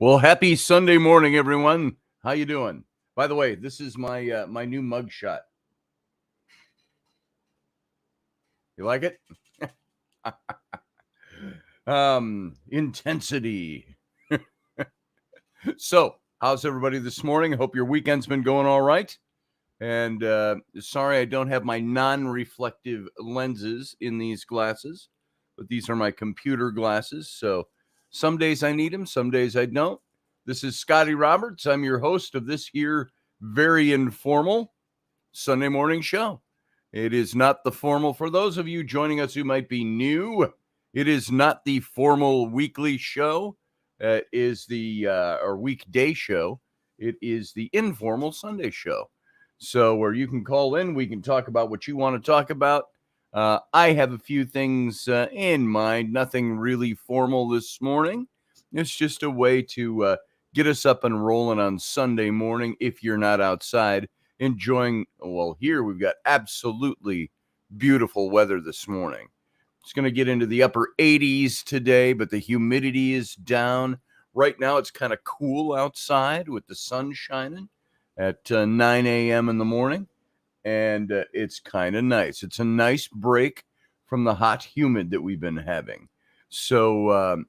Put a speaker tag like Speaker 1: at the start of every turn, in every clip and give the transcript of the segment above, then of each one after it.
Speaker 1: Well, happy Sunday morning, everyone. How you doing? By the way, this is my new mug shot. You like it? Intensity. So, how's everybody this morning? I hope your weekend's been going all right. And sorry, I don't have my non-reflective lenses in these glasses, but these are my computer glasses. So some days I need them, some days I don't. This is Scotty Roberts. I'm your host of this here very informal Sunday morning show. It is not the formal, for those of you joining us who might be new, it is not the formal weekly show. It is the or weekday show. It is the informal Sunday show. So where you can call in, we can talk about what you want to talk about. I have a few things in mind, nothing really formal this morning. It's just a way to get us up and rolling on Sunday morning if you're not outside enjoying. Well, here we've got absolutely beautiful weather this morning. It's going to get into the upper 80s today, but the humidity is down. Right now it's kind of cool outside with the sun shining at 9 a.m. in the morning, and it's kind of nice. It's a nice break from the hot humid that we've been having. So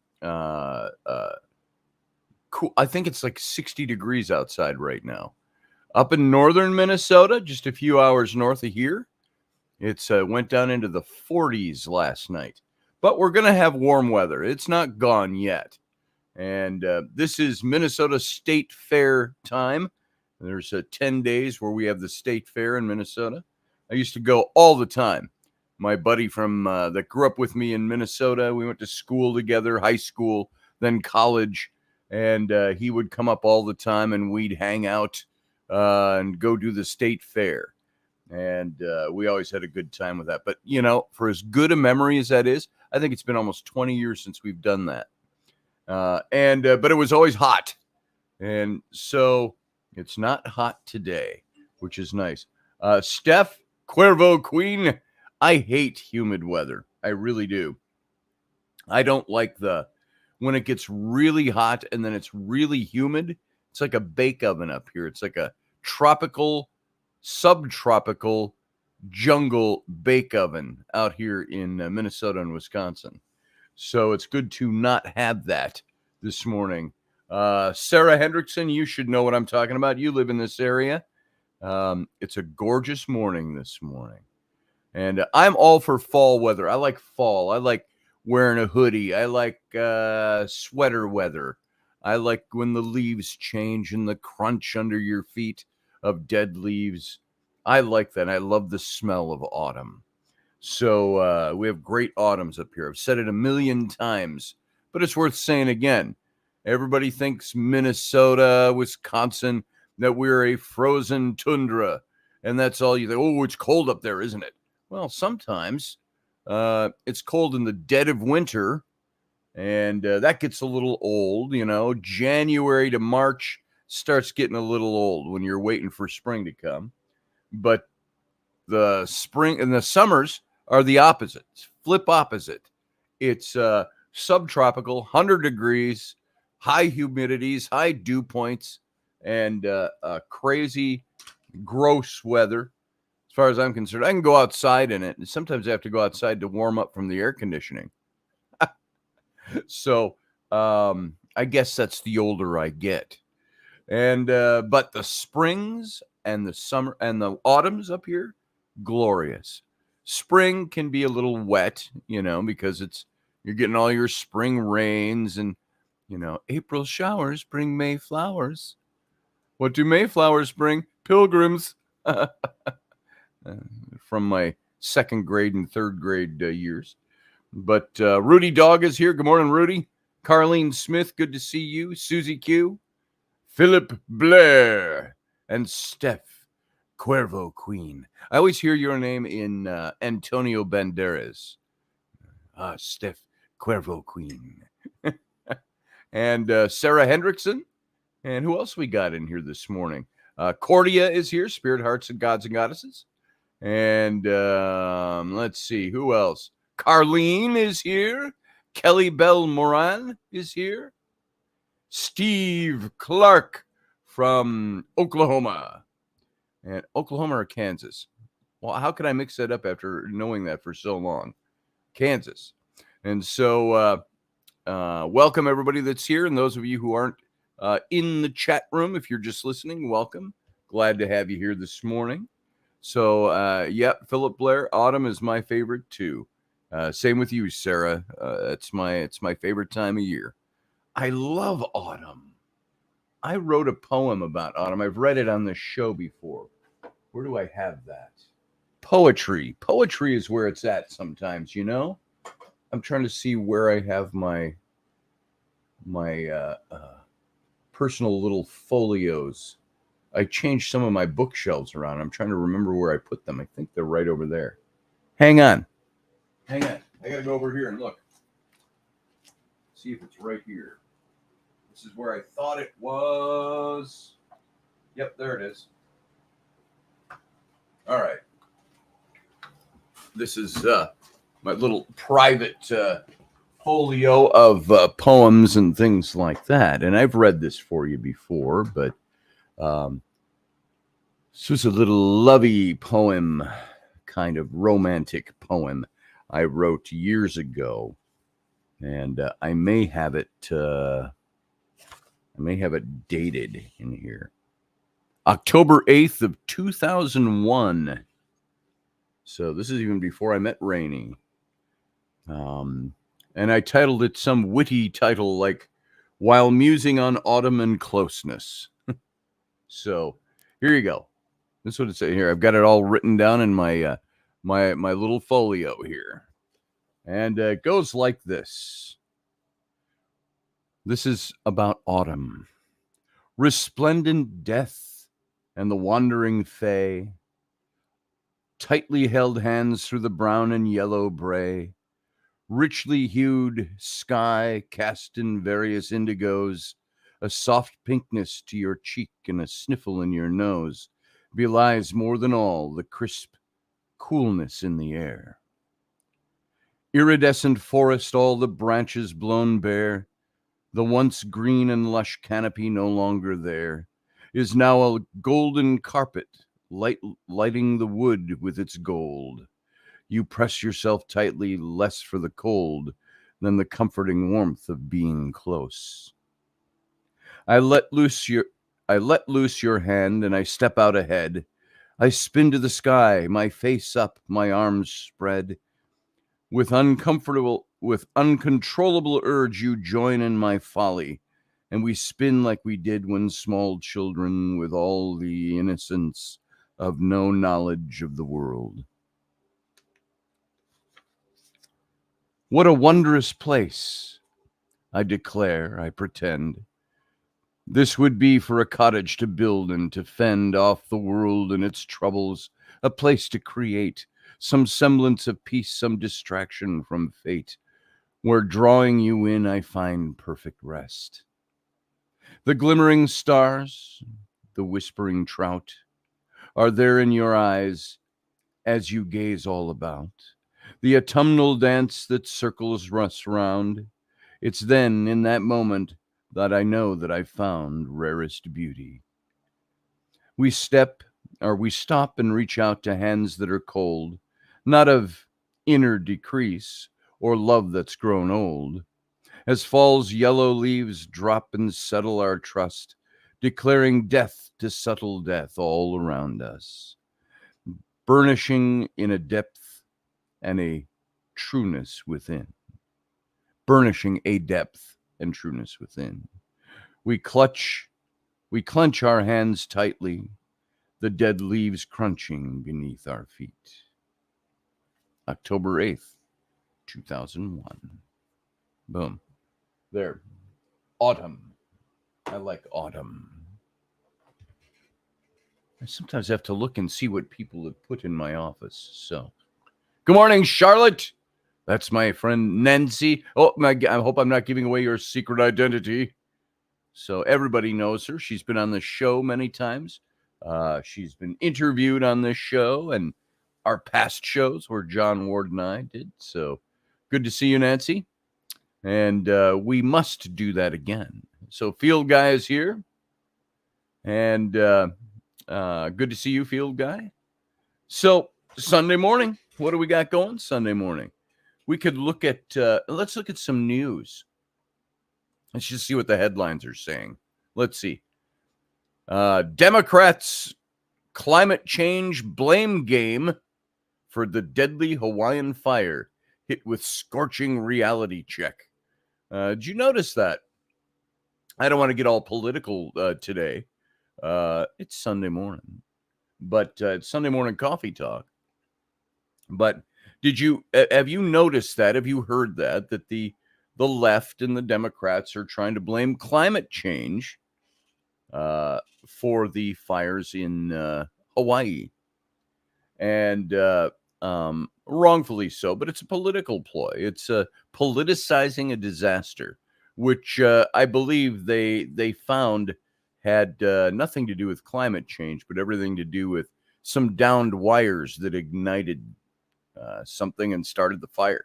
Speaker 1: cool. I think it's like 60 degrees outside right now. Up in northern Minnesota, just a few hours north of here, it's went down into the 40s last night. But we're going to have warm weather. It's not gone yet. And this is Minnesota State Fair time. There's 10 days where we have the State Fair in Minnesota. I used to go all the time. My buddy from that grew up with me in Minnesota, we went to school together, high school, then college. And he would come up all the time and we'd hang out and go do the State Fair. And we always had a good time with that. But, you know, for as good a memory as that is, I think it's been almost 20 years since we've done that. But it was always hot. And so it's not hot today, which is nice. Steph, Cuervo Queen, I hate humid weather. I really do. I don't like when it gets really hot and then it's really humid. It's like a bake oven up here. It's like a tropical, subtropical jungle bake oven out here in Minnesota and Wisconsin. So it's good to not have that this morning. Sarah Hendrickson, you should know what I'm talking about. You live in this area. It's a gorgeous morning this morning. And I'm all for fall weather. I like fall. I like wearing a hoodie. I like sweater weather. I like when the leaves change and the crunch under your feet of dead leaves. I like that. I love the smell of autumn. So we have great autumns up here. I've said it a million times, but it's worth saying again. Everybody thinks Minnesota, Wisconsin, that we're a frozen tundra. And that's all you think. Oh, it's cold up there, isn't it? Well, sometimes it's cold in the dead of winter. And that gets a little old, you know. January to March starts getting a little old when you're waiting for spring to come. But the spring and the summers are the opposite. It's flip opposite. It's subtropical, 100 degrees, high humidities, high dew points, and crazy, gross weather. As far as I'm concerned, I can go outside in it, and sometimes I have to go outside to warm up from the air conditioning. So I guess that's the older I get. And but the springs and the summer and the autumns up here, glorious. Spring can be a little wet, you know, because you're getting all your spring rains and, you know, April showers bring May flowers. What do May flowers bring? Pilgrims. From my second grade and third grade years. But Rudy Dog is here. Good morning, Rudy. Carlene Smith, good to see you. Susie Q, Philip Blair, and Steph Cuervo Queen. I always hear your name in Antonio Banderas. Steph Cuervo Queen. And Sarah Hendrickson. And who else we got in here this morning? Cordia is here, Spirit Hearts and Gods and Goddesses. And let's see, who else? Carlene is here. Kelly Bell Moran is here. Steve Clark from Oklahoma. And Oklahoma or Kansas? Well, how could I mix that up after knowing that for so long? Kansas. And so welcome everybody that's here. And those of you who aren't in the chat room, if you're just listening, welcome. Glad to have you here this morning. So, Philip Blair, autumn is my favorite too. Same with you, Sarah. It's my favorite time of year. I love autumn. I wrote a poem about autumn. I've read it on this show before. Where do I have that? Poetry. Poetry is where it's at sometimes, you know? I'm trying to see where I have my personal little folios. I changed some of my bookshelves around. I'm trying to remember where I put them. I think they're right over there. Hang on. I gotta go over here and look. See if it's right here. This is where I thought it was. Yep, there it is. All right. This is my little private folio of poems and things like that. And I've read this for you before, but this was a little lovey poem, kind of romantic poem I wrote years ago. And I may have it dated in here. October 8th of 2001. So this is even before I met Raini. And I titled it some witty title like While Musing on Autumn and Closeness. So here you go. This is what it says here. I've got it all written down in my my little folio here. And it goes like this. This is about autumn. Resplendent death and the wandering fae. Tightly held hands through the brown and yellow bray. Richly hued sky cast in various indigos. A soft pinkness to your cheek and a sniffle in your nose belies more than all the crisp coolness in the air. Iridescent forest, all the branches blown bare, the once green and lush canopy no longer there, is now a golden carpet lighting the wood with its gold. You press yourself tightly, less for the cold than the comforting warmth of being close. I let loose your hand and I step out ahead. I spin to the sky, my face up, my arms spread. With uncontrollable urge, you join in my folly, and we spin like we did when small children, with all the innocence of no knowledge of the world. What a wondrous place, I declare, I pretend. This would be for a cottage to build and to fend off the world and its troubles, a place to create some semblance of peace, some distraction from fate, where drawing you in I find perfect rest. The glimmering stars, the whispering trout, are there in your eyes as you gaze all about. The autumnal dance that circles us round, it's then, in that moment, that I know that I've found rarest beauty. We stop and reach out to hands that are cold, not of inner decrease or love that's grown old. As fall's yellow leaves drop and settle our trust, declaring death to subtle death all around us, burnishing in a depth and a trueness within. Burnishing a depth and trueness within. We clench our hands tightly, the dead leaves crunching beneath our feet. October 8th, 2001. Boom. There. Autumn. I like autumn. I sometimes have to look and see what people have put in my office. So, good morning, Charlotte. That's my friend Nancy. Oh, I hope I'm not giving away your secret identity. So everybody knows her. She's been on the show many times. She's been interviewed on this show and our past shows where John Ward and I did. So good to see you, Nancy. And we must do that again. So Field Guy is here, and good to see you, Field Guy. So Sunday morning, what do we got going Sunday morning? We could look at, let's look at some news. Let's just see what the headlines are saying. Let's see. Democrats climate change blame game for the deadly Hawaiian fire hit with scorching reality check. Did you notice that? I don't want to get all political today. It's Sunday morning, but it's Sunday morning coffee talk. But have you noticed that? Have you heard that the left and the Democrats are trying to blame climate change for the fires in Hawaii, and wrongfully so. But it's a political ploy. It's politicizing a disaster, which I believe they found had nothing to do with climate change, but everything to do with some downed wires that ignited something and started the fire,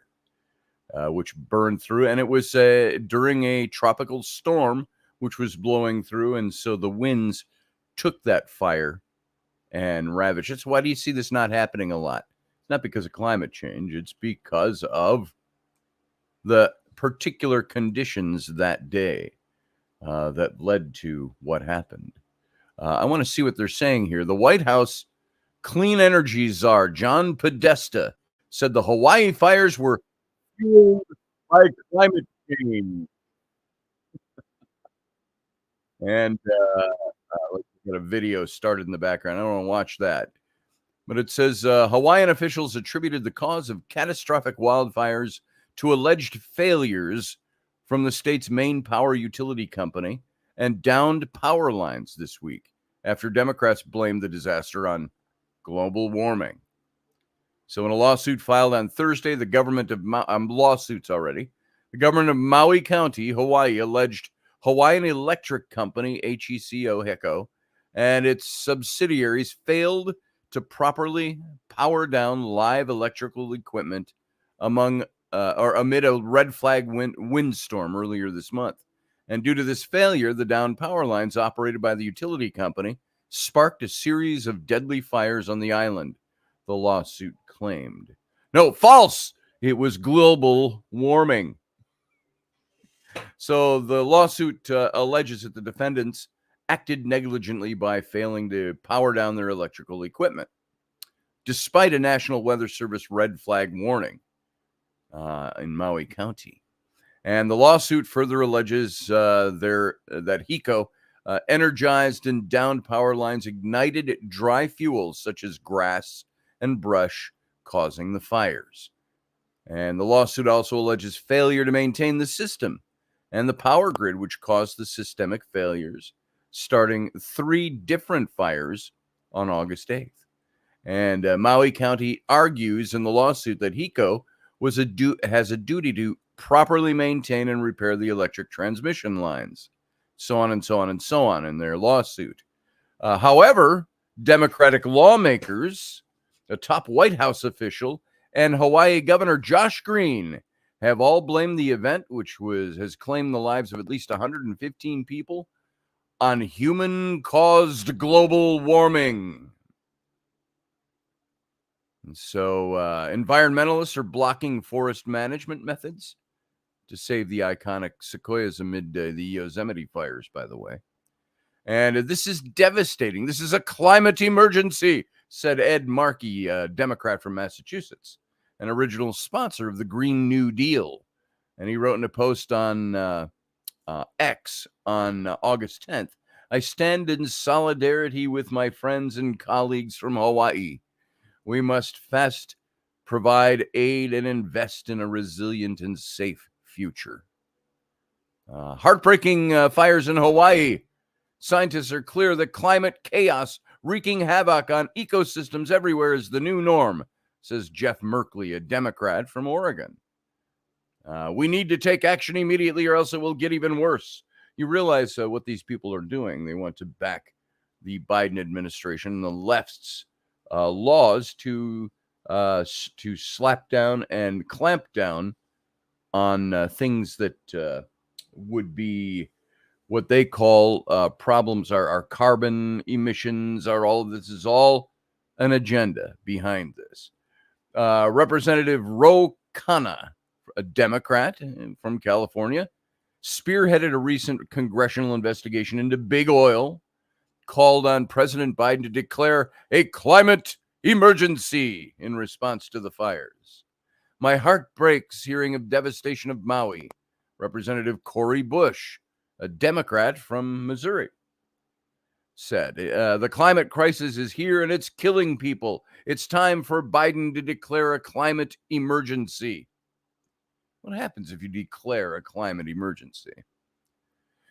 Speaker 1: which burned through. And it was during a tropical storm, which was blowing through. And so the winds took that fire and ravaged it. So why do you see this not happening a lot? It's not because of climate change. It's because of the particular conditions that day that led to what happened. I want to see what they're saying here. The White House clean energy czar, John Podesta, said the Hawaii fires were fueled by climate change. And let's get a video started in the background. I don't want to watch that. But it says Hawaiian officials attributed the cause of catastrophic wildfires to alleged failures from the state's main power utility company and downed power lines this week after Democrats blamed the disaster on global warming. So in a lawsuit filed on Thursday, the government of lawsuits already, the government of Maui County, Hawaii, alleged Hawaiian Electric Company, HECO, and its subsidiaries failed to properly power down live electrical equipment amid a red flag windstorm earlier this month. And due to this failure, the downed power lines operated by the utility company sparked a series of deadly fires on the island, the lawsuit claimed. No, false! It was global warming. So the lawsuit alleges that the defendants acted negligently by failing to power down their electrical equipment, despite a National Weather Service red flag warning in Maui County. And the lawsuit further alleges that HECO energized and downed power lines ignited dry fuels such as grass and brush, causing the fires. And the lawsuit also alleges failure to maintain the system and the power grid, which caused the systemic failures, starting 3 different fires on August 8th. And Maui County argues in the lawsuit that HECO has a duty to properly maintain and repair the electric transmission lines, so on and so on and so on in their lawsuit. However, Democratic lawmakers, a top White House official, and Hawaii Governor Josh Green have all blamed the event, which has claimed the lives of at least 115 people, on human-caused global warming. And so environmentalists are blocking forest management methods to save the iconic sequoias amid the Yosemite fires, by the way. And this is devastating. This is a climate emergency, said Ed Markey, a Democrat from Massachusetts, an original sponsor of the Green New Deal. And he wrote in a post on X on August 10th, I stand in solidarity with my friends and colleagues from Hawaii. We must fast provide aid and invest in a resilient and safe future. Heartbreaking fires in Hawaii. Scientists are clear that climate chaos wreaking havoc on ecosystems everywhere is the new norm, says Jeff Merkley, a Democrat from Oregon. We need to take action immediately or else it will get even worse. You realize what these people are doing. They want to back the Biden administration and the left's laws to slap down and clamp down on things that would be what they call problems are carbon emissions, are all of this is all an agenda behind this. Representative Ro Khanna, a Democrat from California, spearheaded a recent congressional investigation into big oil, called on President Biden to declare a climate emergency in response to the fires. My heart breaks hearing of devastation of Maui. Representative Cory Bush, a Democrat from Missouri, said, the climate crisis is here and it's killing people. It's time for Biden to declare a climate emergency. What happens if you declare a climate emergency?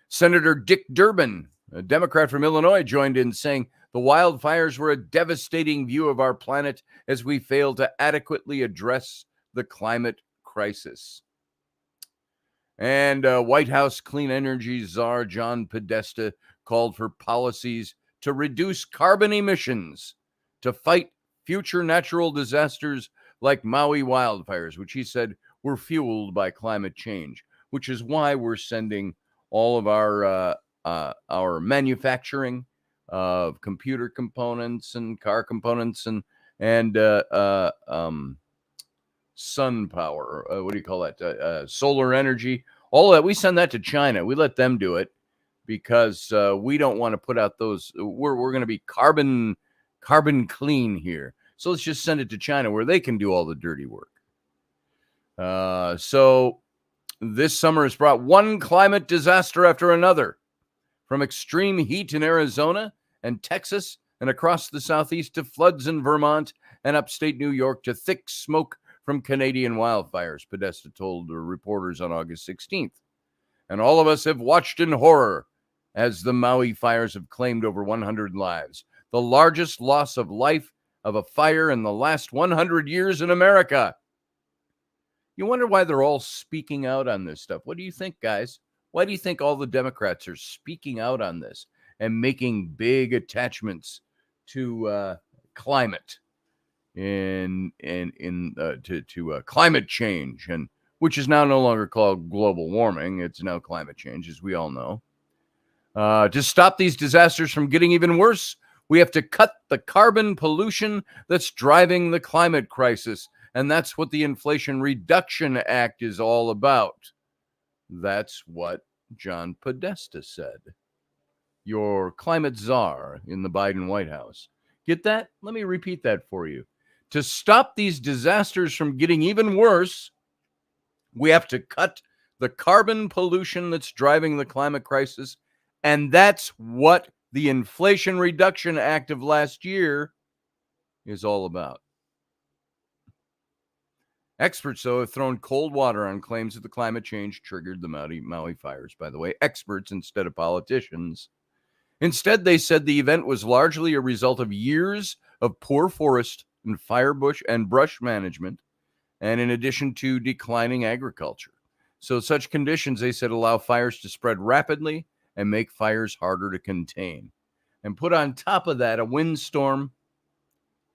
Speaker 1: Senator Dick Durbin, a Democrat from Illinois, joined in, saying the wildfires were a devastating view of our planet as we fail to adequately address the climate crisis. And White House clean energy czar John Podesta called for policies to reduce carbon emissions to fight future natural disasters like Maui wildfires, which he said were fueled by climate change, which is why we're sending all of our manufacturing of computer components and car components and sun power. What do you call that? Solar energy. All that, we send that to China. We let them do it because we don't want to put out those. We're going to be carbon clean here. So let's just send it to China where they can do all the dirty work. So this summer has brought one climate disaster after another, from extreme heat in Arizona and Texas and across the Southeast to floods in Vermont and upstate New York to thick smoke from Canadian wildfires, Podesta told reporters on August 16th. And all of us have watched in horror as the Maui fires have claimed over 100 lives, the largest loss of life of a fire in the last 100 years in America. You wonder why they're all speaking out on this stuff. What do you think, guys? Why do you think all the Democrats are speaking out on this and making big attachments to climate to climate change, and which is now no longer called global warming? It's now climate change, as we all know. To stop these disasters from getting even worse, we have to cut the carbon pollution that's driving the climate crisis. And that's what the Inflation Reduction Act is all about. That's what John Podesta said, your climate czar in the Biden White House. Get that? Let me repeat that for you. To stop these disasters from getting even worse, we have to cut the carbon pollution that's driving the climate crisis. And that's what the Inflation Reduction Act of last year is all about. Experts, though, have thrown cold water on claims that the climate change triggered the Maui fires, by the way. Experts instead of politicians. Instead, they said the event was largely a result of years of poor forest and firebush and brush management, and in addition to declining agriculture. So such conditions, they said, allow fires to spread rapidly and make fires harder to contain. And put on top of that a windstorm,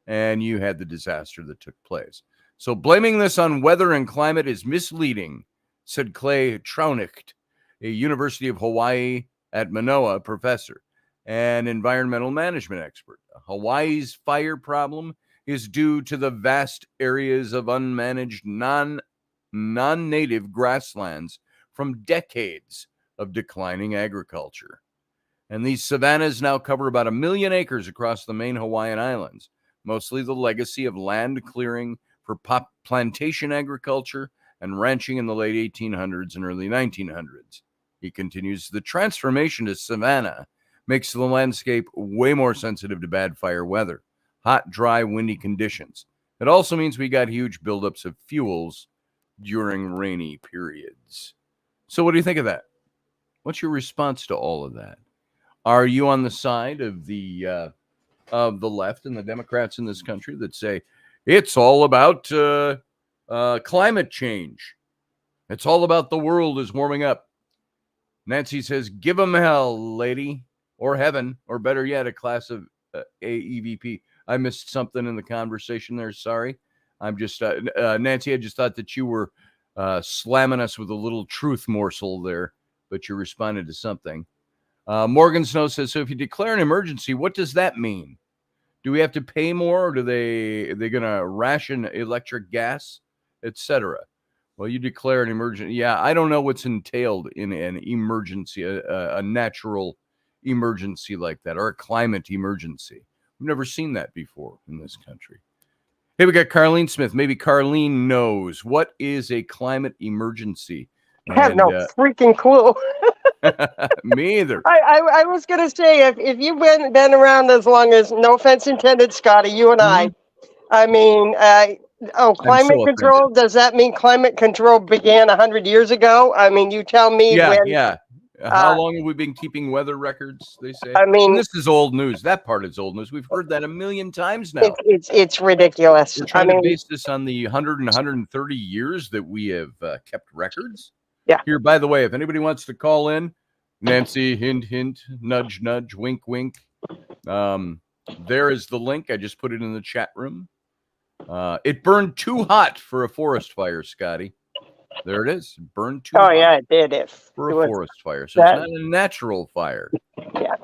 Speaker 1: and you had the disaster that took place. So blaming this on weather and climate is misleading, said Clay Traunicht, a University of Hawaii at Manoa professor and environmental management expert. Hawaii's fire problem is due to the vast areas of unmanaged non-native grasslands from decades of declining agriculture. And these savannas now cover about 1 million acres across the main Hawaiian Islands, mostly the legacy of land clearing for plantation agriculture and ranching in the late 1800s and early 1900s. He continues, the transformation to savanna makes the landscape way more sensitive to bad fire weather, hot, dry, windy conditions. It also means we got huge buildups of fuels during rainy periods. So what do you think of that? What's your response to all of that? Are you on the side of the left and the Democrats in this country that say, it's all about climate change. It's all about the world is warming up. Nancy says, give them hell, lady, or heaven, or better yet, a class of AEVP. I missed something in the conversation there. Sorry. I'm just, Nancy, I just thought that you were slamming us with a little truth morsel there, but you responded to something. Morgan Snow says, so if you declare an emergency, what does that mean? Do we have to pay more, or are they going to ration electric, gas, etc.? Well, you declare an emergency. Yeah, I don't know what's entailed in an emergency, a natural emergency like that, or a climate emergency. We've never seen that before in this country. Hey, we got Carlene Smith. Maybe Carlene knows. What is a climate emergency?
Speaker 2: I have no freaking clue.
Speaker 1: Me either.
Speaker 2: I was going to say, if you've been around as long as, no offense intended, Scotty, you and I mean, climate control, does that mean climate control began 100 years ago? I mean, you tell me when.
Speaker 1: Yeah. How long have we been keeping weather records, they say?
Speaker 2: I mean,
Speaker 1: and this is old news. That part is old news. We've heard that a million times now.
Speaker 2: It's ridiculous.
Speaker 1: We're trying to base this on the 100 and 130 years that we have kept records.
Speaker 2: Yeah.
Speaker 1: Here, by the way, if anybody wants to call in, Nancy, hint, hint, nudge, nudge, wink, wink. There is the link. I just put it in the chat room. It burned too hot for a forest fire, Scotty. There it is. It burned too hot.
Speaker 2: Oh, yeah, it did.
Speaker 1: For a forest fire. So it's not a natural fire.
Speaker 2: Yeah.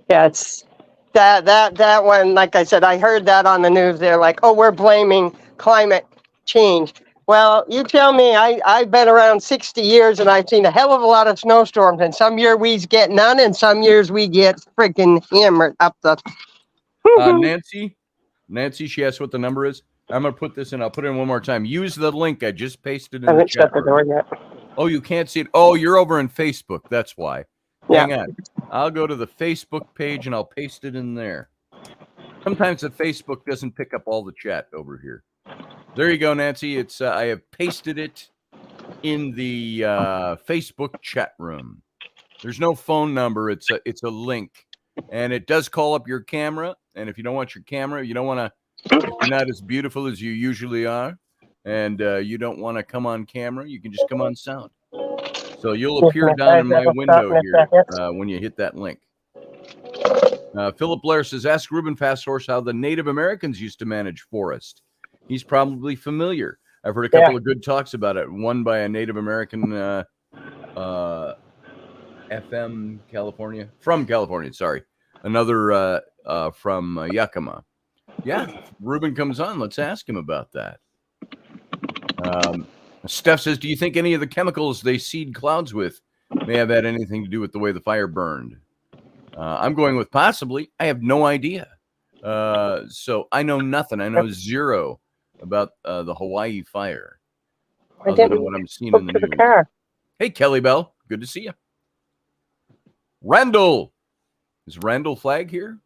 Speaker 2: Yeah, it's that one, like I said, I heard that on the news. They're like, oh, we're blaming climate change. Well, you tell me, I've been around 60 years and I've seen a hell of a lot of snowstorms, and some year we get none and some years we get freaking hammered up the...
Speaker 1: Nancy, she asked what the number is. I'm going to put this in. I'll put it in one more time. Use the link I just pasted in the chat room.
Speaker 2: Yet.
Speaker 1: Oh, you can't see it? Oh, you're over in Facebook. That's why.
Speaker 2: Yeah.
Speaker 1: Hang on. I'll go to the Facebook page and I'll paste it in there. Sometimes the Facebook doesn't pick up all the chat over here. There you go, Nancy. It's I have pasted it in the Facebook chat room. There's no phone number. It's a link, and it does call up your camera. And if you don't want your camera, you don't want to. If you're not as beautiful as you usually are, and you don't want to come on camera, you can just come on sound. So you'll appear down in my window here when you hit that link. Philip Blair says, ask Ruben Fasthorse how the Native Americans used to manage forest. He's probably familiar. I've heard a couple of good talks about it. One by a Native American from California, sorry. Another from Yakima. Yeah, Ruben comes on. Let's ask him about that. Steph says, do you think any of the chemicals they seed clouds with may have had anything to do with the way the fire burned? I'm going with possibly. I have no idea. So I know nothing. I know zero about the Hawaii fire. Other than what I'm seeing in the news. Hey, Kelly Bell. Good to see you. Randall. Is Randall Flagg here?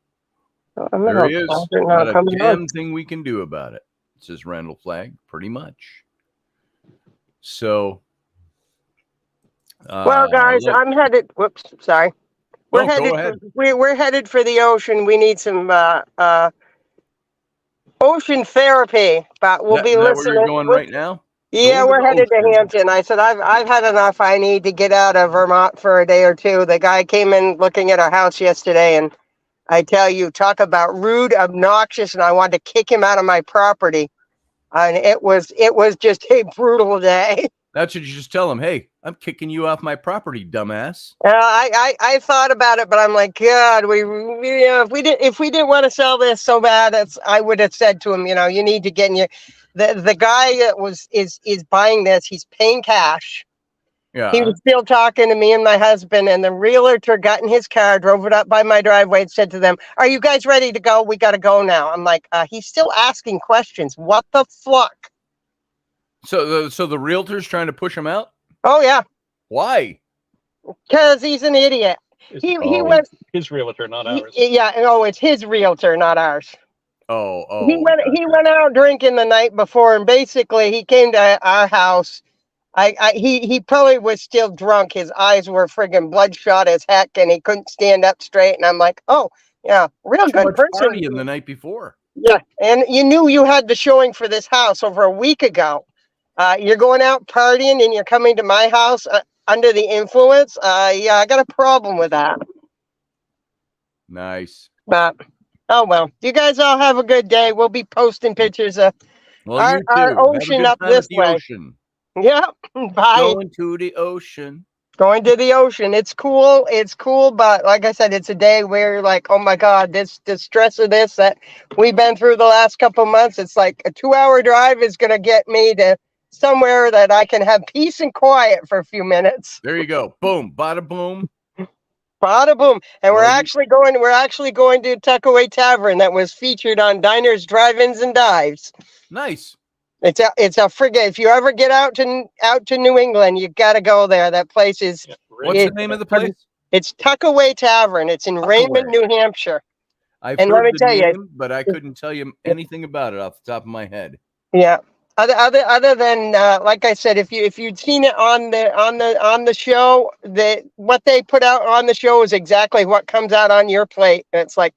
Speaker 1: There he is. Not a damn thing we can do about it. It says Randall Flagg, pretty much. So.
Speaker 2: Well, guys, I'm headed. Whoops, sorry. We're headed for the ocean. We need some ocean therapy, but we'll be listening.
Speaker 1: Where you're going right now?
Speaker 2: Yeah, we're headed to Hampton. I said I've had enough. I need to get out of Vermont for a day or two. The guy came in looking at our house yesterday, and I tell you, talk about rude, obnoxious, and I wanted to kick him out of my property. And it was just a brutal day.
Speaker 1: That's what you just tell him. Hey, I'm kicking you off my property, dumbass.
Speaker 2: I thought about it, but I'm like, God, if we didn't want to sell this so bad, I would have said to him, you need to get in your. The guy that is buying this, he's paying cash. Yeah. He was still talking to me and my husband, and the realtor got in his car, drove it up by my driveway, and said to them, "Are you guys ready to go? We got to go now." I'm like, he's still asking questions. What the fuck?
Speaker 1: So the realtor's trying to push him out?
Speaker 2: Oh yeah.
Speaker 1: Why?
Speaker 2: Because he's an idiot. He went
Speaker 3: his realtor, not ours.
Speaker 2: Yeah, no, it's his realtor, not ours.
Speaker 1: Oh.
Speaker 2: He went out drinking the night before, and basically he came to our house. He probably was still drunk. His eyes were friggin' bloodshot as heck, and he couldn't stand up straight. And I'm like, oh yeah, real good person.
Speaker 1: Partying the night before.
Speaker 2: Yeah, and you knew you had the showing for this house over a week ago. You're going out partying, and you're coming to my house under the influence. Yeah, I got a problem with that.
Speaker 1: Nice.
Speaker 2: But oh well, you guys all have a good day. We'll be posting pictures of our ocean up this way. Ocean. Yeah. Bye.
Speaker 1: Going to the ocean.
Speaker 2: Going to the ocean. It's cool. It's cool, but like I said, it's a day where you're like, oh my God, the stress of this that we've been through the last couple months. It's like a 2 hour drive is gonna get me to somewhere that I can have peace and quiet for a few minutes.
Speaker 1: There you go. Boom, bada boom.
Speaker 2: Bada boom. And
Speaker 1: Well,
Speaker 2: we're actually going to Tuckaway Tavern that was featured on Diners, Drive-Ins, and Dives.
Speaker 1: nice.
Speaker 2: It's a frigate. If you ever get out to New England, you got to go there. That place is
Speaker 1: What's the name of the place?
Speaker 2: It's Tuckaway Tavern. It's in Raymond,
Speaker 1: Tuckaway.
Speaker 2: New Hampshire.
Speaker 1: I've
Speaker 2: And let
Speaker 1: heard
Speaker 2: me
Speaker 1: the
Speaker 2: tell you,
Speaker 1: name, but I couldn't tell you anything about it off the top of my head.
Speaker 2: yeah. Other than like I said, if you'd seen it on the show, what they put out on the show is exactly what comes out on your plate. And it's like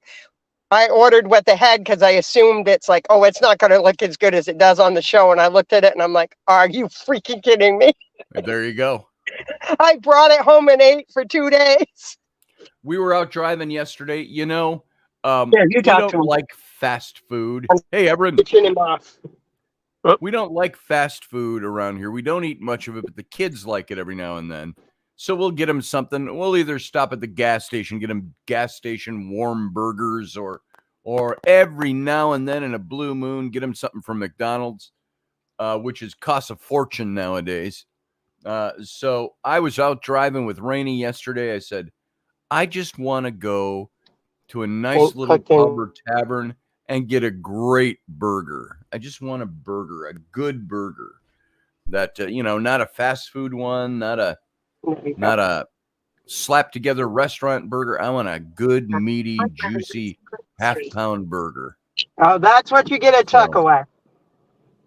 Speaker 2: I ordered what they had because I assumed it's like, oh, it's not going to look as good as it does on the show. And I looked at it and I'm like, are you freaking kidding me?
Speaker 1: There you go.
Speaker 2: I brought it home and ate for 2 days.
Speaker 1: We were out driving yesterday. You know,
Speaker 2: Yeah, you
Speaker 1: we
Speaker 2: talk
Speaker 1: don't
Speaker 2: to him.
Speaker 1: like fast food. Hey, Ebron,
Speaker 2: Chin him off.
Speaker 1: we don't like fast food around here. We don't eat much of it, but the kids like it every now and then. So we'll get them something. We'll either stop at the gas station, get them gas station warm burgers, or every now and then in a blue moon, get them something from McDonald's, which costs a fortune nowadays. So I was out driving with Rainey yesterday. I said, I just want to go to a nice little pub or tavern and get a great burger. I just want a burger, a good burger that, not a fast food one, not a slap together restaurant burger. I want a good, meaty, juicy half-pound burger.
Speaker 2: Oh, that's what you get at Tuckaway.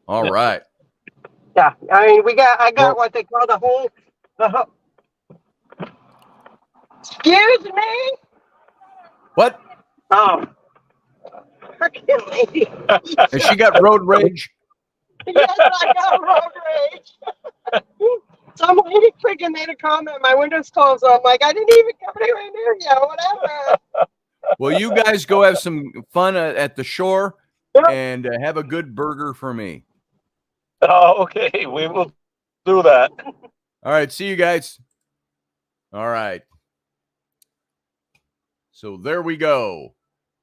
Speaker 1: All right.
Speaker 2: Yeah, I mean, I got what they call the whole. Excuse me.
Speaker 1: What?
Speaker 2: Oh, freaking lady.
Speaker 1: Has she got road rage?
Speaker 2: Yes, I got road rage. Some lady freaking made a comment. My window's closed. So I'm like, I didn't even come anywhere near you. Whatever.
Speaker 1: Well, you guys go have some fun at the shore and have a good burger for me.
Speaker 3: Oh, okay. We will do that.
Speaker 1: All right. See you guys. All right. So there we go.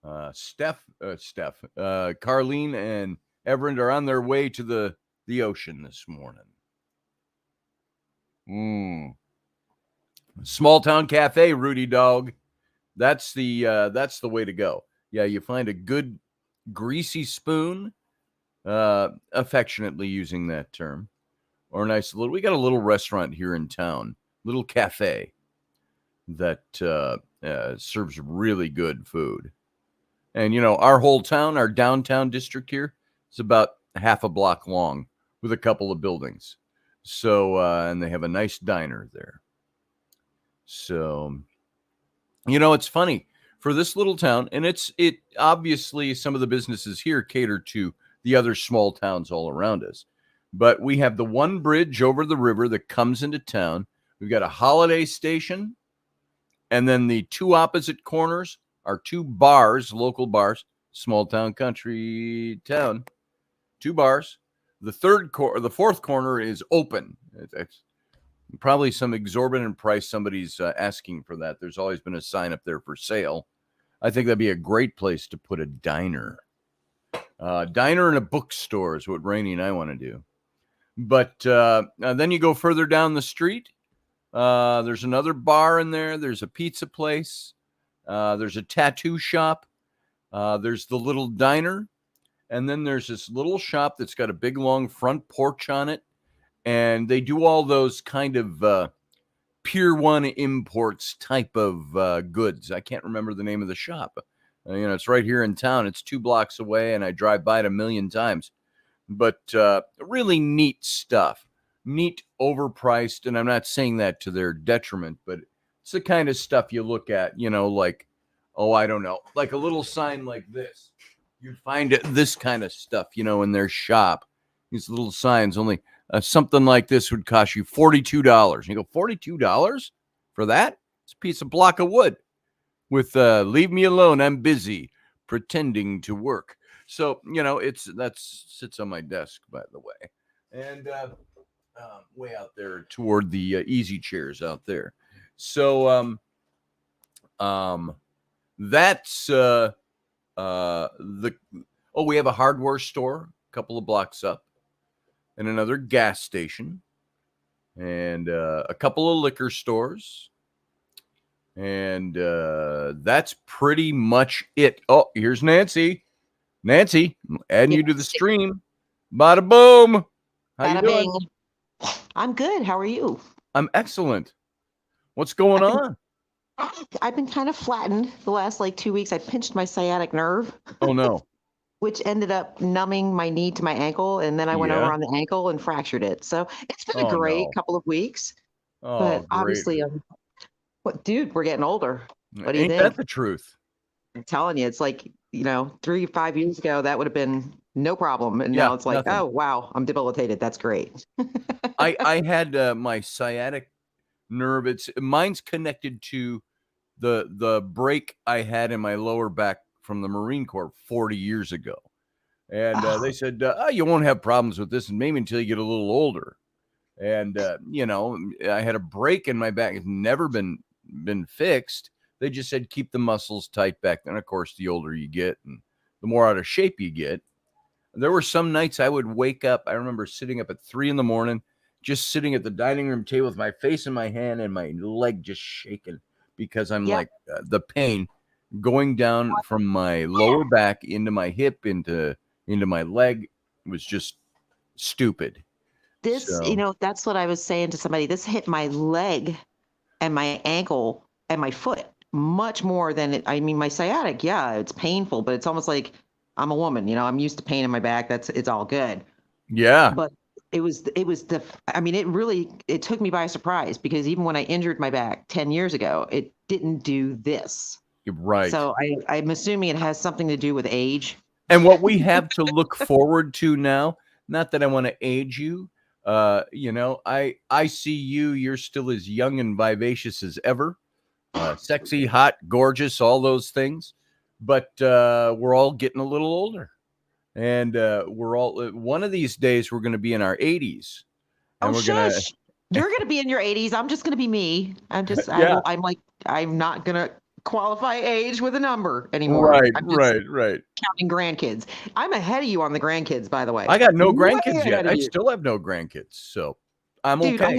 Speaker 1: Carlene and Everett are on their way to the ocean this morning. Small town cafe, Rudy Dog. That's the way to go. Yeah, you find a good greasy spoon, affectionately using that term, or a nice little. We got a little restaurant here in town, little cafe that serves really good food. And our whole town, our downtown district here, is about half a block long with a couple of buildings. So and they have a nice diner there. So it's funny for this little town, and it obviously some of the businesses here cater to the other small towns all around us. But we have the one bridge over the river that comes into town. We've got a Holiday Station, and then the two opposite corners are two bars, local bars, small town, country town, two bars. The fourth corner is open. It's probably some exorbitant price somebody's asking for that. There's always been a sign up there for sale. I think that'd be a great place to put a diner. Diner and a bookstore is what Rainey and I want to do. But then you go further down the street. There's another bar in there. There's a pizza place. There's a tattoo shop. There's the little diner. And then there's this little shop that's got a big, long front porch on it. And they do all those kind of Pier 1 imports type of goods. I can't remember the name of the shop. It's right here in town. It's 2 blocks away, and I drive by it a million times. But really neat stuff. Neat, overpriced, and I'm not saying that to their detriment, but it's the kind of stuff you look at, like, I don't know, like a little sign like this. You'd find this kind of stuff, in their shop. These little signs, only something like this would cost you $42. You go, $42 for that? It's a piece of block of wood with leave me alone, I'm busy, pretending to work. So, that sits on my desk, by the way. And way out there toward the easy chairs out there. So that's the we have a hardware store a couple of blocks up, and another gas station, and a couple of liquor stores, and that's pretty much it. Oh, here's Nancy. Nancy, I'm adding you to the stream. Bada boom. How you doing?
Speaker 4: Bing. I'm good. How are you?
Speaker 1: I'm excellent. What's going on?
Speaker 4: I've been kind of flattened the last 2 weeks. I pinched my sciatic nerve.
Speaker 1: Oh no.
Speaker 4: Which ended up numbing my knee to my ankle, and then I went over on the ankle and fractured it. So it's been a great couple of weeks.
Speaker 1: Oh,
Speaker 4: but
Speaker 1: great.
Speaker 4: Obviously, dude, we're getting older. What do you think?
Speaker 1: Ain't that the truth?
Speaker 4: I'm telling you, it's 3 5 years ago, that would have been no problem. And now it's like, nothing. Oh, wow, I'm debilitated. That's great.
Speaker 1: I had my sciatic nerve. Mine's connected to the break I had in my lower back from the Marine Corps 40 years ago. And they said, you won't have problems with this, and maybe until you get a little older. And, I had a break in my back. It's never been fixed. They just said, keep the muscles tight back then. Of course, the older you get and the more out of shape you get. There were some nights I would wake up. I remember sitting up at 3 a.m, just sitting at the dining room table with my face in my hand and my leg just shaking because I'm the pain going down from my lower back into my hip, into my leg was just stupid.
Speaker 4: This, that's what I was saying to somebody. This hit my leg and my ankle and my foot much more than my sciatic. Yeah, it's painful, but it's almost like I'm a woman, I'm used to pain in my back. It's all good.
Speaker 1: Yeah.
Speaker 4: But it took me by surprise because even when I injured my back 10 years ago, it didn't do this.
Speaker 1: You're right.
Speaker 4: So I'm assuming it has something to do with age.
Speaker 1: And what we have to look forward to now, not that I want to age you, I see you're still as young and vivacious as ever. Sexy, hot, gorgeous, all those things. But we're all getting a little older. And we're all, one of these days, we're going to be in our 80s. And
Speaker 4: shush. You're going to be in your 80s. I'm just going to be me. I'm not going to qualify age with a number anymore.
Speaker 1: Right.
Speaker 4: Counting grandkids. I'm ahead of you on the grandkids, by the way.
Speaker 1: I got no grandkids yet. I still have no grandkids. So I'm
Speaker 4: Dude,
Speaker 1: okay.
Speaker 4: I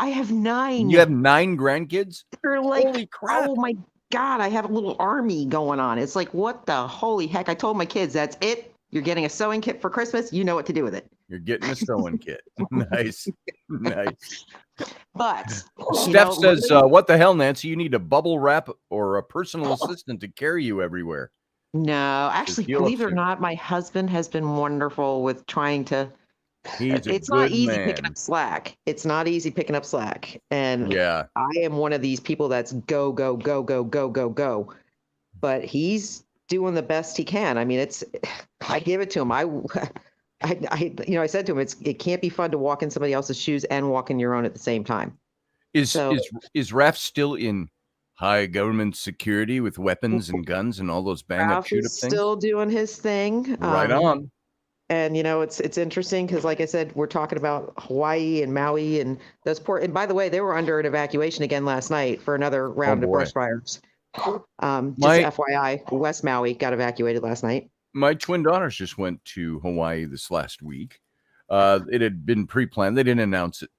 Speaker 4: have 9.
Speaker 1: You have 9 grandkids?
Speaker 4: They're
Speaker 1: holy crap.
Speaker 4: Oh my God, I have a little army going on. It's like, what the holy heck? I told my kids, that's it. You're getting a sewing kit for Christmas. You know what to do with it.
Speaker 1: You're getting a sewing kit. Nice.
Speaker 4: But
Speaker 1: Steph says, what the hell, Nancy? You need a bubble wrap or a personal assistant to carry you everywhere.
Speaker 4: No, actually, believe it or not, my husband has been wonderful with trying to. It's not easy picking up slack. It's not easy picking up slack. And I am one of these people that's go, go, go, go, go, go, go. But he's doing the best he can. I mean, I give it to him. I said to him, it can't be fun to walk in somebody else's shoes and walk in your own at the same time.
Speaker 1: Is Raph still in high government security with weapons and guns and all those bang up shoot up things?
Speaker 4: Still doing his thing.
Speaker 1: Right on.
Speaker 4: And it's interesting because, like I said, we're talking about Hawaii and Maui and those and by the way, they were under an evacuation again last night for another round of brush fires. Just FYI, West Maui got evacuated last night.
Speaker 1: My twin daughters just went to Hawaii this last week. It had been pre-planned. They didn't announce it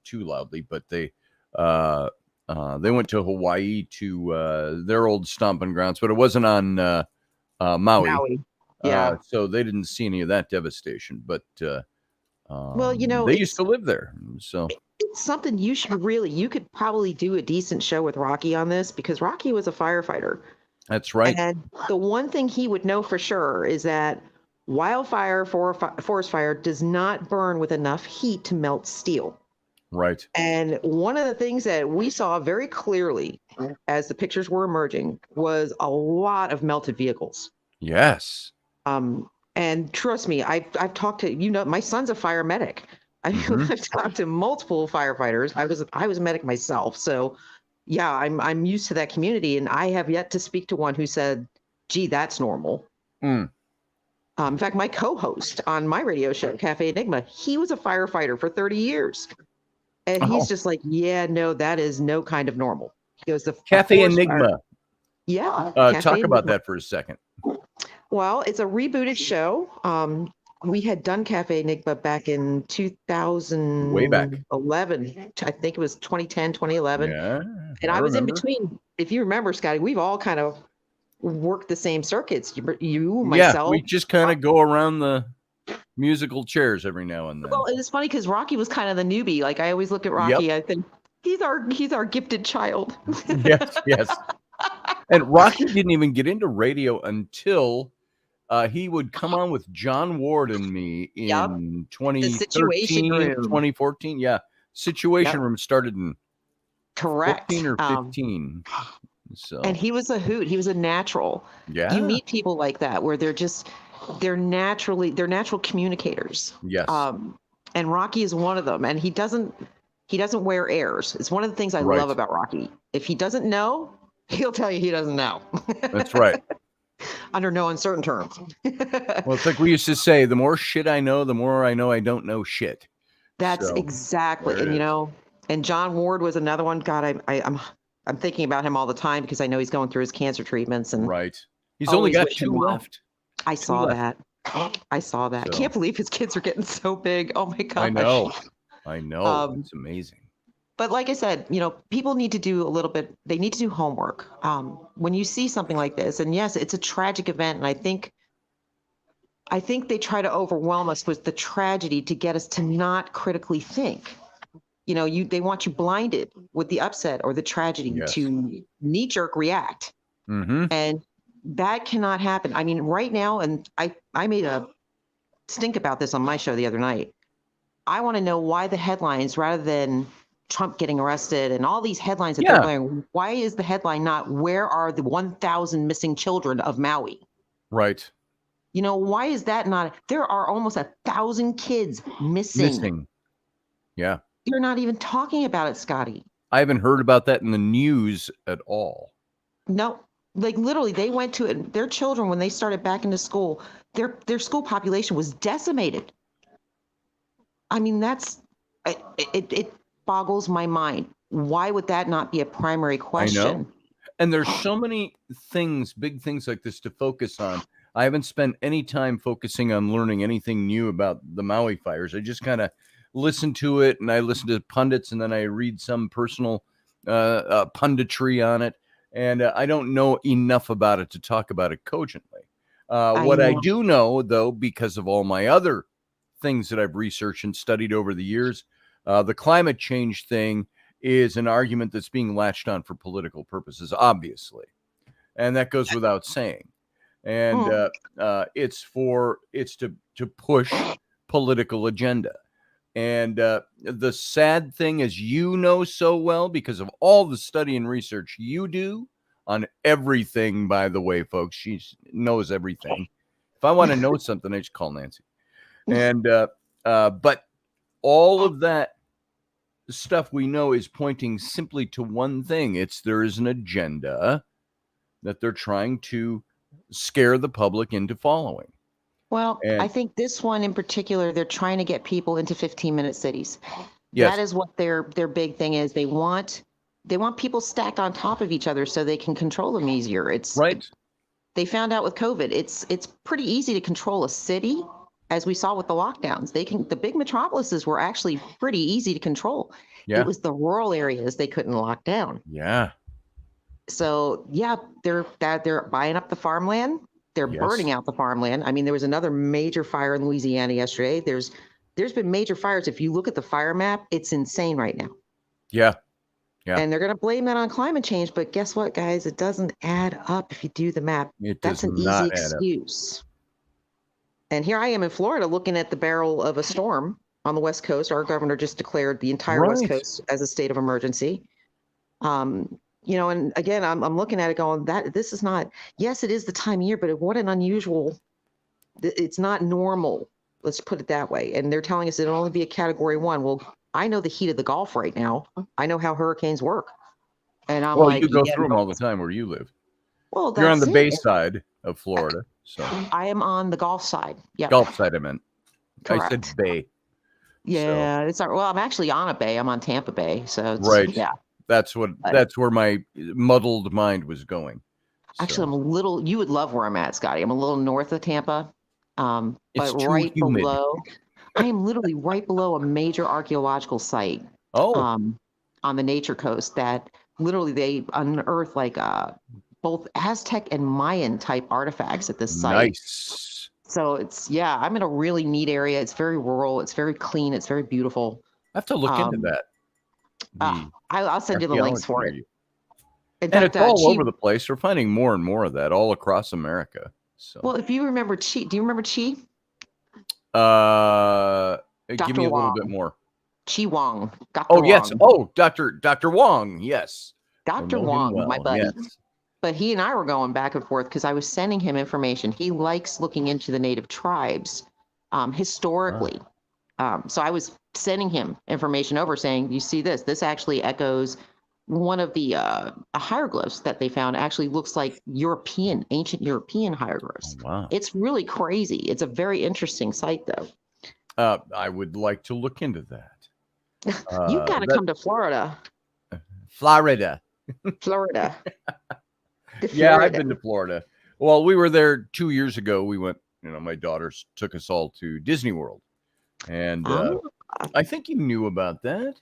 Speaker 1: too loudly, but they went to Hawaii to their old stomping grounds, but it wasn't on Maui.
Speaker 4: Yeah.
Speaker 1: So they didn't see any of that devastation, but
Speaker 4: well,
Speaker 1: they used to live there. So
Speaker 4: it's something you could probably do a decent show with Rocky on this because Rocky was a firefighter.
Speaker 1: That's right.
Speaker 4: And the one thing he would know for sure is that wildfire, forest fire does not burn with enough heat to melt steel.
Speaker 1: Right. And
Speaker 4: one of the things that we saw very clearly as the pictures were emerging was a lot of melted vehicles.
Speaker 1: Yes.
Speaker 4: And trust me, I've talked to, my son's a fire medic. I've talked to multiple firefighters. I was a medic myself. So yeah, I'm used to that community, and I have yet to speak to one who said, gee, that's normal. In fact, my co-host on my radio show, Cafe Enigma, he was a firefighter for 30 years. And he's just like, yeah, no, that is no kind of normal. He goes, the
Speaker 1: Cafe Enigma.
Speaker 4: Yeah.
Speaker 1: Talk about that for a second.
Speaker 4: Well, it's a rebooted show. We had done Cafe Enigma back in 2011.
Speaker 1: Way back.
Speaker 4: I think it was 2010, 2011.
Speaker 1: Yeah.
Speaker 4: And I was in between. If you remember, Scotty, we've all kind of worked the same circuits. You myself.
Speaker 1: Yeah, we just kind of go around the musical chairs every now and then.
Speaker 4: Well, it's funny because Rocky was kind of the newbie. Like I always look at Rocky, I think he's our gifted child.
Speaker 1: Yes. And Rocky didn't even get into radio until he would come on with John Ward and me in 2013, 2014. Yeah. Situation Room started in 14 or 15. So.
Speaker 4: And he was a hoot. He was a natural.
Speaker 1: Yeah.
Speaker 4: You meet people like that where they're natural communicators.
Speaker 1: Yes.
Speaker 4: And Rocky is one of them. And he doesn't wear airs. It's one of the things I love about Rocky. If he doesn't know, he'll tell you he doesn't know.
Speaker 1: That's right.
Speaker 4: Under no uncertain terms.
Speaker 1: Well, it's like we used to say, the more shit I know, the more I know I don't know shit.
Speaker 4: That's exactly. And and John Ward was another one. God, I'm thinking about him all the time because I know he's going through his cancer treatments and
Speaker 1: he's only got 2 left.
Speaker 4: I saw that. So. I can't believe his kids are getting so big. Oh my gosh.
Speaker 1: I know. It's amazing.
Speaker 4: But like I said, people need to do they need to do homework. When you see something like this, and yes, it's a tragic event. And I think they try to overwhelm us with the tragedy to get us to not critically think. They want you blinded with the upset or the tragedy to knee-jerk react.
Speaker 1: Mm-hmm.
Speaker 4: And that cannot happen. I mean, right now, and I made a stink about this on my show the other night. I want to know why the headlines, rather than Trump getting arrested and all these headlines that they're going, why is the headline not, where are the 1,000 missing children of Maui?
Speaker 1: Right.
Speaker 4: Why is that not? There are almost 1,000 kids missing.
Speaker 1: Yeah.
Speaker 4: You're not even talking about it, Scotty.
Speaker 1: I haven't heard about that in the news at all.
Speaker 4: No, like literally they went to it. Their children, when they started back into school, their school population was decimated. I mean, it boggles my mind. Why would that not be a primary question?
Speaker 1: I know. And there's so many things, big things like this to focus on. I haven't spent any time focusing on learning anything new about the Maui fires. I just kind of listen to it, and I listen to pundits, and then I read some personal punditry on it, and I don't know enough about it to talk about it cogently. I do know, though, because of all my other things that I've researched and studied over the years, the climate change thing is an argument that's being latched on for political purposes, obviously, and that goes without saying. And it's to push political agenda. And the sad thing, as you know so well, because of all the study and research you do on everything, by the way, folks, she knows everything. If I want to know something, I just call Nancy. And but all of that stuff we know is pointing simply to one thing. There is an agenda that they're trying to scare the public into following.
Speaker 4: Well, I think this one in particular, they're trying to get people into 15-minute cities. Yes. That is what their big thing is. They want people stacked on top of each other so they can control them easier. It's right. They found out with COVID, it's pretty easy to control a city, as we saw with the lockdowns. The big metropolises were actually pretty easy to control. Yeah. It was the rural areas they couldn't lock down.
Speaker 1: Yeah.
Speaker 4: So they're buying up the farmland. They're burning out the farmland. I mean, there was another major fire in Louisiana yesterday. There's been major fires. If you look at the fire map, it's insane right now.
Speaker 1: Yeah. Yeah.
Speaker 4: And they're going to blame that on climate change. But guess what, guys? It doesn't add up if you do the map. That's an easy excuse. And here I am in Florida looking at the barrel of a storm on the West Coast. Our governor just declared the entire West Coast as a state of emergency. And again, I'm looking at it going, this is not, yes, it is the time of year, but what an unusual, it's not normal. Let's put it that way. And they're telling us it'll only be a category 1. Well, I know the heat of the Gulf right now. I know how hurricanes work. And I'm
Speaker 1: you go through them all the time where you live.
Speaker 4: Well,
Speaker 1: you're on the bay side of Florida. So
Speaker 4: I am on the Gulf side. Yeah.
Speaker 1: Gulf side, I meant.
Speaker 4: Correct.
Speaker 1: I said bay.
Speaker 4: Yeah, it's well, I'm actually on a bay. I'm on Tampa Bay. So
Speaker 1: right.
Speaker 4: Yeah.
Speaker 1: That's where my muddled mind was going.
Speaker 4: Actually, I'm a little, you would love where I'm at, Scotty. I'm a little north of Tampa. But
Speaker 1: it's
Speaker 4: right
Speaker 1: too humid.
Speaker 4: below, I am literally right below a major archaeological site. On the Nature Coast that literally they unearthed like both Aztec and Mayan type artifacts at this site.
Speaker 1: Nice.
Speaker 4: So I'm in a really neat area. It's very rural. It's very clean. It's very beautiful.
Speaker 1: I have to look into that.
Speaker 4: I'll send you the links for it.
Speaker 1: In fact, it's all over the place. We're finding more and more of that all across America. So,
Speaker 4: well, if you remember Chi, do you remember Chi?
Speaker 1: Give me a little bit more.
Speaker 4: Chi Wong.
Speaker 1: Dr. Yes. Wong. Oh, Dr. Wong. Yes.
Speaker 4: Dr. Wong, my buddy. Yes. But he and I were going back and forth because I was sending him information. He likes looking into the native tribes historically. So I was sending him information over saying, you see this? This actually echoes one of the hieroglyphs that they found actually looks like ancient European hieroglyphs.
Speaker 1: Oh, wow.
Speaker 4: It's really crazy. It's a very interesting site, though.
Speaker 1: I would like to look into that.
Speaker 4: You've got to come to Florida.
Speaker 1: Florida. Yeah, I've been to Florida. Well, we were there 2 years ago. We went, my daughters took us all to Disney World. And I think you knew about that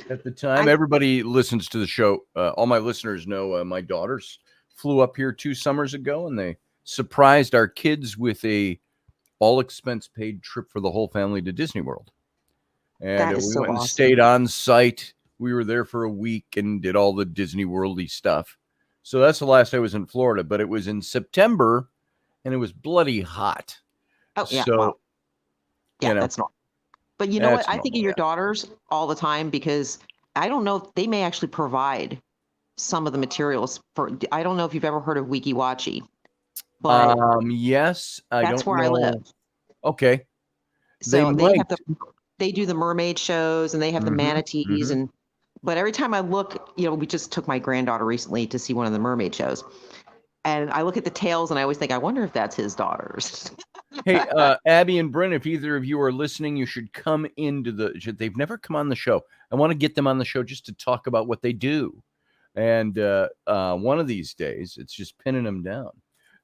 Speaker 1: at the time. Everybody listens to the show. All my listeners know my daughters flew up here 2 summers ago, and they surprised our kids with a all expense paid trip for the whole family to Disney World. And we went and stayed on site. We were there for a week and did all the Disney World-y stuff. So that's the last I was in Florida, but it was in September and it was bloody hot.
Speaker 4: Oh, yeah.
Speaker 1: So,
Speaker 4: wow. Yeah, that's normal. But you know what? I think of your daughters all the time because I don't know if they may actually provide some of the materials for, I don't know if you've ever heard of WikiWatchy. But
Speaker 1: yes,
Speaker 4: that's where I live.
Speaker 1: Okay.
Speaker 4: So they do the mermaid shows and they have the manatees but every time I look, we just took my granddaughter recently to see one of the mermaid shows. And I look at the tails and I always think, I wonder if that's his daughters.
Speaker 1: Hey, Abby and Bryn, if either of you are listening, you should come into they've never come on the show. I want to get them on the show just to talk about what they do. And one of these days, it's just pinning them down.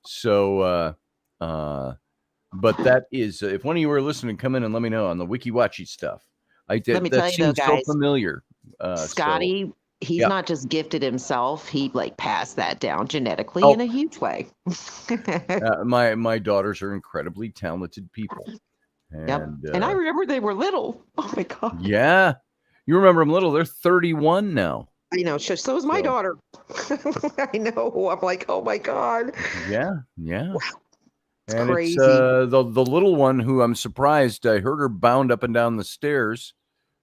Speaker 1: So, but that is, if one of you are listening, come in and let me know on the WikiWatchy stuff.
Speaker 4: Let me tell you though, guys,
Speaker 1: so familiar.
Speaker 4: Scotty, he's not just gifted himself; he passed that down genetically in a huge way.
Speaker 1: My daughters are incredibly talented people. And,
Speaker 4: and I remember they were little. Oh my god!
Speaker 1: Yeah, you remember them little? They're 31 now.
Speaker 4: I know. So is my daughter. I know. I'm like, oh my god.
Speaker 1: Yeah. Wow.
Speaker 4: It's
Speaker 1: and
Speaker 4: crazy.
Speaker 1: It's the little one who I'm surprised. I heard her bound up and down the stairs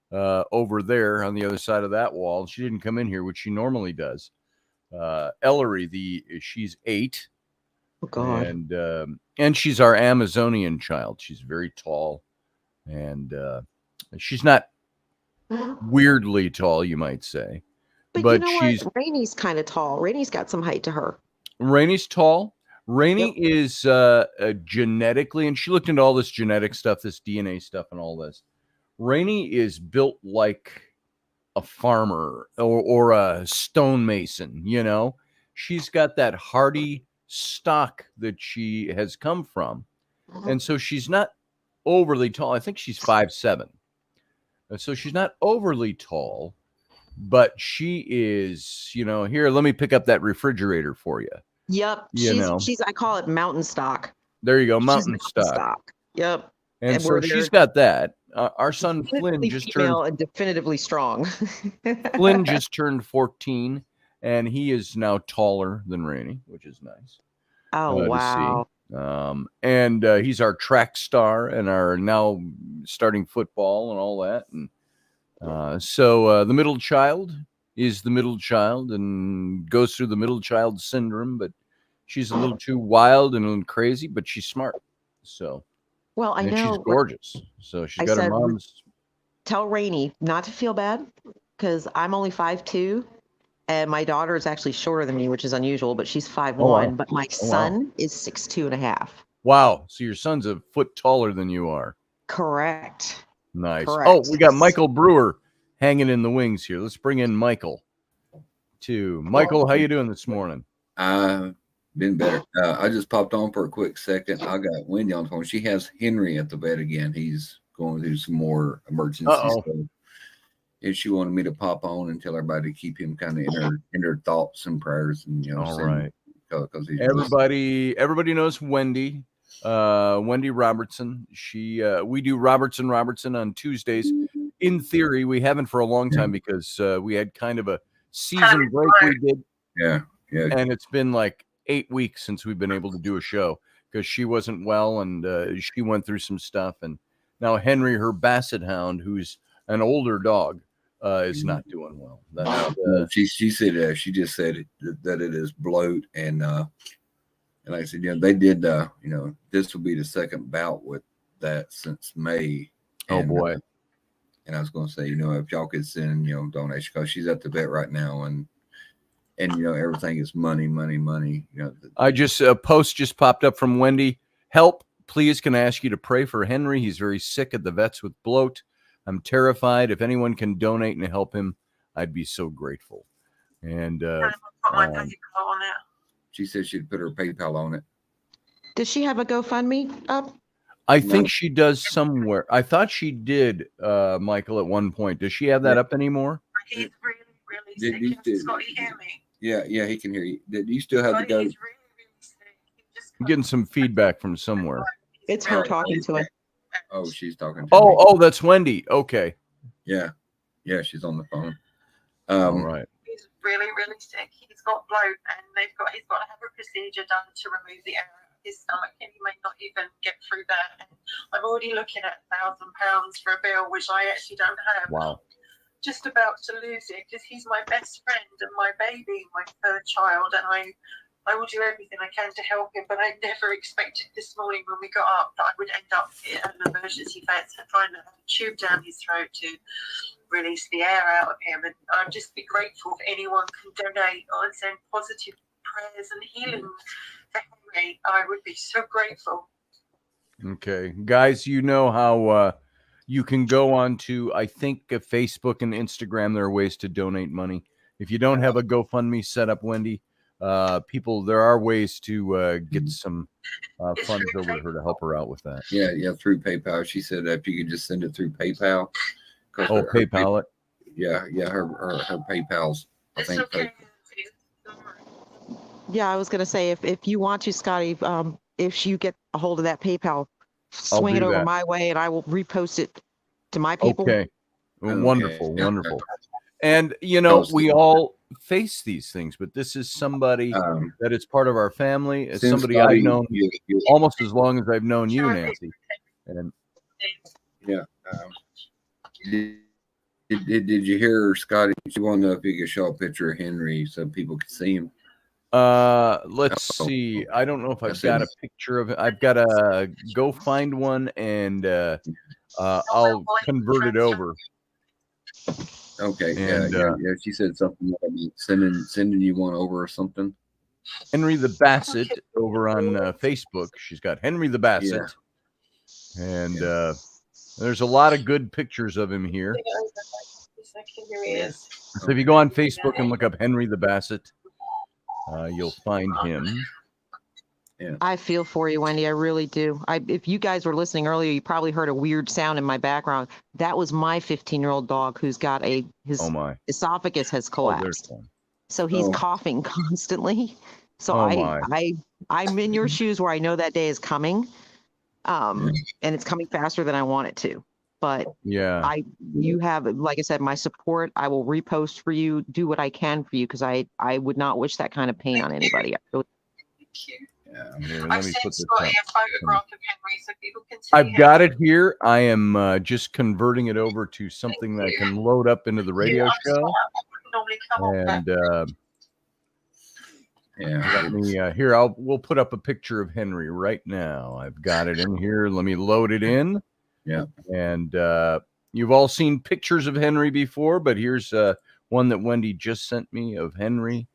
Speaker 1: over there on the other side of that wall. She didn't come in here, which she normally does. Ellery, she's 8.
Speaker 4: Oh God.
Speaker 1: And she's our Amazonian child. She's very tall, and she's not weirdly tall, you might say. But she's
Speaker 4: Rainey's kind of tall. Rainey's got some height to her.
Speaker 1: Rainey's tall. Rainey is genetically, and she looked into all this genetic stuff, this DNA stuff, and all this. Rainey is built like a farmer or a stonemason. She's got that hardy stock that she has come from, and so she's not overly tall. I think she's 5'7", so she's not overly tall, but she is. Here, let me pick up that refrigerator for you.
Speaker 4: Yep. She's I call it mountain stock.
Speaker 1: There you go. Mountain stock.
Speaker 4: Yep.
Speaker 1: And so she's got that. Our son Flynn just turned
Speaker 4: and definitively strong.
Speaker 1: Flynn just turned 14 and he is now taller than Rainey, which is nice.
Speaker 4: Oh, wow.
Speaker 1: And he's our track star and our now starting football and all that. And so the middle child is the middle child and goes through the middle child syndrome, but she's a little too wild and crazy, but she's smart. So,
Speaker 4: well, I know
Speaker 1: she's gorgeous. So she's got her mom's.
Speaker 4: Tell Rainey not to feel bad because I'm only 5'2", and my daughter is actually shorter than me, which is unusual, but she's 5'1". But my son is 6'2.5".
Speaker 1: Wow. So your son's a foot taller than you are.
Speaker 4: Correct.
Speaker 1: Nice.
Speaker 4: Correct.
Speaker 1: Oh, we got Michael Brewer hanging in the wings here. Let's bring in Michael too. Michael, how you doing this morning?
Speaker 5: Been better. I just popped on for a quick second. I got Wendy on the phone. She has Henry at the bed again. He's going through some more emergency stuff. And she wanted me to pop on and tell everybody to keep him kind of in their thoughts and prayers. And
Speaker 1: all right.
Speaker 5: Because
Speaker 1: everybody knows Wendy. Wendy Robertson. We do Robertson on Tuesdays. In theory, we haven't for a long time because we had kind of a season break we did.
Speaker 5: Yeah.
Speaker 1: And it's been like 8 weeks since we've been able to do a show because she wasn't well and she went through some stuff. And now Henry, her basset hound, who's an older dog, is not doing well.
Speaker 5: She said she just said that it is bloat and like I said, they did this will be the second bout with that since May.
Speaker 1: And, boy.
Speaker 5: And I was going to say, if y'all could send donation because she's at the vet right now and everything is money.
Speaker 1: I just a post just popped up from Wendy. Help, please. Can I ask you to pray for Henry? He's very sick at the vets with bloat. I'm terrified. If anyone can donate and help him, I'd be so grateful. And
Speaker 5: she said she'd put her PayPal on it.
Speaker 4: Does she have a GoFundMe up?
Speaker 1: I think she does somewhere. I thought she did, Michael, at one point. Does she have that up anymore?
Speaker 6: He's really sick. Can Scotty hear me?
Speaker 5: Yeah, he can hear you. Do you still have to go?
Speaker 6: He's really sick.
Speaker 1: I'm getting some feedback from somewhere.
Speaker 4: It's her talking to him.
Speaker 5: Oh, she's talking to me.
Speaker 1: Oh, that's Wendy. Okay.
Speaker 5: Yeah, she's on the phone.
Speaker 1: All right.
Speaker 6: He's really sick. He's got bloat, and he's got to have a procedure done to remove the air out of his stomach, and he may not even get through that. And I'm already looking at £1,000 for a bill, which I actually don't have.
Speaker 1: Wow.
Speaker 6: Just about to lose it because he's my best friend and my baby, my third child, and I will do everything I can to help him. But I never expected this morning when we got up that I would end up at an emergency vet trying to have a tube down his throat to release the air out of him. And I'd just be grateful if anyone can donate or send positive prayers and healing to Henry. I would be so grateful.
Speaker 1: Okay, guys, you know how you can go on to, I think, Facebook and Instagram. There are ways to donate money. If you don't have a GoFundMe set up, Wendy, there are ways to get some funds over to her to help her out with that.
Speaker 5: Yeah, through PayPal. She said if you could just send it through PayPal.
Speaker 1: PayPal it.
Speaker 5: Yeah, her PayPal's. I think.
Speaker 6: Okay.
Speaker 4: Yeah, I was gonna say if you want to, Scotty, if you get a hold of that PayPal, swing it over my way, and I will repost it to my people.
Speaker 1: Okay. Wonderful. And we all face these things, but this is somebody that is part of our family. It's somebody I've known almost as long as I've known you, Nancy. And
Speaker 5: did you hear Scotty? She wanted to know if you could show a picture of Henry so people could see him.
Speaker 1: Let's see. I don't know if I've got a picture of it. I've got to go find one and I'll convert it over.
Speaker 5: Okay. Yeah. She said something about sending you one over or something.
Speaker 1: Henry the Basset over on Facebook. She's got Henry the Basset. Yeah. And there's a lot of good pictures of him here. So if you go on Facebook and look up Henry the Basset, you'll find him.
Speaker 5: Yeah.
Speaker 4: I feel for you, Wendy. I really do. If you guys were listening earlier, you probably heard a weird sound in my background. That was my 15-year-old dog who's got his esophagus has collapsed. So he's coughing constantly. So I'm in your shoes where I know that day is coming. And it's coming faster than I want it to. But you have, like I said, my support. I will repost for you, do what I can for you, because I would not wish that kind of pain on anybody.
Speaker 6: Thank you.
Speaker 1: Let me put this up.
Speaker 6: A photograph of Henry so people can see
Speaker 1: I've got it here. I am just converting it over to something that I can load up into the radio show. And we'll put up a picture of Henry right now. I've got it in here. Let me load it in.
Speaker 5: Yeah.
Speaker 1: And you've all seen pictures of Henry before, but here's one that Wendy just sent me of Henry.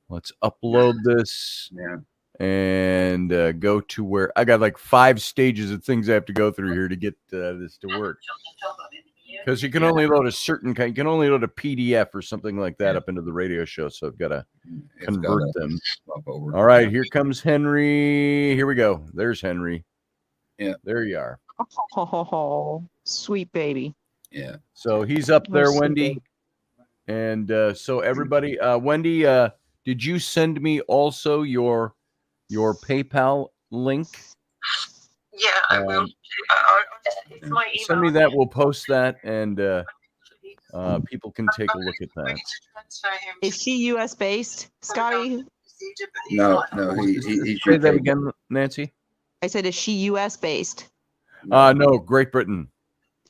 Speaker 1: Let's upload this.
Speaker 5: Yeah.
Speaker 1: and go to where I got like 5 stages of things I have to go through here to get this to work. Because you can only load a certain kind, you can only load a PDF or something like that up into the radio show. So I've got to convert them. All right, here comes Henry. Here we go. There's Henry.
Speaker 5: Yeah.
Speaker 1: There you are.
Speaker 4: Oh, sweet baby.
Speaker 5: Yeah.
Speaker 1: So he's up there, Wendy. And so everybody, Wendy, did you send me also your PayPal link?
Speaker 6: Yeah, I will. It's my email.
Speaker 1: Send me that. We'll post that, and people can take a look at that.
Speaker 4: Is she U.S. based, Scotty?
Speaker 5: No. He
Speaker 1: Say that again, Nancy.
Speaker 4: I said, is she U.S. based?
Speaker 1: No, Great Britain.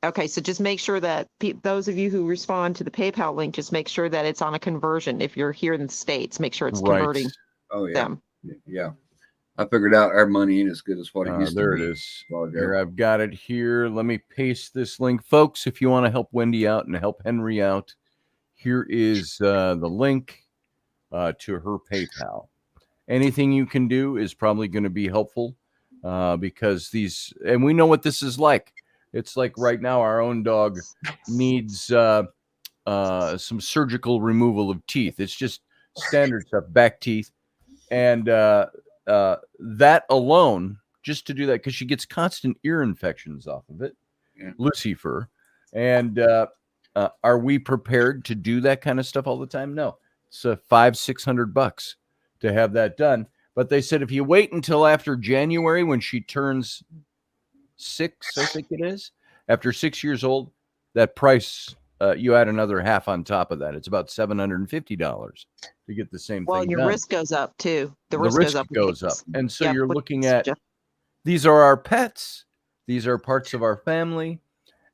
Speaker 4: Okay, so just make sure that those of you who respond to the PayPal link, just make sure that it's on a conversion. If you're here in the States, make sure it's converting them.
Speaker 5: Yeah. I figured out our money ain't as good as what it used to be.
Speaker 1: There it is. Here, I've got it here. Let me paste this link. Folks, if you want to help Wendy out and help Henry out, here is the link to her PayPal. Anything you can do is probably going to be helpful because and we know what this is like. It's like right now our own dog needs some surgical removal of teeth. It's just standard stuff, back teeth. And that alone, just to do that, because she gets constant ear infections off of it, Lucifer. And are we prepared to do that kind of stuff all the time? No. It's $500-600 to have that done. But they said if you wait until after January when she turns 6, I think it is, after 6 years old, that price, you add another half on top of that. It's about $750 to get the same thing
Speaker 4: Well, your
Speaker 1: done.
Speaker 4: risk goes up too. The
Speaker 1: risk goes up. And so you're looking at, these are our pets. These are parts of our family.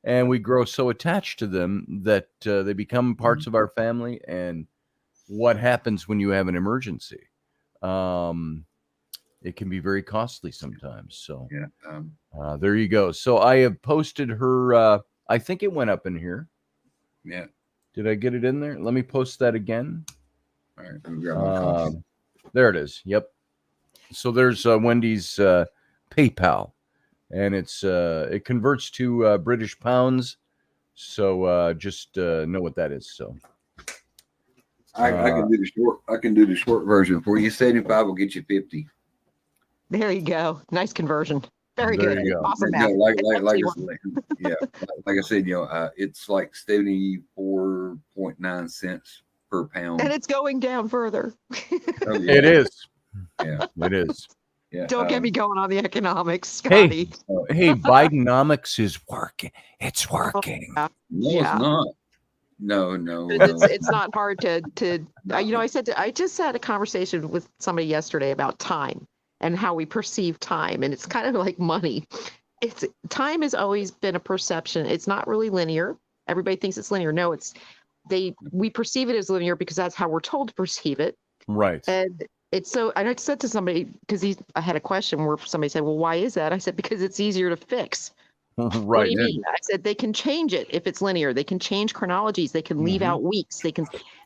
Speaker 1: And we grow so attached to them that they become parts of our family. And what happens when you have an emergency? It can be very costly sometimes. So there you go. So I have posted her. I think it went up in here.
Speaker 5: Yeah.
Speaker 1: Did I get it in there? Let me post that again.
Speaker 5: All right. Let me grab my coffee.
Speaker 1: There it is. Yep. So there's Wendy's PayPal, and it converts to British pounds. So just know what that is. So
Speaker 5: I can do the short. I can do the short version for you. 75 will get you 50.
Speaker 4: There you go. Nice conversion. Very
Speaker 1: There
Speaker 4: good.
Speaker 1: you go.
Speaker 4: Awesome.
Speaker 5: Like I said, it's like 74.9 cents per pound,
Speaker 4: and it's going down further.
Speaker 1: It is.
Speaker 5: Yeah,
Speaker 1: it is.
Speaker 5: Yeah.
Speaker 4: Don't get me going on the economics, Scotty.
Speaker 1: Hey, Bidenomics is working. It's working.
Speaker 5: No, it's not. No.
Speaker 4: It's not hard to I just had a conversation with somebody yesterday about time and how we perceive time, and it's kind of like money. Time has always been a perception. It's not really linear. Everybody thinks it's linear. No, we perceive it as linear because that's how we're told to perceive it.
Speaker 1: Right.
Speaker 4: And it's so, and I said to somebody, because I had a question where somebody said, well, why is that? I said, because it's easier to fix.
Speaker 1: Right.
Speaker 4: What do you mean? I said, they can change it if it's linear. They can change chronologies. They can leave out weeks.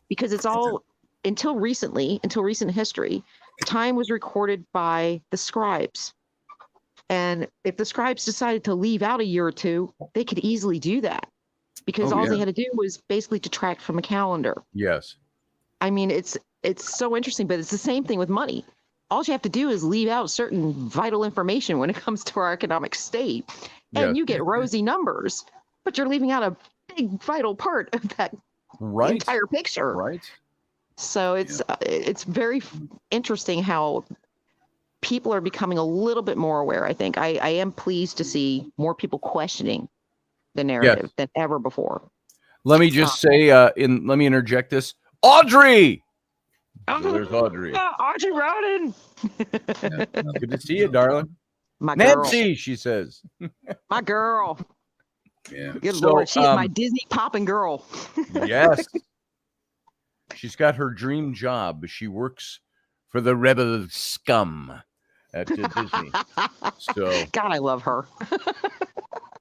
Speaker 4: Because it's all, until recent history, time was recorded by the scribes. And if the scribes decided to leave out a year or two, they could easily do that because they had to do was basically detract from a calendar.
Speaker 1: Yes.
Speaker 4: I mean, it's so interesting, but it's the same thing with money. All you have to do is leave out certain vital information when it comes to our economic state, and you get rosy numbers, but you're leaving out a big vital part of that entire picture.
Speaker 1: Right.
Speaker 4: So it's very interesting how people are becoming a little bit more aware. I think I am pleased to see more people questioning the narrative than ever before.
Speaker 1: Let me just say, let me interject this. Audrey! So there's Audrey.
Speaker 4: Audrey Roden.
Speaker 1: Good to see you, darling.
Speaker 4: My
Speaker 1: Nancy,
Speaker 4: girl.
Speaker 1: she says.
Speaker 4: My girl.
Speaker 5: Yeah.
Speaker 4: Good Lord. She is my Disney popping girl.
Speaker 1: Yes. She's got her dream job. She works for the rebel scum at Disney. So
Speaker 4: God, I love her.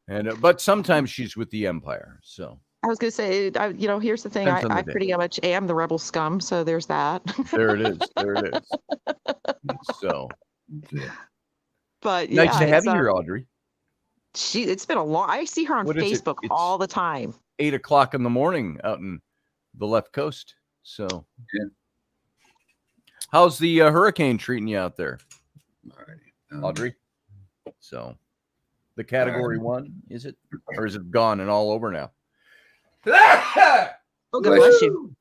Speaker 1: and but sometimes she's with the Empire. So
Speaker 4: I was going to say, here's the thing. I pretty much am the rebel scum, so there's that.
Speaker 1: There it is. There it is. So,
Speaker 4: but
Speaker 1: nice to have you here, Audrey.
Speaker 4: It's been a long. I see her on Facebook all the time.
Speaker 1: 8 o'clock in the morning out in the left coast. So,
Speaker 5: yeah.
Speaker 1: How's the hurricane treating you out there,
Speaker 5: Audrey?
Speaker 1: So, the category 1, is it, or is it gone and all over now?
Speaker 4: Oh, God bless you.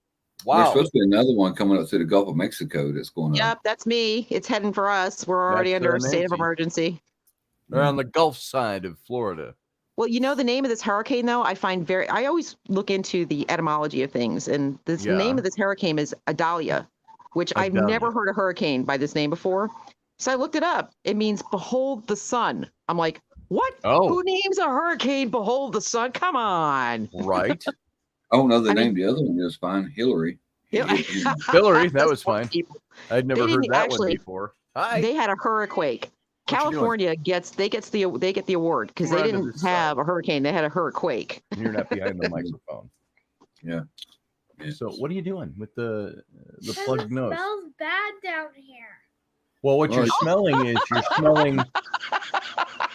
Speaker 5: Wow. There's supposed to be another one coming up through the Gulf of Mexico that's going on.
Speaker 4: Yep, that's me. It's heading for us. We're already under a state of emergency.
Speaker 1: They're on the Gulf side of Florida.
Speaker 4: Well, the name of this hurricane, though, I always look into the etymology of things. And this name of this hurricane is Idalia, which I've never heard a hurricane by this name before. So I looked it up. It means behold the sun. I'm like, what?
Speaker 1: Oh.
Speaker 4: Who names a hurricane behold the sun? Come on.
Speaker 1: Right.
Speaker 5: Oh, no, the name, the other one is fine. Hillary.
Speaker 1: Hillary, that was fine. I'd never heard that one before. Hi.
Speaker 4: They had a hurricane. California gets the award because they didn't have a hurricane. They had a hurricane.
Speaker 1: You're not behind the microphone.
Speaker 5: Yeah.
Speaker 1: So what are you doing with the plugged nose?
Speaker 7: It smells bad down here.
Speaker 1: Well, what you're smelling is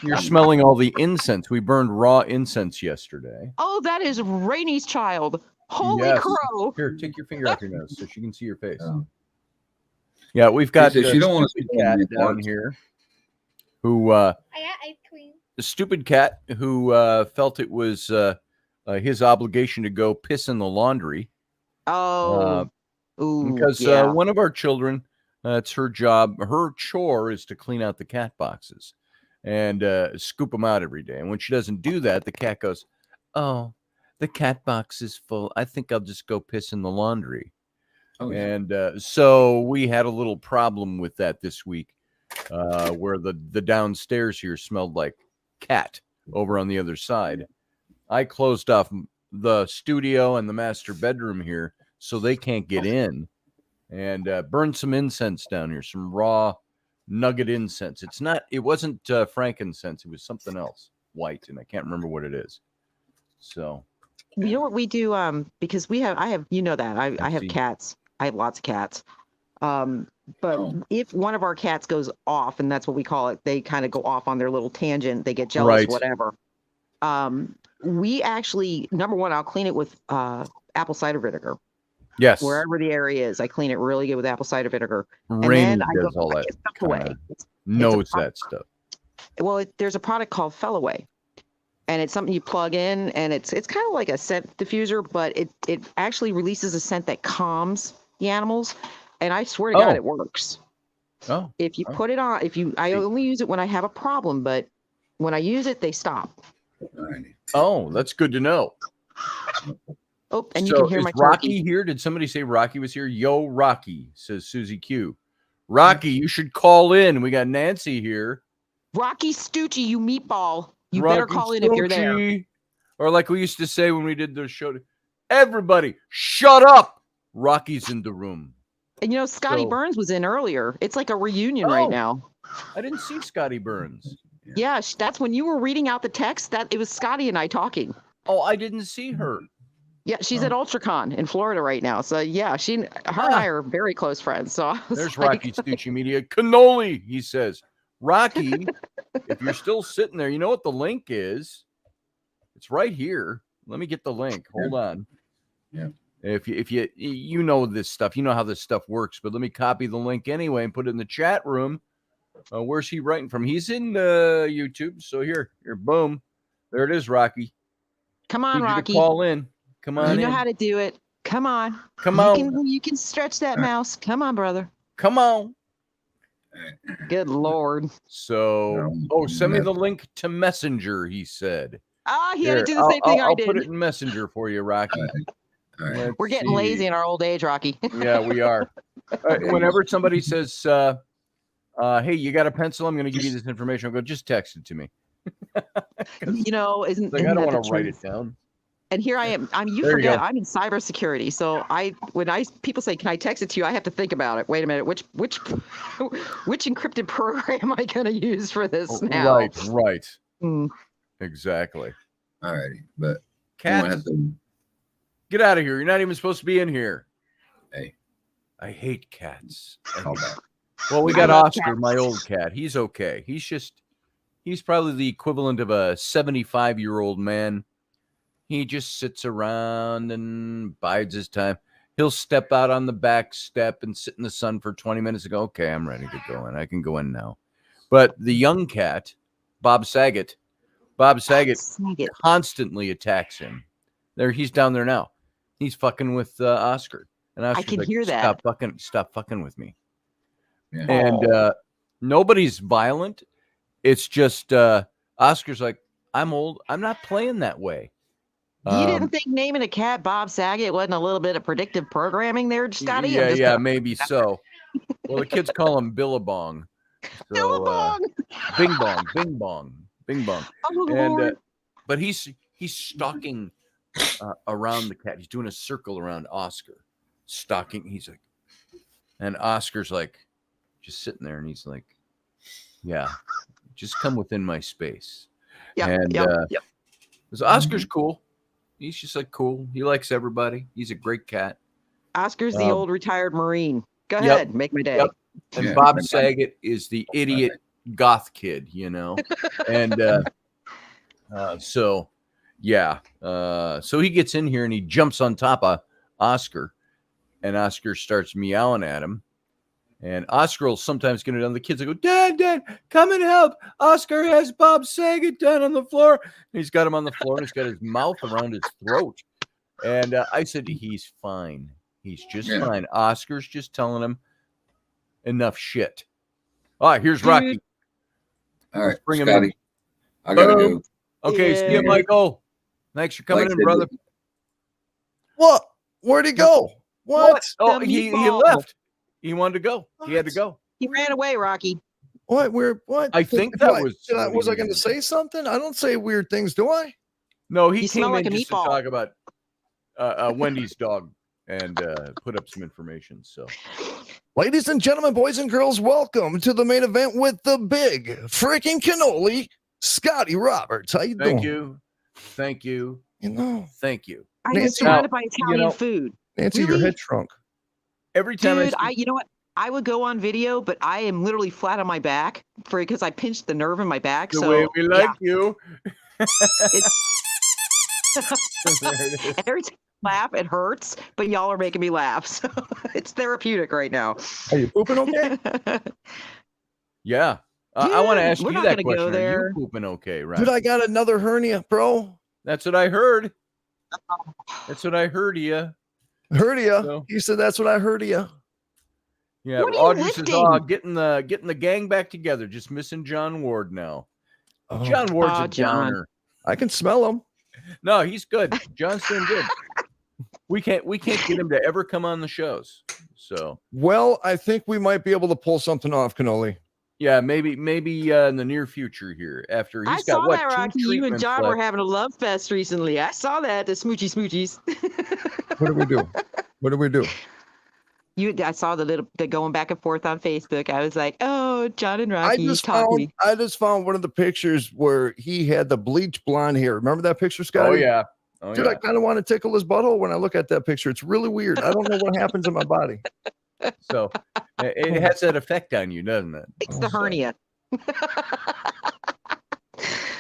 Speaker 1: you're smelling all the incense. We burned raw incense yesterday.
Speaker 4: Oh, that is Rainey's child. Holy crow.
Speaker 1: Here, take your finger off your nose so she can see your face. Yeah, we've got
Speaker 5: she don't want to see
Speaker 1: cat down here who
Speaker 7: I got ice cream.
Speaker 1: The stupid cat who felt it was his obligation to go piss in the laundry.
Speaker 4: Oh.
Speaker 1: Because one of our children, it's her job. Her chore is to clean out the cat boxes and scoop them out every day. And when she doesn't do that, the cat goes, "Oh, the cat box is full. I think I'll just go piss in the laundry."
Speaker 5: Oh, yeah.
Speaker 1: And so we had a little problem with that this week, where the downstairs here smelled like cat over on the other side. I closed off the studio and the master bedroom here so they can't get in, and burned some incense down here, some raw nugget incense. It wasn't frankincense. It was something else, white, and I can't remember what it is. So,
Speaker 4: you know what we do? Because I have I have cats. I have lots of cats. But if one of our cats goes off, and that's what we call it, they kind of go off on their little tangent, they get jealous, whatever. We actually, number one, I'll clean it with apple cider vinegar.
Speaker 1: Yes.
Speaker 4: Wherever the area is, I clean it really good with apple cider vinegar.
Speaker 1: Rainy
Speaker 4: and then
Speaker 1: does all that.
Speaker 4: Away.
Speaker 1: Knows that stuff.
Speaker 4: Well, there's a product called Fellaway, and it's something you plug in, and it's kind of like a scent diffuser, but it actually releases a scent that calms the animals, and I swear to God, it works.
Speaker 1: Oh.
Speaker 4: If you put it on, I only use it when I have a problem, but when I use it, they stop.
Speaker 1: Oh, that's good to know.
Speaker 4: Oh, and you can hear my
Speaker 1: Rocky here. Did somebody say Rocky was here? Yo, Rocky, says Susie Q. Rocky, you should call in. We got Nancy here.
Speaker 4: Rocky Stucci, you meatball. You better call in if you're there.
Speaker 1: Or like we used to say when we did the show, everybody, shut up. Rocky's in the room.
Speaker 4: And Scotty Burns was in earlier. It's like a reunion right now.
Speaker 1: I didn't see Scotty Burns.
Speaker 4: Yeah, that's when you were reading out the text. That it was Scotty and I talking.
Speaker 1: Oh, I didn't see her.
Speaker 4: Yeah, she's at UltraCon in Florida right now. So yeah, her and I are very close friends. So
Speaker 1: there's Rocky Stucci Media. Cannoli, he says. Rocky, if you're still sitting there, you know what the link is? It's right here. Let me get the link. Hold on.
Speaker 5: Yeah.
Speaker 1: If you know this stuff, you know how this stuff works, but let me copy the link anyway and put it in the chat room. Where's he writing from? He's in YouTube. So here, boom. There it is, Rocky.
Speaker 4: Come on, Rocky.
Speaker 1: Call in. Come on.
Speaker 4: You know how to do it. Come on.
Speaker 1: Come on.
Speaker 4: You can stretch that mouse. Come on, brother.
Speaker 1: Come on.
Speaker 4: Good Lord.
Speaker 1: So, send me the link to Messenger, he said.
Speaker 4: He had to do the same thing I did.
Speaker 1: I'll put it in Messenger for you, Rocky.
Speaker 5: All right.
Speaker 4: We're getting lazy in our old age, Rocky.
Speaker 1: Yeah, we are. Whenever somebody says, hey, you got a pencil? I'm going to give you this information. I'll go, just text it to me.
Speaker 4: Isn't
Speaker 1: I don't want to write it down.
Speaker 4: And here I am. You forget I'm in cybersecurity. So when people say, "Can I text it to you?" I have to think about it. Wait a minute. Which encrypted program am I going to use for this now?
Speaker 1: Right. Exactly.
Speaker 5: All righty, but
Speaker 1: cats. Get out of here. You're not even supposed to be in here.
Speaker 5: Hey.
Speaker 1: I hate cats.
Speaker 5: Call back.
Speaker 1: Well, we got Oscar, my old cat. He's okay. He's probably the equivalent of a 75-year-old man. He just sits around and bides his time. He'll step out on the back step and sit in the sun for 20 minutes and go, okay, I'm ready to go in. I can go in now. But the young cat, Bob Saget constantly attacks him. He's down there now. He's fucking with Oscar. And Oscar's
Speaker 4: I can hear that.
Speaker 1: Stop fucking with me.
Speaker 5: Yeah.
Speaker 1: And nobody's violent. It's just Oscar's like, I'm old. I'm not playing that way.
Speaker 4: You didn't think naming a cat Bob Saget wasn't a little bit of predictive programming there, Scotty?
Speaker 1: Yeah, maybe so. Well, the kids call him Billabong. So,
Speaker 4: Billabong.
Speaker 1: Bing bong, bing bong, bing bong.
Speaker 4: Oh,
Speaker 1: and
Speaker 4: Lord.
Speaker 1: but he's stalking around the cat. He's doing a circle around Oscar, stalking. He's like, and Oscar's like, just sitting there, and he's like, yeah, just come within my space.
Speaker 4: Yep.
Speaker 1: So Oscar's cool. He's just like cool. He likes everybody. He's a great cat.
Speaker 4: Oscar's the old retired Marine. Go ahead, make my day.
Speaker 1: Yep. And Bob Saget is the idiot goth kid, and so he gets in here and he jumps on top of Oscar, and Oscar starts meowing at him. And Oscar will sometimes get it on. The kids will go, Dad, come and help. Oscar has Bob Saget down on the floor. And he's got him on the floor, and he's got his mouth around his throat. And I said, he's fine. He's just fine. Oscar's just telling him enough shit. All right, here's Rocky.
Speaker 5: All right,
Speaker 1: bring him
Speaker 5: Scotty.
Speaker 1: in.
Speaker 5: I got to go.
Speaker 1: Okay, see you, Michael. Thanks for coming in, brother.
Speaker 8: What? Where'd he go? What?
Speaker 1: Oh, he left. He wanted to go. What? He had to go.
Speaker 4: He ran away, Rocky.
Speaker 8: What? What?
Speaker 1: I think that was.
Speaker 8: Was I going to say something? I don't say weird things, do I?
Speaker 1: No, he came in
Speaker 4: like
Speaker 1: just to talk about Wendy's dog and put up some information. So,
Speaker 8: ladies and gentlemen, boys and girls, welcome to the main event with the big freaking cannoli, Scotty Roberts. How you doing?
Speaker 1: Thank you. Thank you.
Speaker 4: I get surrounded by Italian food.
Speaker 8: Nancy, your head shrunk.
Speaker 1: Every time
Speaker 4: you know what? I would go on video, but I am literally flat on my back because I pinched the nerve in my back.
Speaker 1: The way we like you.
Speaker 4: And every time I laugh, it hurts, but y'all are making me laugh. So it's therapeutic right now.
Speaker 8: Are you pooping okay?
Speaker 1: Yeah. I want to ask you that question.
Speaker 4: Go there.
Speaker 1: Are you pooping okay, right?
Speaker 8: Dude, I got another hernia, bro.
Speaker 1: That's what I heard. That's what I heard of you.
Speaker 8: Heard of you. So, he said that's what I heard of you.
Speaker 1: Yeah, Audrey says, getting the gang back together. Just missing John Ward now. Oh. John Ward's a downer.
Speaker 8: I can smell him.
Speaker 1: No, he's good. John's doing good. We can't get him to ever come on the shows. So
Speaker 8: well, I think we might be able to pull something off, Cannoli.
Speaker 1: Yeah, maybe in the near future here. After he's got what?
Speaker 4: That, Rocky, you and John were having a love fest recently. I saw that, the smoochies.
Speaker 8: What do we do?
Speaker 4: I saw the going back and forth on Facebook. I was like, oh, John and Rocky talking.
Speaker 8: I just found one of the pictures where he had the bleach blonde hair. Remember that picture, Scotty?
Speaker 1: Oh yeah.
Speaker 8: Dude, I kind of want to tickle his butthole when I look at that picture. It's really weird. I don't know what happens in my body.
Speaker 1: So it has that effect on you, doesn't it?
Speaker 4: It's the hernia.
Speaker 8: It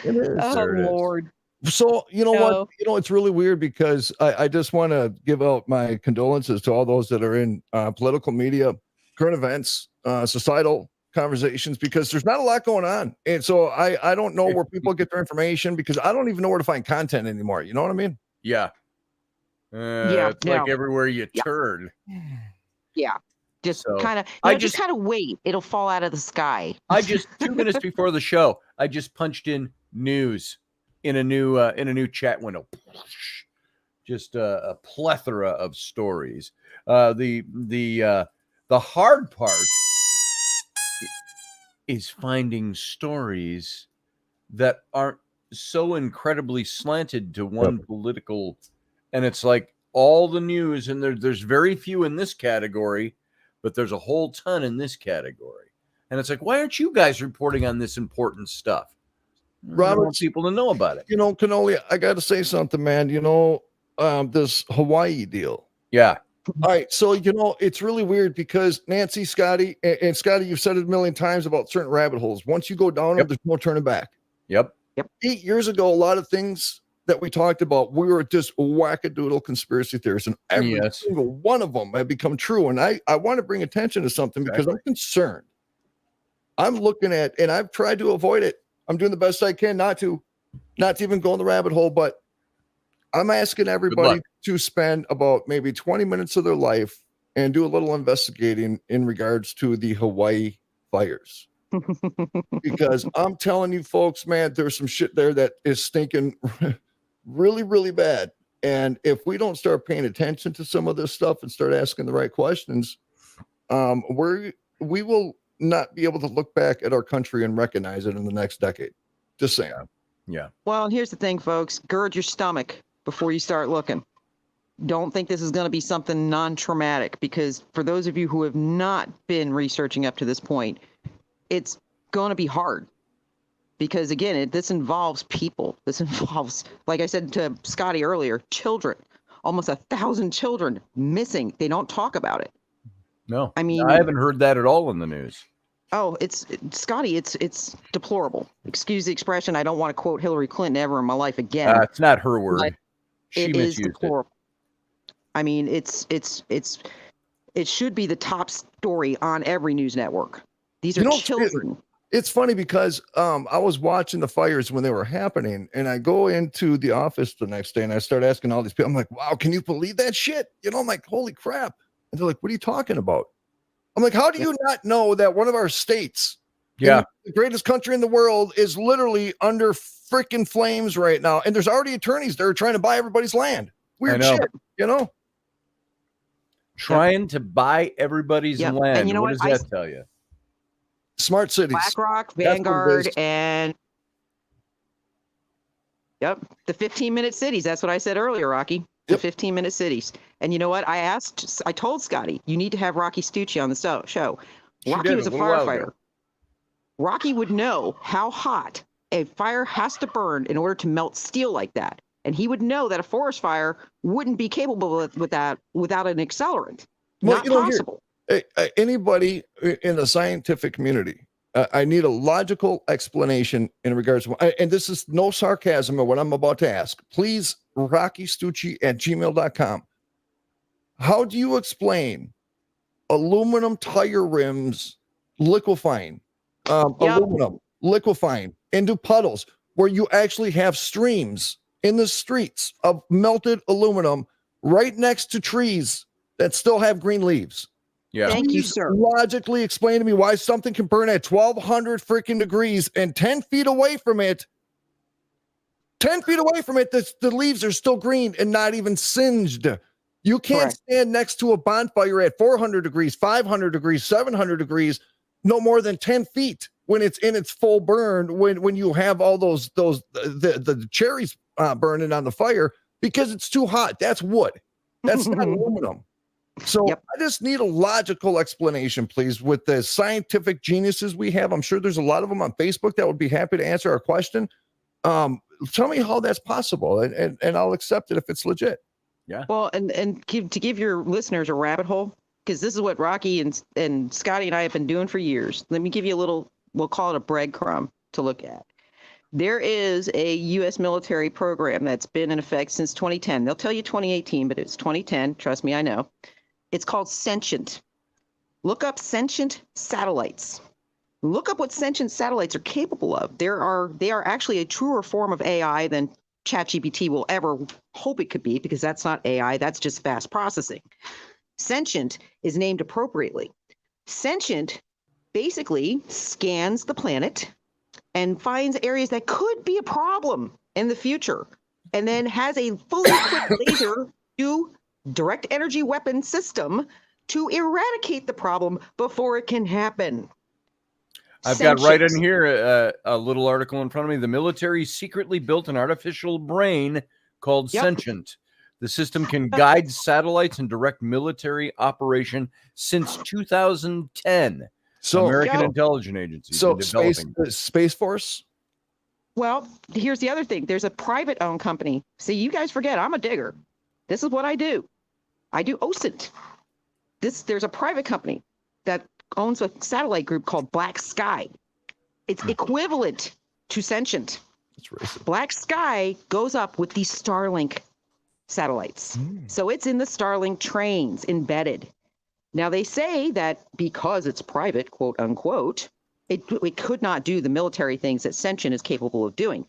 Speaker 8: is.
Speaker 4: Oh, Lord.
Speaker 8: So, you know what? It's really weird because I just want to give out my condolences to all those that are in political media, current events, societal conversations, because there's not a lot going on. And so I don't know where people get their information because I don't even know where to find content anymore. You know what I mean?
Speaker 1: Yeah. It's like everywhere you turn.
Speaker 4: Yeah. Just kind of, just kind of wait. It'll fall out of the sky.
Speaker 1: I just 2 minutes before the show, I just punched in news in a new chat window. Just a plethora of stories. The hard part is finding stories that aren't so incredibly slanted to one political, and it's like all the news, and there's very few in this category. But there's a whole ton in this category. And it's like, why aren't you guys reporting on this important stuff?
Speaker 8: Robert,
Speaker 1: I want people to know about it.
Speaker 8: Cannoli, I got to say something, man. this Hawaii deal.
Speaker 1: Yeah.
Speaker 8: All right. So, it's really weird because Nancy, Scotty, and Scotty, you've said it a million times about certain rabbit holes. Once you go down them, there's no turning back.
Speaker 1: Yep.
Speaker 8: 8 years ago, a lot of things that we talked about, we were just wackadoodle conspiracy theorists, and every single one of them have become true. And I want to bring attention to something because I'm concerned. I'm looking at, and I've tried to avoid it. I'm doing the best I can not to even go in the rabbit hole, but I'm asking everybody to spend about maybe 20 minutes of their life and do a little investigating in regards to the Hawaii fires. Because I'm telling you folks, man, there's some shit there that is stinking really, really bad. And if we don't start paying attention to some of this stuff and start asking the right questions, we will not be able to look back at our country and recognize it in the next decade. Just saying.
Speaker 1: Yeah.
Speaker 4: Well, and here's the thing, folks. Gird your stomach before you start looking. Don't think this is going to be something non-traumatic, because for those of you who have not been researching up to this point, it's going to be hard. Because again, this involves people. This involves, like I said to Scotty earlier, children. Almost 1,000 children missing. They don't talk about it.
Speaker 1: No,
Speaker 4: I mean,
Speaker 1: I haven't heard that at all in the news.
Speaker 4: Oh, Scotty, it's deplorable. Excuse the expression. I don't want to quote Hillary Clinton ever in my life again.
Speaker 1: It's not her word.
Speaker 4: It is deplorable. I mean, it should be the top story on every news network. These are children.
Speaker 8: It's funny because I was watching the fires when they were happening, and I go into the office the next day and I start asking all these people. I'm like, wow, can you believe that shit? I'm like, holy crap. And they're like, what are you talking about? I'm like, how do you not know that one of our states, the greatest country in the world, is literally under freaking flames right now? And there's already attorneys that are trying to buy everybody's land. Weird shit,
Speaker 1: Trying to buy everybody's land. And what does that tell you?
Speaker 8: Smart cities.
Speaker 4: BlackRock, Vanguard, and the 15-minute cities. That's what I said earlier, Rocky. The 15-minute cities. And you know what? I told Scotty, you need to have Rocky Stucci on the show. Rocky was a firefighter. Rocky would know how hot a fire has to burn in order to melt steel like that. And he would know that a forest fire wouldn't be capable with that without an accelerant. Not possible.
Speaker 8: Anybody in the scientific community, I need a logical explanation in regards to, and this is no sarcasm of what I'm about to ask. Please, rockystucci@gmail.com. How do you explain aluminum tire rims liquefying, aluminum liquefying into puddles where you actually have streams in the streets of melted aluminum right next to trees that still have green leaves?
Speaker 1: Yeah.
Speaker 4: Thank you, sir.
Speaker 8: Logically explain to me why something can burn at 1,200 freaking degrees and 10 feet away from it. 10 feet away from it, the leaves are still green and not even singed. You can't stand next to a bonfire at 400 degrees, 500 degrees, 700 degrees, no more than 10 feet when it's in its full burn, when you have all the cherries burning on the fire, because it's too hot. That's wood. That's not aluminum. So I just need a logical explanation, please, with the scientific geniuses we have. I'm sure there's a lot of them on Facebook that would be happy to answer our question. Tell me how that's possible, and I'll accept it if it's legit.
Speaker 1: Yeah.
Speaker 4: Well, and to give your listeners a rabbit hole, because this is what Rocky and Scotty and I have been doing for years. Let me give you a little, we'll call it a breadcrumb to look at. There is a U.S. military program that's been in effect since 2010. They'll tell you 2018, but it's 2010. Trust me, I know. It's called Sentient. Look up Sentient satellites. Look up what sentient satellites are capable of. They are actually a truer form of AI than ChatGPT will ever hope it could be, because that's not AI, that's just fast processing. Sentient is named appropriately. Sentient basically scans the planet and finds areas that could be a problem in the future, and then has a fully equipped laser to direct energy weapon system to eradicate the problem before it can happen.
Speaker 1: I've got right in here a little article in front of me. The military secretly built an artificial brain called Sentient. The system can guide satellites and direct military operation since 2010.
Speaker 8: So
Speaker 1: American intelligence agencies.
Speaker 8: So Space Force?
Speaker 4: Well, here's the other thing. There's a private owned company. See, you guys forget I'm a digger. This is what I do. I do OSINT. There's a private company that owns a satellite group called Black Sky. It's equivalent to Sentient.
Speaker 8: That's racist.
Speaker 4: Black Sky goes up with these Starlink satellites. So it's in the Starlink trains embedded. Now they say that because it's private, quote unquote, it could not do the military things that Sentient is capable of doing.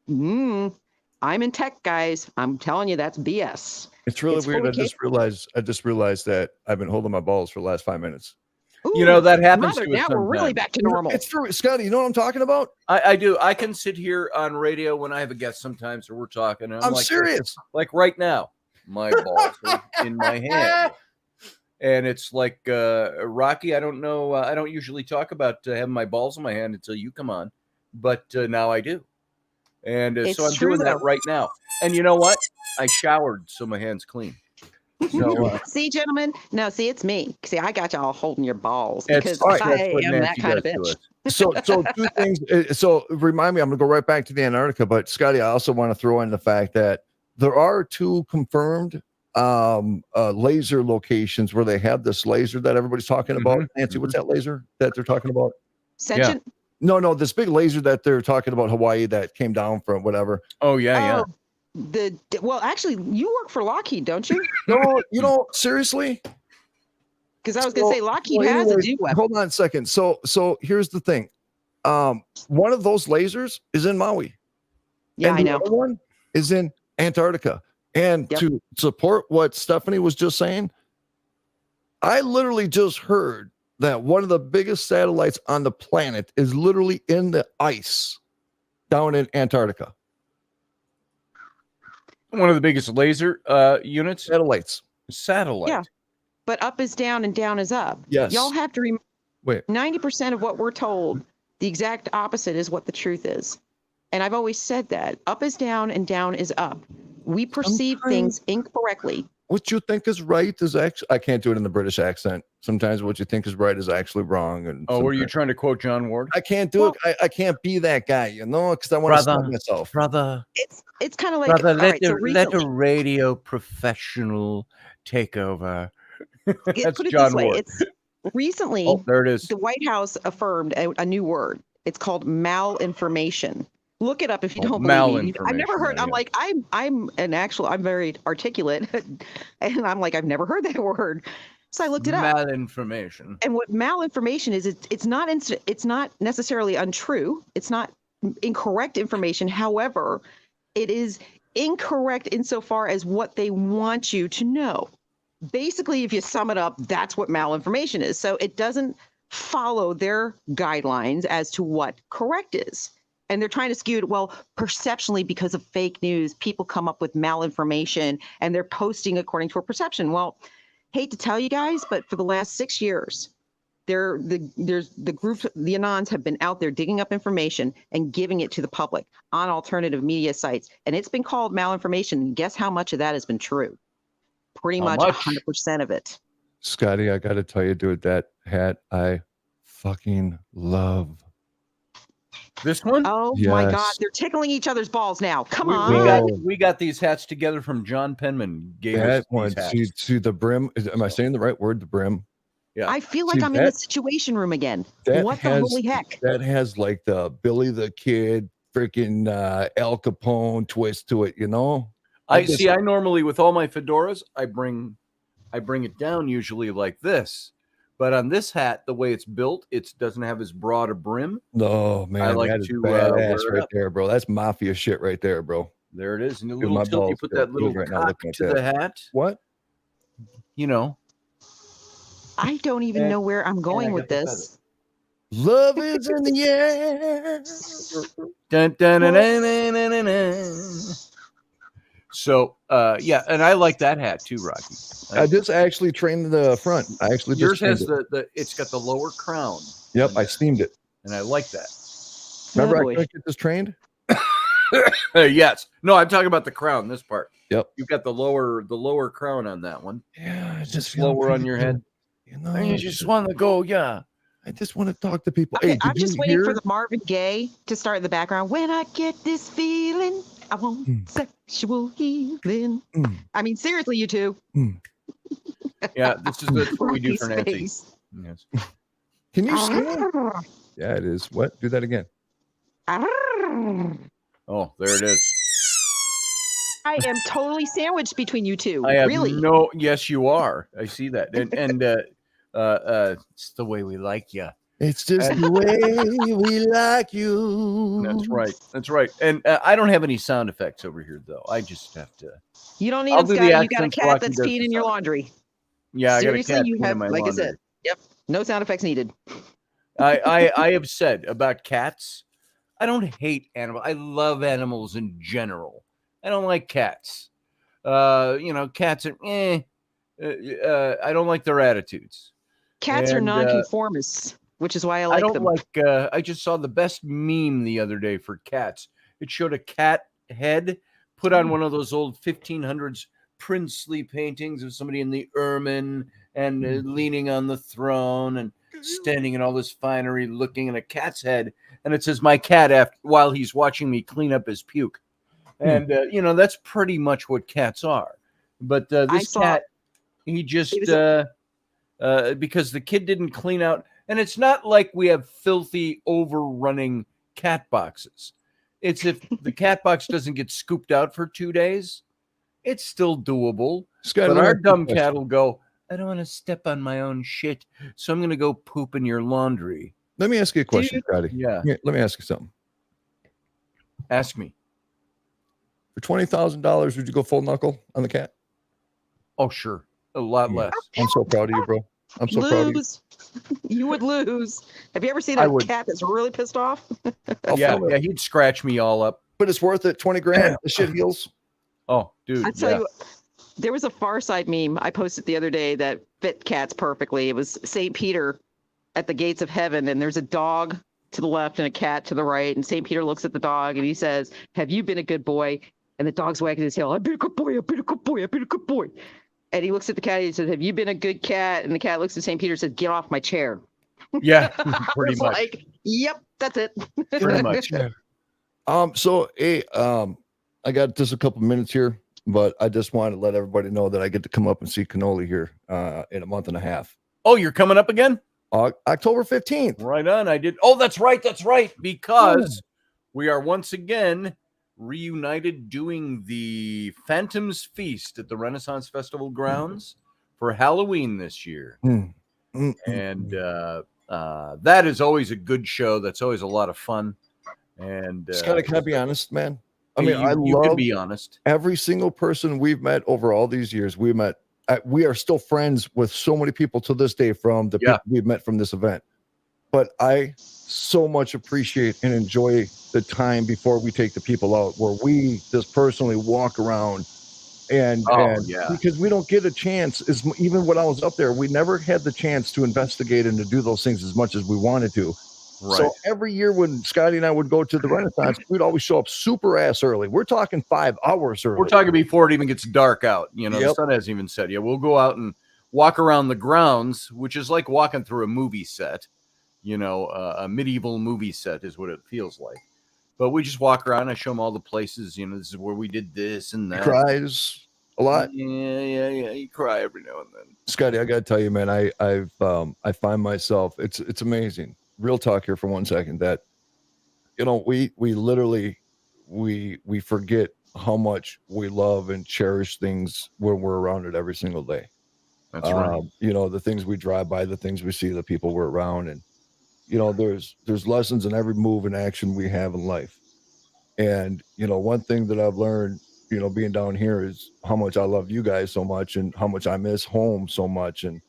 Speaker 4: I'm in tech, guys. I'm telling you, that's BS.
Speaker 8: It's really weird. I just realized that I've been holding my balls for the last 5 minutes.
Speaker 4: Ooh,
Speaker 1: that happens.
Speaker 4: Now we're really back to normal.
Speaker 8: It's true, Scotty. You know what I'm talking about?
Speaker 1: I do. I can sit here on radio when I have a guest sometimes, or we're talking. And I'm like,
Speaker 8: serious.
Speaker 1: Like right now, my balls are in my hand. And it's like, Rocky, I don't know. I don't usually talk about having my balls in my hand until you come on. But now I do. And so I'm doing that right now. And you know what? I showered, so my hand's clean. So,
Speaker 4: see, gentlemen? No, see, it's me. See, I got y'all holding your balls because I am that kind of bitch.
Speaker 8: So 2 things. So remind me, I'm going to go right back to the Antarctica. But, Scotty, I also want to throw in the fact that there are 2 confirmed laser locations where they have this laser that everybody's talking about. Nancy, what's that laser that they're talking about?
Speaker 4: Sentient?
Speaker 8: Yeah. No, this big laser that they're talking about Hawaii that came down from whatever.
Speaker 1: Oh, yeah.
Speaker 4: Well, actually, you work for Lockheed, don't you?
Speaker 8: No, you don't. Seriously?
Speaker 4: Because I was going to say Lockheed has a deep weapon.
Speaker 8: Hold on a second. So here's the thing. One of those lasers is in Maui.
Speaker 4: Yeah,
Speaker 8: and
Speaker 4: I know.
Speaker 8: The other one is in Antarctica. And to support what Stephanie was just saying, I literally just heard that one of the biggest satellites on the planet is literally in the ice down in Antarctica.
Speaker 1: One of the biggest laser units?
Speaker 8: Satellites.
Speaker 1: Satellite.
Speaker 4: Yeah. But up is down and down is up.
Speaker 8: Yes.
Speaker 4: Y'all have to remember
Speaker 8: Wait.
Speaker 4: 90% of what we're told, the exact opposite is what the truth is. And I've always said that. Up is down and down is up. We perceive things incorrectly.
Speaker 8: What you think is right is actually, I can't do it in the British accent. Sometimes what you think is right is actually wrong. And
Speaker 1: were you trying to quote John Ward?
Speaker 8: I can't do it. I can't be that guy, because I want to stop myself.
Speaker 1: Brother.
Speaker 4: It's kind of like,
Speaker 1: let a radio professional take over. That's
Speaker 4: put it
Speaker 1: John
Speaker 4: this way.
Speaker 1: Ward.
Speaker 4: It's recently,
Speaker 1: there it is.
Speaker 4: The White House affirmed a new word. It's called malinformation. Look it up if you don't believe me. I've never heard. I'm like, I'm very articulate, and I'm like, I've never heard that word. So I looked it up.
Speaker 1: Malinformation.
Speaker 4: And what malinformation is, it's not necessarily untrue. It's not incorrect information. However, it is incorrect insofar as what they want you to know. Basically, if you sum it up, that's what malinformation is. So it doesn't follow their guidelines as to what correct is. And they're trying to skew it, perceptionally, because of fake news, people come up with malinformation and they're posting according to a perception. Well, hate to tell you guys, but for the last 6 years, there's the group, the Anons have been out there digging up information and giving it to the public on alternative media sites. And it's been called malinformation. And guess how much of that has been true? Pretty much 100% of it.
Speaker 8: Scotty, I got to tell you, dude, that hat I fucking love.
Speaker 1: This one?
Speaker 4: Oh my God, they're tickling each other's balls now. Come on.
Speaker 1: We got these hats together from John Penman. Gave us
Speaker 8: one. See the brim. Am I saying the right word? The brim.
Speaker 4: Yeah. I feel like I'm in the Situation Room again. What the holy heck?
Speaker 8: That has like the Billy the Kid, freaking Al Capone twist to it.
Speaker 1: I normally, with all my fedoras, I bring it down usually like this. But on this hat, the way it's built, it doesn't have as broad a brim.
Speaker 8: No, man, I like that is badass right there, bro. That's mafia shit right there, bro.
Speaker 1: There it is. And a little tilt, you put that little cock to the hat.
Speaker 8: What?
Speaker 4: I don't even know where I'm going with this.
Speaker 8: Love is in the air.
Speaker 1: Dun, dun, dun, dun, dun, dun, dun. So, and I like that hat too, Rocky.
Speaker 8: I just actually trained the front.
Speaker 1: Yours has it's got the lower crown.
Speaker 8: Yep, I steamed it,
Speaker 1: and I like that.
Speaker 8: Remember, I couldn't get this trained.
Speaker 1: Yes. No, I'm talking about the crown. This part.
Speaker 8: Yep.
Speaker 1: You've got the lower crown on that one.
Speaker 8: Yeah, it's just
Speaker 1: lower on your head. I just want to go. Yeah.
Speaker 8: I just want to talk to people.
Speaker 4: Okay,
Speaker 8: hey,
Speaker 4: I'm just waiting for the Marvin Gaye to start in the background. When I get this feeling. I want sexual healing. I mean, seriously, you two.
Speaker 1: Yeah, this is what we do for Nancy.
Speaker 4: Face.
Speaker 1: Yes.
Speaker 8: Can you see it? Yeah, it is. What? Do that again.
Speaker 1: Oh, there it is.
Speaker 4: I am totally sandwiched between you two.
Speaker 1: I have
Speaker 4: really?
Speaker 1: no. Yes, you are. I see that, and it's the way we like you.
Speaker 8: It's just the way we like you.
Speaker 1: That's right. That's right. And I don't have any sound effects over here, though. I just have to.
Speaker 4: You don't need
Speaker 1: I'll
Speaker 4: them,
Speaker 1: do the
Speaker 4: Scotty. You got a
Speaker 1: accents,
Speaker 4: cat
Speaker 1: Rocky
Speaker 4: that's
Speaker 1: does
Speaker 4: peeing
Speaker 1: the
Speaker 4: in your
Speaker 1: sound.
Speaker 4: laundry.
Speaker 1: Yeah,
Speaker 4: Seriously,
Speaker 1: I got a cat
Speaker 4: you
Speaker 1: peeing
Speaker 4: have,
Speaker 1: in my
Speaker 4: like
Speaker 1: laundry.
Speaker 4: I said, yep, no sound effects needed.
Speaker 1: I have said about cats, I don't hate animals. I love animals in general. I don't like cats. Cats are I don't like their attitudes.
Speaker 4: Cats are
Speaker 1: And,
Speaker 4: nonconformists, which is why I
Speaker 1: I
Speaker 4: like
Speaker 1: don't
Speaker 4: them.
Speaker 1: like I just saw the best meme the other day for cats. It showed a cat head put on one of those old 1500s princely paintings of somebody in the ermine and leaning on the throne and standing in all this finery looking at a cat's head, and it says my cat while he's watching me clean up his puke. And that's pretty much what cats are. But this cat, he just because the kid didn't clean out, and it's not like we have filthy overrunning cat boxes. It's if the cat box doesn't get scooped out for 2 days, it's still doable.
Speaker 8: Scott,
Speaker 1: but our dumb cat will go, I don't want to step on my own shit, so I'm going to go poop in your laundry.
Speaker 8: Let me ask you a question, Scotty.
Speaker 1: Yeah.
Speaker 8: Let me ask you something.
Speaker 1: Ask me.
Speaker 8: For $20,000, would you go full knuckle on the cat?
Speaker 1: Oh, sure. A lot less.
Speaker 8: I'm so proud of you, bro. I'm so proud of you.
Speaker 4: You would lose. Have you ever seen a cat that's really pissed off?
Speaker 1: Yeah, he'd scratch me all up.
Speaker 8: But it's worth it. 20 grand. The shit heals.
Speaker 1: Oh, dude.
Speaker 4: I tell you, there was a Far Side meme I posted the other day that fit cats perfectly. It was St. Peter at the gates of heaven, and there's a dog to the left and a cat to the right. And St. Peter looks at the dog and he says, have you been a good boy? And the dog's wagging his tail. I've been a good boy. I've been a good boy. I've been a good boy. And he looks at the cat and he says, have you been a good cat? And the cat looks at St. Peter and says, get off my chair.
Speaker 1: Yeah, pretty much.
Speaker 4: Like, yep, that's it.
Speaker 1: Pretty much.
Speaker 8: So, I got just a couple minutes here, but I just wanted to let everybody know that I get to come up and see Cannoli here in a month and a half.
Speaker 1: Oh, you're coming up again?
Speaker 8: October 15th.
Speaker 1: Right on. I did. Oh, that's right. That's right. Because we are once again reunited doing the Phantom's Feast at the Renaissance Festival grounds for Halloween this year. And that is always a good show. That's always a lot of fun. And
Speaker 8: Scotty, can I be honest, man? I mean,
Speaker 1: you can be honest.
Speaker 8: Every single person we've met over all these years, we are still friends with so many people to this day from the people we've met from this event. But I so much appreciate and enjoy the time before we take the people out, where we just personally walk around and because we don't get a chance. Even when I was up there, we never had the chance to investigate and to do those things as much as we wanted to. Right. So every year when Scotty and I would go to the Renaissance, we'd always show up super ass early. We're talking 5 hours early. We're
Speaker 1: talking before it even gets dark out. The sun hasn't even set yet. We'll go out and walk around the grounds, which is like walking through a movie set. A medieval movie set is what it feels like. But we just walk around. I show them all the places. This is where we did this and that.
Speaker 8: He cries a lot.
Speaker 1: Yeah. You cry every now and then.
Speaker 8: Scotty, I got to tell you, man, I find myself. It's amazing. Real talk here for 1 second. That we literally we forget how much we love and cherish things when we're around it every single day.
Speaker 1: That's right.
Speaker 8: The things we drive by, the things we see, the people we're around, and there's lessons in every move and action we have in life. And one thing that I've learned, being down here, is how much I love you guys so much and how much I miss home so much. And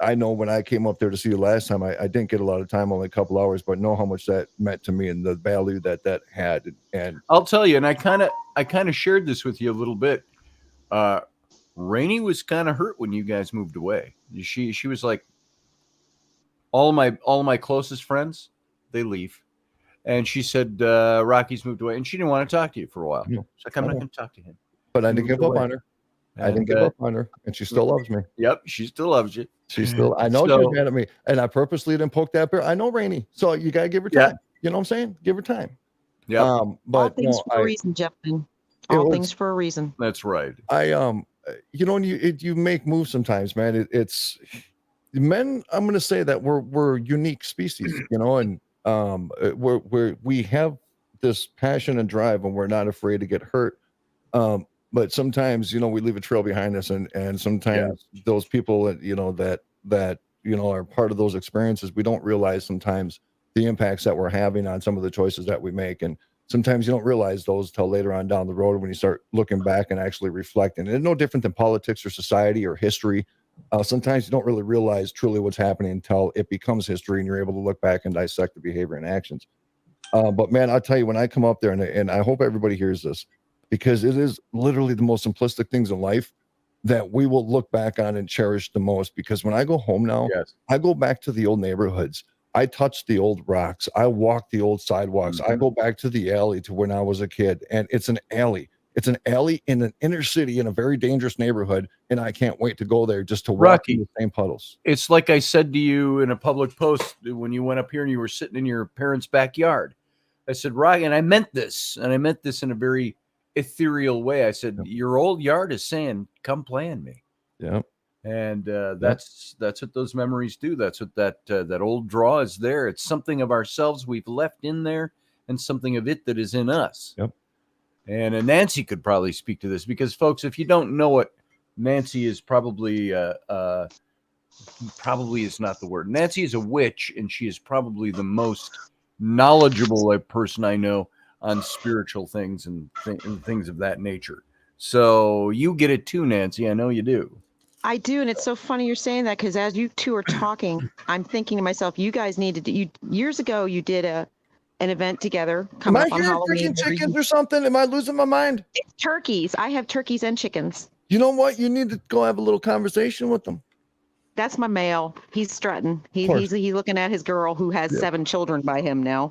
Speaker 8: I know when I came up there to see you last time, I didn't get a lot of time, only a couple hours, but know how much that meant to me and the value that had. And
Speaker 1: I'll tell you, and I kind of shared this with you a little bit. Rainey was kind of hurt when you guys moved away. She was like, all my closest friends, they leave. And she said, Rocky's moved away, and she didn't want to talk to you for a while. She's like, I'm not going to talk to him.
Speaker 8: But I didn't give up on her. I didn't give up on her, and she still loves me.
Speaker 1: Yep, she still loves you.
Speaker 8: I know she's mad at me, and I purposely didn't poke that bear. I know Rainey, so you gotta give her time. You know what I'm saying? Give her time.
Speaker 1: Yeah.
Speaker 8: But
Speaker 4: all things for a reason, gentlemen. All things for a reason.
Speaker 1: That's right.
Speaker 8: You know, you make moves sometimes, man. It's men. I'm going to say that we're unique species, you know, and we have this passion and drive, and we're not afraid to get hurt. But sometimes, you know, we leave a trail behind us, and sometimes those people that you know are part of those experiences, we don't realize sometimes the impacts that we're having on some of the choices that we make, and sometimes you don't realize those till later on down the road when you start looking back and actually reflecting. And it's no different than politics or society or history. Sometimes you don't really realize truly what's happening until it becomes history and you're able to look back and dissect the behavior and actions. But man, I'll tell you, when I come up there, and I hope everybody hears this, because it is literally the most simplistic things in life that we will look back on and cherish the most. Because when I go home now, I go back to the old neighborhoods. I touch the old rocks. I walk the old sidewalks. I go back to the alley to when I was a kid, and it's an alley. It's an alley in an inner city in a very dangerous neighborhood, and I can't wait to go there just to walk in the same puddles.
Speaker 1: It's like I said to you in a public post when you went up here and you were sitting in your parents' backyard. I said, Rocky, and I meant this in a very ethereal way. I said, your old yard is saying, come play in me.
Speaker 8: Yeah.
Speaker 1: And that's what those memories do. That's what that old draw is there. It's something of ourselves we've left in there, and something of it that is in us.
Speaker 8: Yep.
Speaker 1: And Nancy could probably speak to this, because, folks, if you don't know it, Nancy is probably is not the word. Nancy is a witch, and she is probably the most knowledgeable person I know on spiritual things and things of that nature. So you get it too, Nancy. I know you do.
Speaker 4: I do, and it's so funny you're saying that, because as you two are talking, I'm thinking to myself, you guys needed to. Years ago, you did an event together.
Speaker 8: Am I hearing freaking chickens or something? Am I losing my mind?
Speaker 4: It's turkeys. I have turkeys and chickens.
Speaker 8: You know what? You need to go have a little conversation with them.
Speaker 4: That's my male. He's strutting. He's looking at his girl who has 7 children by him now.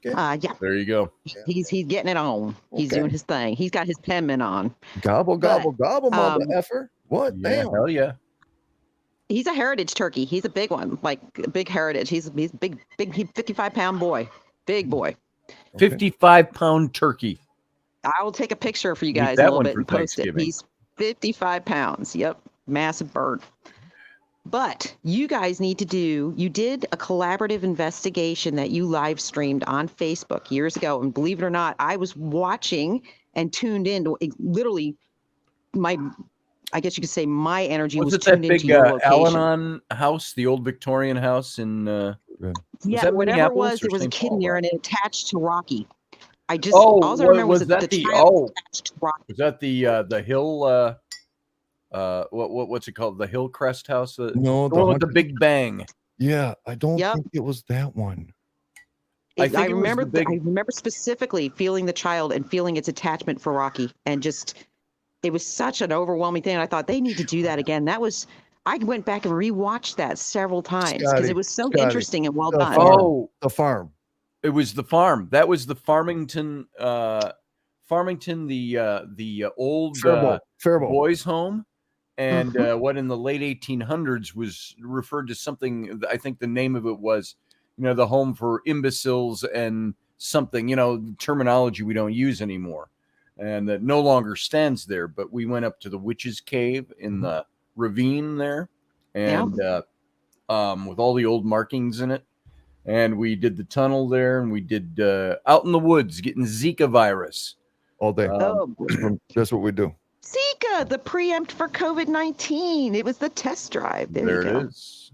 Speaker 8: Yeah.
Speaker 1: There you go.
Speaker 4: He's getting it on. He's doing his thing. He's got his penman on.
Speaker 8: Gobble, mother effer. What?
Speaker 1: Yeah,
Speaker 8: damn.
Speaker 1: hell yeah.
Speaker 4: He's a heritage turkey. He's a big one, like a big heritage. He's big, 55-pound boy. Big boy.
Speaker 1: 55-pound turkey.
Speaker 4: I will take a picture for you guys in a little bit and post it. He's 55 pounds. Yep. Massive bird. But you guys you did a collaborative investigation that you live streamed on Facebook years ago. And believe it or not, I was watching and tuned in to literally I guess you could say my energy was tuned into your location.
Speaker 1: Al-Anon house, the old Victorian house in
Speaker 4: whatever it was, there was a kid in there and it attached to Rocky. All I remember was that the child attached to Rocky.
Speaker 1: Was that the hill what's it called? The Hillcrest house?
Speaker 8: No,
Speaker 1: the one with the big bang.
Speaker 8: Yeah, I don't think it was that one.
Speaker 4: I remember specifically feeling the child and feeling its attachment for Rocky, and just it was such an overwhelming thing. I thought they need to do that again. I went back and rewatched that several times because it was so interesting and well done.
Speaker 8: The farm.
Speaker 1: It was the farm. That was the Farmington, the old
Speaker 8: Faribault
Speaker 1: boys' home, and what in the late 1800s was referred to something. I think the name of it was, the home for imbeciles and something. Terminology we don't use anymore, and that no longer stands there. But we went up to the witch's cave in the ravine there, and with all the old markings in it. And we did the tunnel there, and we did out in the woods getting Zika virus
Speaker 8: all day. That's what we do.
Speaker 4: Zika, the preempt for COVID-19. It was the test drive. There you go.
Speaker 1: It is.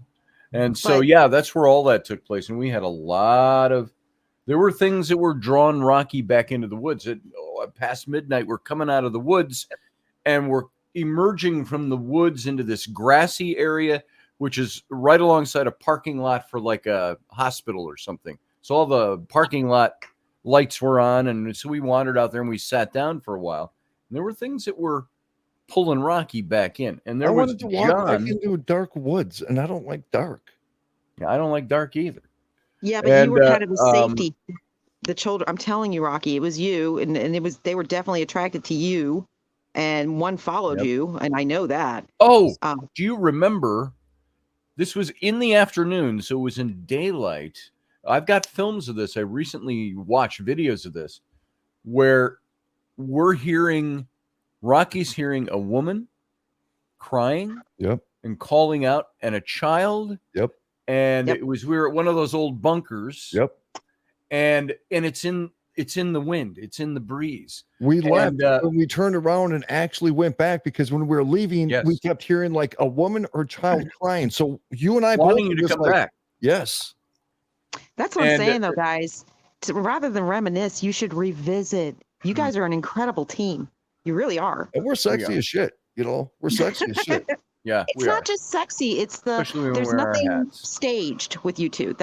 Speaker 1: And so, that's where all that took place. And we had there were things that were drawing Rocky back into the woods. Past midnight, we're coming out of the woods, and we're emerging from the woods into this grassy area, which is right alongside a parking lot for like a hospital or something. So all the parking lot lights were on. And so we wandered out there and we sat down for a while. And there were things that were pulling Rocky back in. And
Speaker 8: I wanted to walk back into dark woods, and I don't like dark.
Speaker 1: Yeah, I don't like dark either.
Speaker 4: Yeah, but you were kind of the safety. The children, I'm telling you, Rocky, it was you. And they were definitely attracted to you. And one followed you. And I know that.
Speaker 1: Oh, do you remember? This was in the afternoon, so it was in daylight. I've got films of this. I recently watched videos of this where Rocky's hearing a woman crying and calling out, and a child. And we were at one of those old bunkers. And it's in the wind. It's in the breeze.
Speaker 8: We left when we turned around and actually went back, because when we were leaving, we kept hearing like a woman or child crying. So you and I
Speaker 1: wanting you to come back.
Speaker 8: Yes.
Speaker 4: That's what I'm saying, though, guys. Rather than reminisce, you should revisit. You guys are an incredible team. You really are.
Speaker 8: And we're sexy as shit. You know, we're sexy as shit.
Speaker 1: Yeah,
Speaker 4: it's not just sexy. It's there's nothing staged with you two.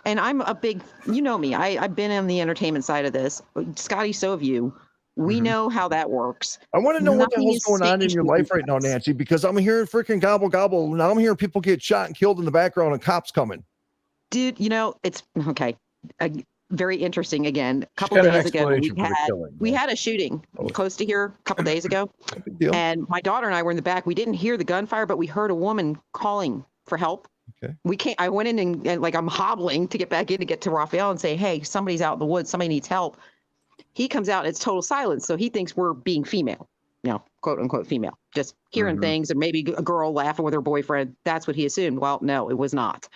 Speaker 4: And I'm a big, you know me. I've been on the entertainment side of this. Scotty, so have you. We know how that works.
Speaker 8: I want to know what the hell's going on in your life right now, Nancy, because I'm hearing freaking gobble gobble. Now I'm hearing people get shot and killed in the background and cops coming.
Speaker 4: Dude, you know, it's okay. Very interesting. Again, a couple of days ago, we had a shooting close to here a couple of days ago. And my daughter and I were in the back. We didn't hear the gunfire, but we heard a woman calling for help. Okay. I went in and like I'm hobbling to get back in to get to Raphael and say, hey, somebody's out in the woods. Somebody needs help. He comes out and it's total silence. So he thinks we're being female, quote unquote female, just hearing things, and maybe a girl laughing with her boyfriend. That's what he assumed. Well, no, it was not.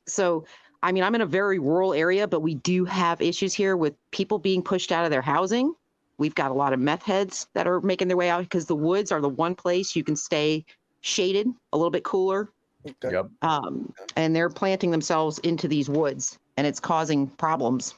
Speaker 4: So, I mean, I'm in a very rural area, but we do have issues here with people being pushed out of their housing. We've got a lot of meth heads that are making their way out because the woods are the one place you can stay shaded, a little bit cooler.
Speaker 1: Yep.
Speaker 4: And they're planting themselves into these woods, and it's causing problems.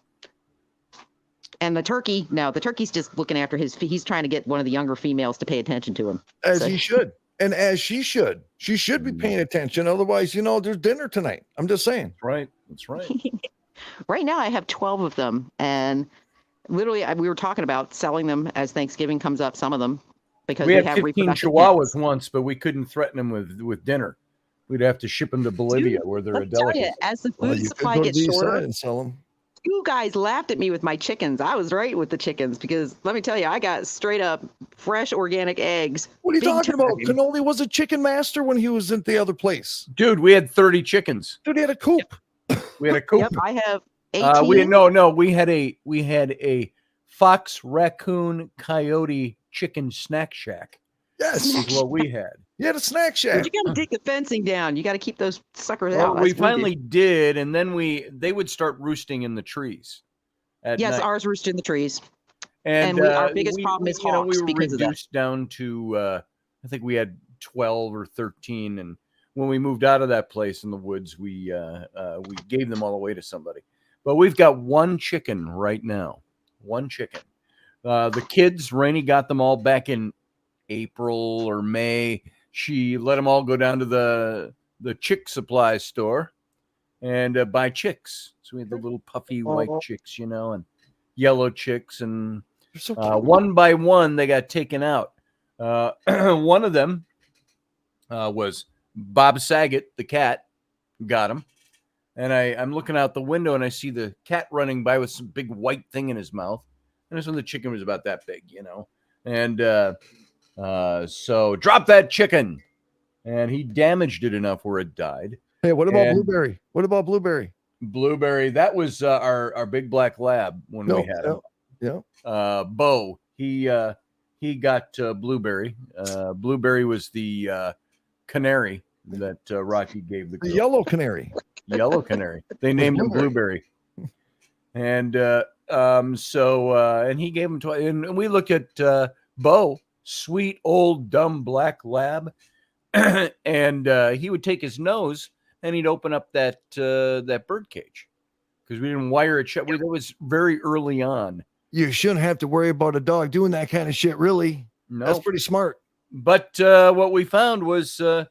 Speaker 4: And the turkey's just looking after he's trying to get one of the younger females to pay attention to him.
Speaker 8: As he should. And as she should. She should be paying attention. Otherwise, there's dinner tonight. I'm just saying.
Speaker 1: That's right.
Speaker 4: Right now, I have 12 of them. And literally, we were talking about selling them as Thanksgiving comes up, some of them. Because
Speaker 1: we had 15 Chihuahuas once, but we couldn't threaten them with dinner. We'd have to ship them to Bolivia, where they're a delicacy.
Speaker 4: As the food supply gets shorter,
Speaker 8: and sell them.
Speaker 4: You guys laughed at me with my chickens. I was right with the chickens, because let me tell you, I got straight up fresh organic eggs.
Speaker 8: What are you talking about? Cannoli was a chicken master when he was at the other place.
Speaker 1: Dude, we had 30 chickens.
Speaker 8: Dude, he had a coop.
Speaker 1: We had a coop.
Speaker 4: Yep, I have 18.
Speaker 1: We had a fox, raccoon, coyote chicken snack shack.
Speaker 8: Yes,
Speaker 1: is what we had.
Speaker 8: You had a snack shack.
Speaker 4: But you got to dig the fencing down. You got to keep those suckers out.
Speaker 1: We finally did, and then they would start roosting in the trees.
Speaker 4: Yes, night. Ours roosted in the trees.
Speaker 1: And
Speaker 4: our biggest problem is hawks.
Speaker 1: We were
Speaker 4: because
Speaker 1: reduced down to I think we had 12 or 13, and when we moved out of that place in the woods, we gave them all away to somebody. But we've got one chicken right now. One chicken. The kids, Rainey got them all back in April or May. She let them all go down to the chick supply store and buy chicks. So we had the little puffy white chicks, and yellow chicks, and
Speaker 8: so
Speaker 1: one by one they got taken out. One of them was Bob Saget, the cat. Got him. And I'm looking out the window and I see the cat running by with some big white thing in his mouth. And this one, the chicken was about that big, And so drop that chicken. And he damaged it enough where it died.
Speaker 8: Hey, what about Blueberry? What about Blueberry?
Speaker 1: Blueberry, that was our big black lab when we had him.
Speaker 8: Yeah.
Speaker 1: Bo, he got Blueberry. Blueberry was the canary that Rocky gave the girl.
Speaker 8: The yellow canary.
Speaker 1: Yellow canary. They named him Blueberry. And and he gave him and we look at Bo, sweet old dumb black lab, and he would take his nose and he'd open up that bird cage because we didn't wire it shut. That was very early on.
Speaker 8: You shouldn't have to worry about a dog doing that kind of shit, really.
Speaker 1: No,
Speaker 8: that's pretty smart.
Speaker 1: But what we found was we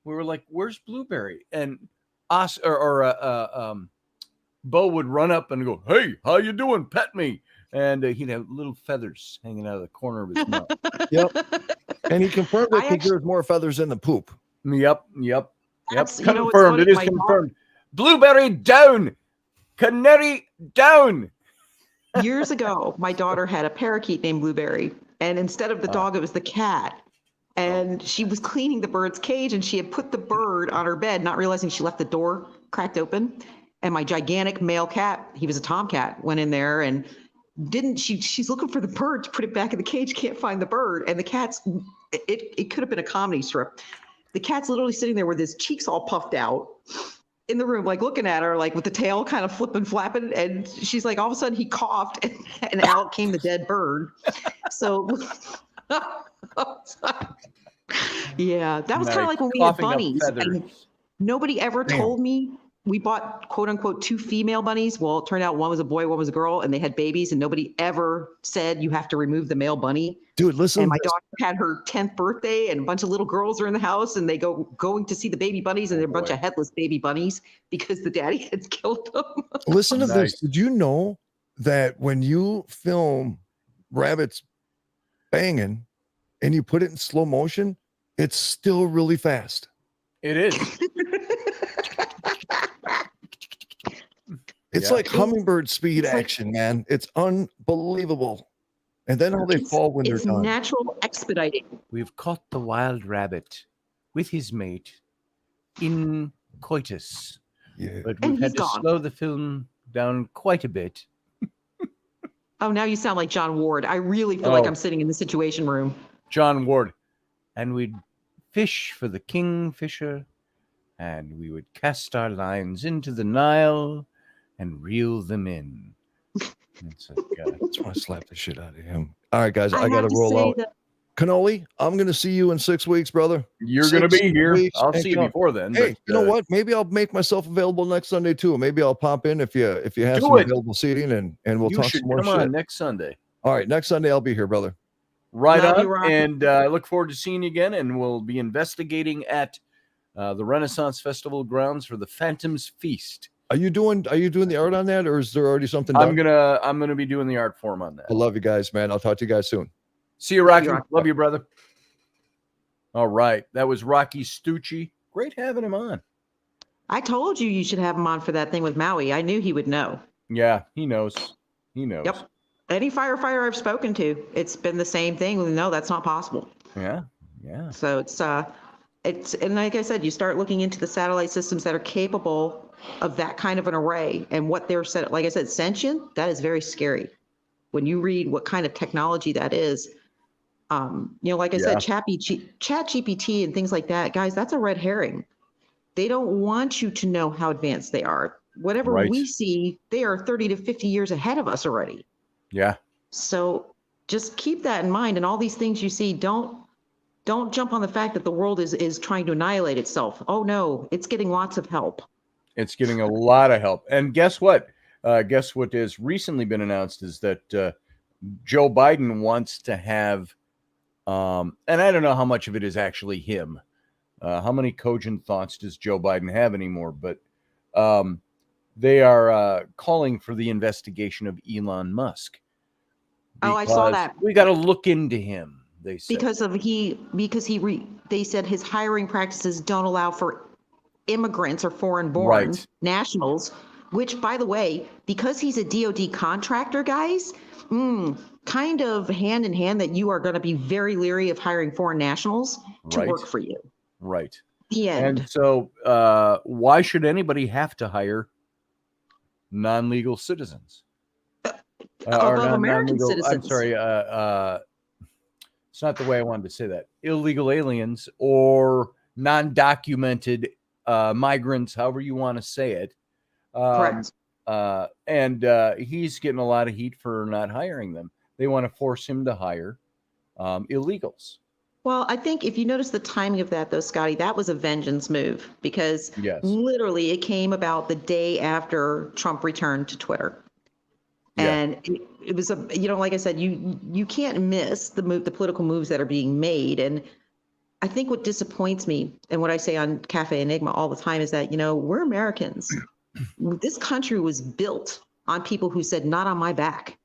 Speaker 1: were like, "Where's Blueberry?" And Bo would run up and go, "Hey, how you doing? Pet me." And he'd have little feathers hanging out of the corner of his mouth.
Speaker 8: Yep. And he confirmed that because there's more feathers in the poop.
Speaker 1: Yep. Confirmed. It is confirmed. Blueberry down. Canary down.
Speaker 4: Years ago, my daughter had a parakeet named Blueberry. And instead of the dog, it was the cat. And she was cleaning the bird's cage and she had put the bird on her bed, not realizing she left the door cracked open. And my gigantic male cat, he was a tomcat, went in there and she's looking for the bird to put it back in the cage, can't find the bird. And the cat's, it could have been a comedy strip. The cat's literally sitting there with his cheeks all puffed out in the room, like looking at her, like with the tail kind of flapping. And she's like, all of a sudden he coughed and out came the dead bird. So yeah, that was kind of like when we had bunnies. And nobody ever told me. We bought, quote unquote, 2 female bunnies. Well, it turned out one was a boy, one was a girl, and they had babies, and nobody ever said you have to remove the male bunny.
Speaker 8: Dude, listen.
Speaker 4: And my daughter had her 10th birthday, and a bunch of little girls are in the house, and they going to see the baby bunnies, and they're a bunch of headless baby bunnies because the daddy had killed them.
Speaker 8: Listen to this. Did you know that when you film rabbits banging and you put it in slow motion, it's still really fast?
Speaker 1: It is.
Speaker 8: It's like hummingbird speed action, man. It's unbelievable. And then how they fall when they're done.
Speaker 4: It's natural expediting.
Speaker 1: We've caught the wild rabbit with his mate in coitus.
Speaker 8: Yeah.
Speaker 1: But we've had to slow the film down quite a bit.
Speaker 4: Oh, now you sound like John Ward. I really feel like I'm sitting in the Situation Room.
Speaker 1: John Ward. And we'd fish for the kingfisher, and we would cast our lines into the Nile and reel them in. It's like,
Speaker 8: I just want to slap the shit out of him. All right, guys, I got to roll out. Cannoli, I'm going to see you in 6 weeks, brother.
Speaker 1: You're going to be here. I'll see you before then.
Speaker 8: Hey, you know what? Maybe I'll make myself available next Sunday too. Maybe I'll pop in if you have some available seating, and we'll talk some more shit.
Speaker 1: Come on next Sunday.
Speaker 8: All right, next Sunday I'll be here, brother.
Speaker 1: Right on. And I look forward to seeing you again, and we'll be investigating at the Renaissance Festival grounds for the Phantom's Feast.
Speaker 8: Are you doing the art on that, or is there already something done?
Speaker 1: I'm gonna be doing the art form on that.
Speaker 8: I love you guys, man. I'll talk to you guys soon.
Speaker 1: See you, Rocky. Love you, brother. All right, that was Rocky Stucci. Great having him on.
Speaker 4: I told you should have him on for that thing with Maui. I knew he would know.
Speaker 1: Yeah, he knows. He knows.
Speaker 4: Yep. Any firefighter I've spoken to, it's been the same thing. No, that's not possible.
Speaker 1: Yeah. Yeah.
Speaker 4: So it's and like I said, you start looking into the satellite systems that are capable of that kind of an array and what they're set. Like I said, sentient, that is very scary. When you read what kind of technology that is, like I said, Chat GPT and things like that, guys, that's a red herring. They don't want you to know how advanced they are. Whatever we see, they are 30 to 50 years ahead of us already.
Speaker 1: Yeah.
Speaker 4: So just keep that in mind. And all these things you see, don't jump on the fact that the world is trying to annihilate itself. Oh no, it's getting lots of help. It's
Speaker 1: getting a lot of help. And guess what? Guess what has recently been announced is that Joe Biden wants to have, and I don't know how much of it is actually him. How many cogent thoughts does Joe Biden have anymore? But they are calling for the investigation of Elon Musk.
Speaker 4: I saw that.
Speaker 1: We got to look into him. They said
Speaker 4: they said his hiring practices don't allow for immigrants or foreign-born nationals, which, by the way, because he's a DOD contractor, guys, kind of hand in hand that you are going to be very leery of hiring foreign nationals to work for you.
Speaker 1: Right.
Speaker 4: The end.
Speaker 1: And so why should anybody have to hire non-legal citizens?
Speaker 4: American citizens.
Speaker 1: I'm sorry. It's not the way I wanted to say that. Illegal aliens or non-documented migrants, however you want to say it.
Speaker 4: Correct.
Speaker 1: And he's getting a lot of heat for not hiring them. They want to force him to hire illegals.
Speaker 4: Well, I think if you notice the timing of that, though, Scotty, that was a vengeance move because literally it came about the day after Trump returned to Twitter. And it was like I said, you can't miss the political moves that are being made. And I think what disappoints me and what I say on Cafe Enigma all the time is that, we're Americans. This country was built on people who said, not on my back.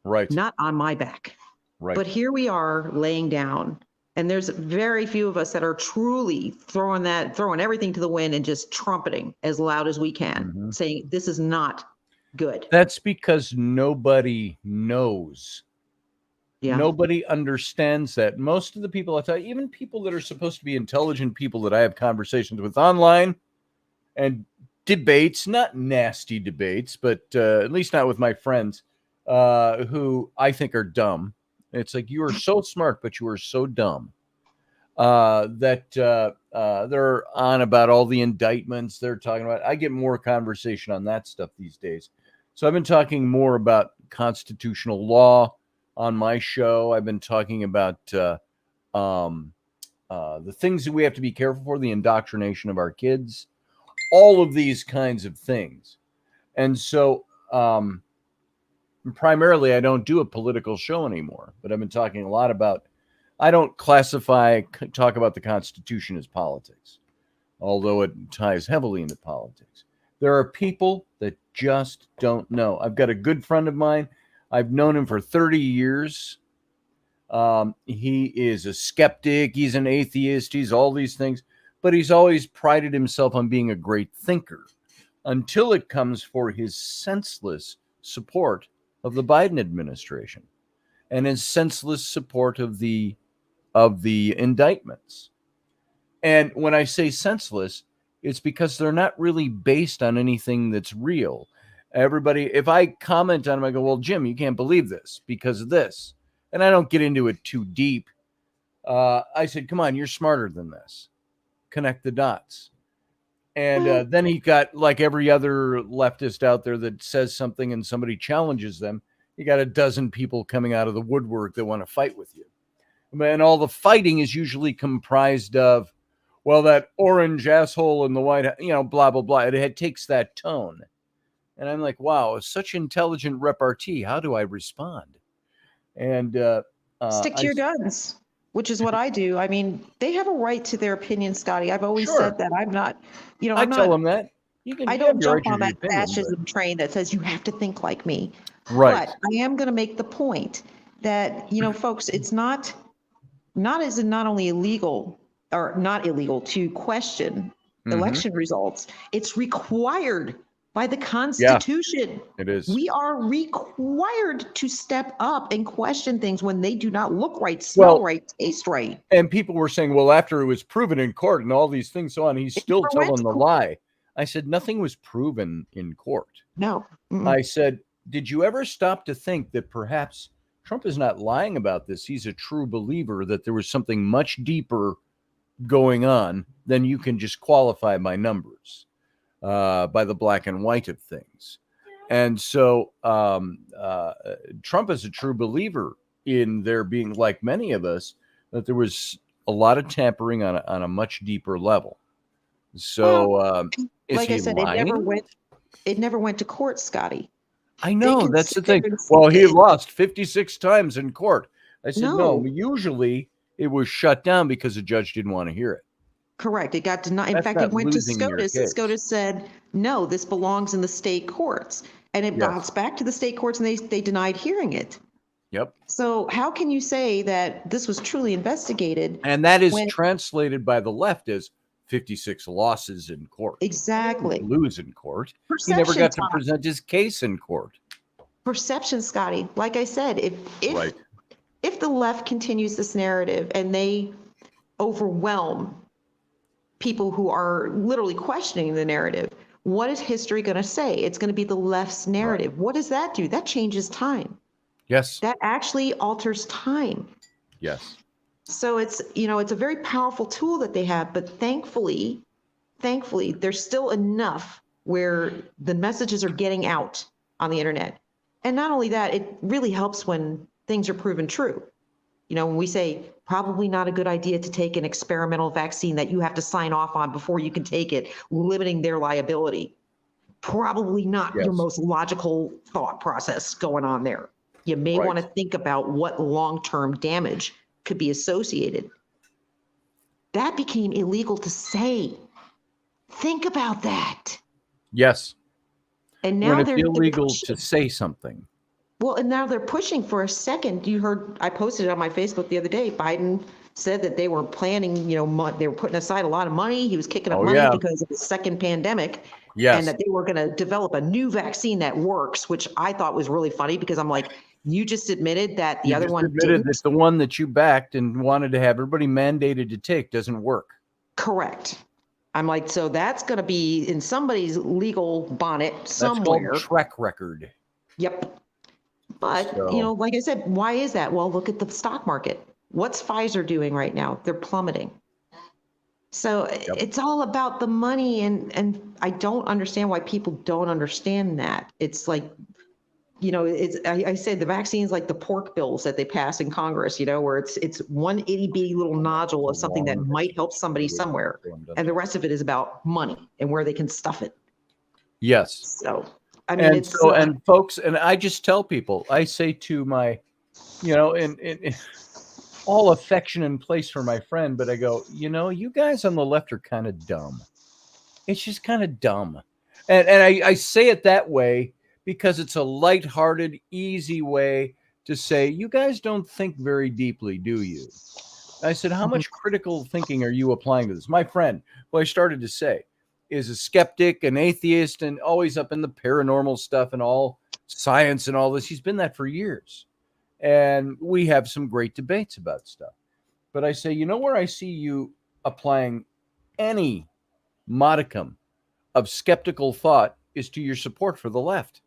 Speaker 1: Right.
Speaker 4: Not on my back.
Speaker 1: Right.
Speaker 4: But here we are laying down. And there's very few of us that are truly throwing everything to the wind and just trumpeting as loud as we can, saying this is not good.
Speaker 1: That's because nobody knows.
Speaker 4: Yeah.
Speaker 1: Nobody understands that. Most of the people I tell you, even people that are supposed to be intelligent people that I have conversations with online, and debates, not nasty debates, but at least not with my friends who I think are dumb. It's like, you are so smart, but you are so dumb. That they're on about all the indictments they're talking about. I get more conversation on that stuff these days. So I've been talking more about constitutional law on my show. I've been talking about the things that we have to be careful for, the indoctrination of our kids, all of these kinds of things. And so primarily I don't do a political show anymore, but I've been talking a lot about, I don't talk about the Constitution as politics, although it ties heavily into politics. There are people that just don't know. I've got a good friend of mine. I've known him for 30 years. He is a skeptic. He's an atheist. He's all these things, but he's always prided himself on being a great thinker until it comes for his senseless support of the Biden administration and his senseless support of the indictments. And when I say senseless, it's because they're not really based on anything that's real. Everybody, if I comment on them, I go, well, Jim, you can't believe this because of this. And I don't get into it too deep. I said, come on, you're smarter than this. Connect the dots. And then he got, like every other leftist out there that says something and somebody challenges them, you got a dozen people coming out of the woodwork that want to fight with you. And all the fighting is usually comprised of, well, that orange asshole in the White House, blah, blah, blah. It takes that tone. And I'm like, wow, such intelligent repartee. How do I respond? And
Speaker 4: stick to your guns, which is what I do. I mean, they have a right to their opinion, Scotty. I've always said that. I'm not,
Speaker 1: I tell them that.
Speaker 4: I don't jump on that fascism train that says you have to think like me.
Speaker 1: Right.
Speaker 4: But I am going to make the point that, folks, it's not only illegal or not illegal to question election results. It's required by the Constitution.
Speaker 1: Yeah, it is.
Speaker 4: We are required to step up and question things when they do not look right, smell right, taste right.
Speaker 1: And people were saying, well, after it was proven in court and all these things so on, he's still telling the lie. I said, nothing was proven in court.
Speaker 4: No.
Speaker 1: I said, did you ever stop to think that perhaps Trump is not lying about this? He's a true believer that there was something much deeper going on than you can just qualify by numbers, by the black and white of things. And so Trump is a true believer in there being, like many of us, that there was a lot of tampering on a much deeper level. So is
Speaker 4: like
Speaker 1: he
Speaker 4: I said,
Speaker 1: lying?
Speaker 4: It never went to court, Scotty.
Speaker 1: I know, that's the thing. Well, he lost 56 times in court. I said, no, usually it was shut down because the judge didn't want to hear it.
Speaker 4: Correct. It got denied. In fact, it went to SCOTUS. And SCOTUS said, no, this belongs in the state courts. And it bounced back to the state courts and they denied hearing it.
Speaker 1: Yep.
Speaker 4: So how can you say that this was truly investigated?
Speaker 1: And that is translated by the left as 56 losses in court.
Speaker 4: Exactly.
Speaker 1: Lose in court. He never got to present his case in court.
Speaker 4: Perception, Scotty. Like I said, if the left continues this narrative and they overwhelm people who are literally questioning the narrative, what is history going to say? It's going to be the left's narrative. Right. What does that do? That changes time.
Speaker 1: Yes.
Speaker 4: That actually alters time.
Speaker 1: Yes.
Speaker 4: So it's a very powerful tool that they have, but thankfully, there's still enough where the messages are getting out on the internet. And not only that, it really helps when things are proven true. When we say probably not a good idea to take an experimental vaccine that you have to sign off on before you can take it, limiting their liability. Probably not your most logical thought process going on there. You may want to think about what long-term damage could be associated. That became illegal to say. Think about that.
Speaker 1: Yes.
Speaker 4: And now
Speaker 1: when it's illegal to say something.
Speaker 4: Well, and now they're pushing for a second. You heard, I posted it on my Facebook the other day. Biden said that they were planning, they were putting aside a lot of money. He was kicking up money because of the second pandemic.
Speaker 1: Yes.
Speaker 4: And that they were going to develop a new vaccine that works, which I thought was really funny because I'm like, you just admitted that the other one didn't.
Speaker 1: That the one that you backed and wanted to have everybody mandated to take doesn't work.
Speaker 4: Correct. I'm like, so that's going to be in somebody's legal bonnet somewhere.
Speaker 1: That's called track record.
Speaker 4: Yep. But,
Speaker 1: So,
Speaker 4: like I said, why is that? Well, look at the stock market. What's Pfizer doing right now? They're plummeting. So it's all about the money. And I don't understand why people don't understand that. It's like, I say the vaccine's like the pork bills that they pass in Congress, where it's one itty bitty little nodule of something that might help somebody somewhere. And the rest of it is about money and where they can stuff it.
Speaker 1: yes.
Speaker 4: So, I mean,
Speaker 1: and folks, and I just tell people, I say to my, in all affection and place for my friend, but I go, you guys on the left are kind of dumb. It's just kind of dumb. And I say it that way because it's a lighthearted, easy way to say, you guys don't think very deeply, do you? I said, how much critical thinking are you applying to this? My friend, who I started to say, is a skeptic, an atheist, and always up in the paranormal stuff and all science and all this. He's been that for years. And we have some great debates about stuff. But I say, where I see you applying any modicum of skeptical thought is to your support for the left.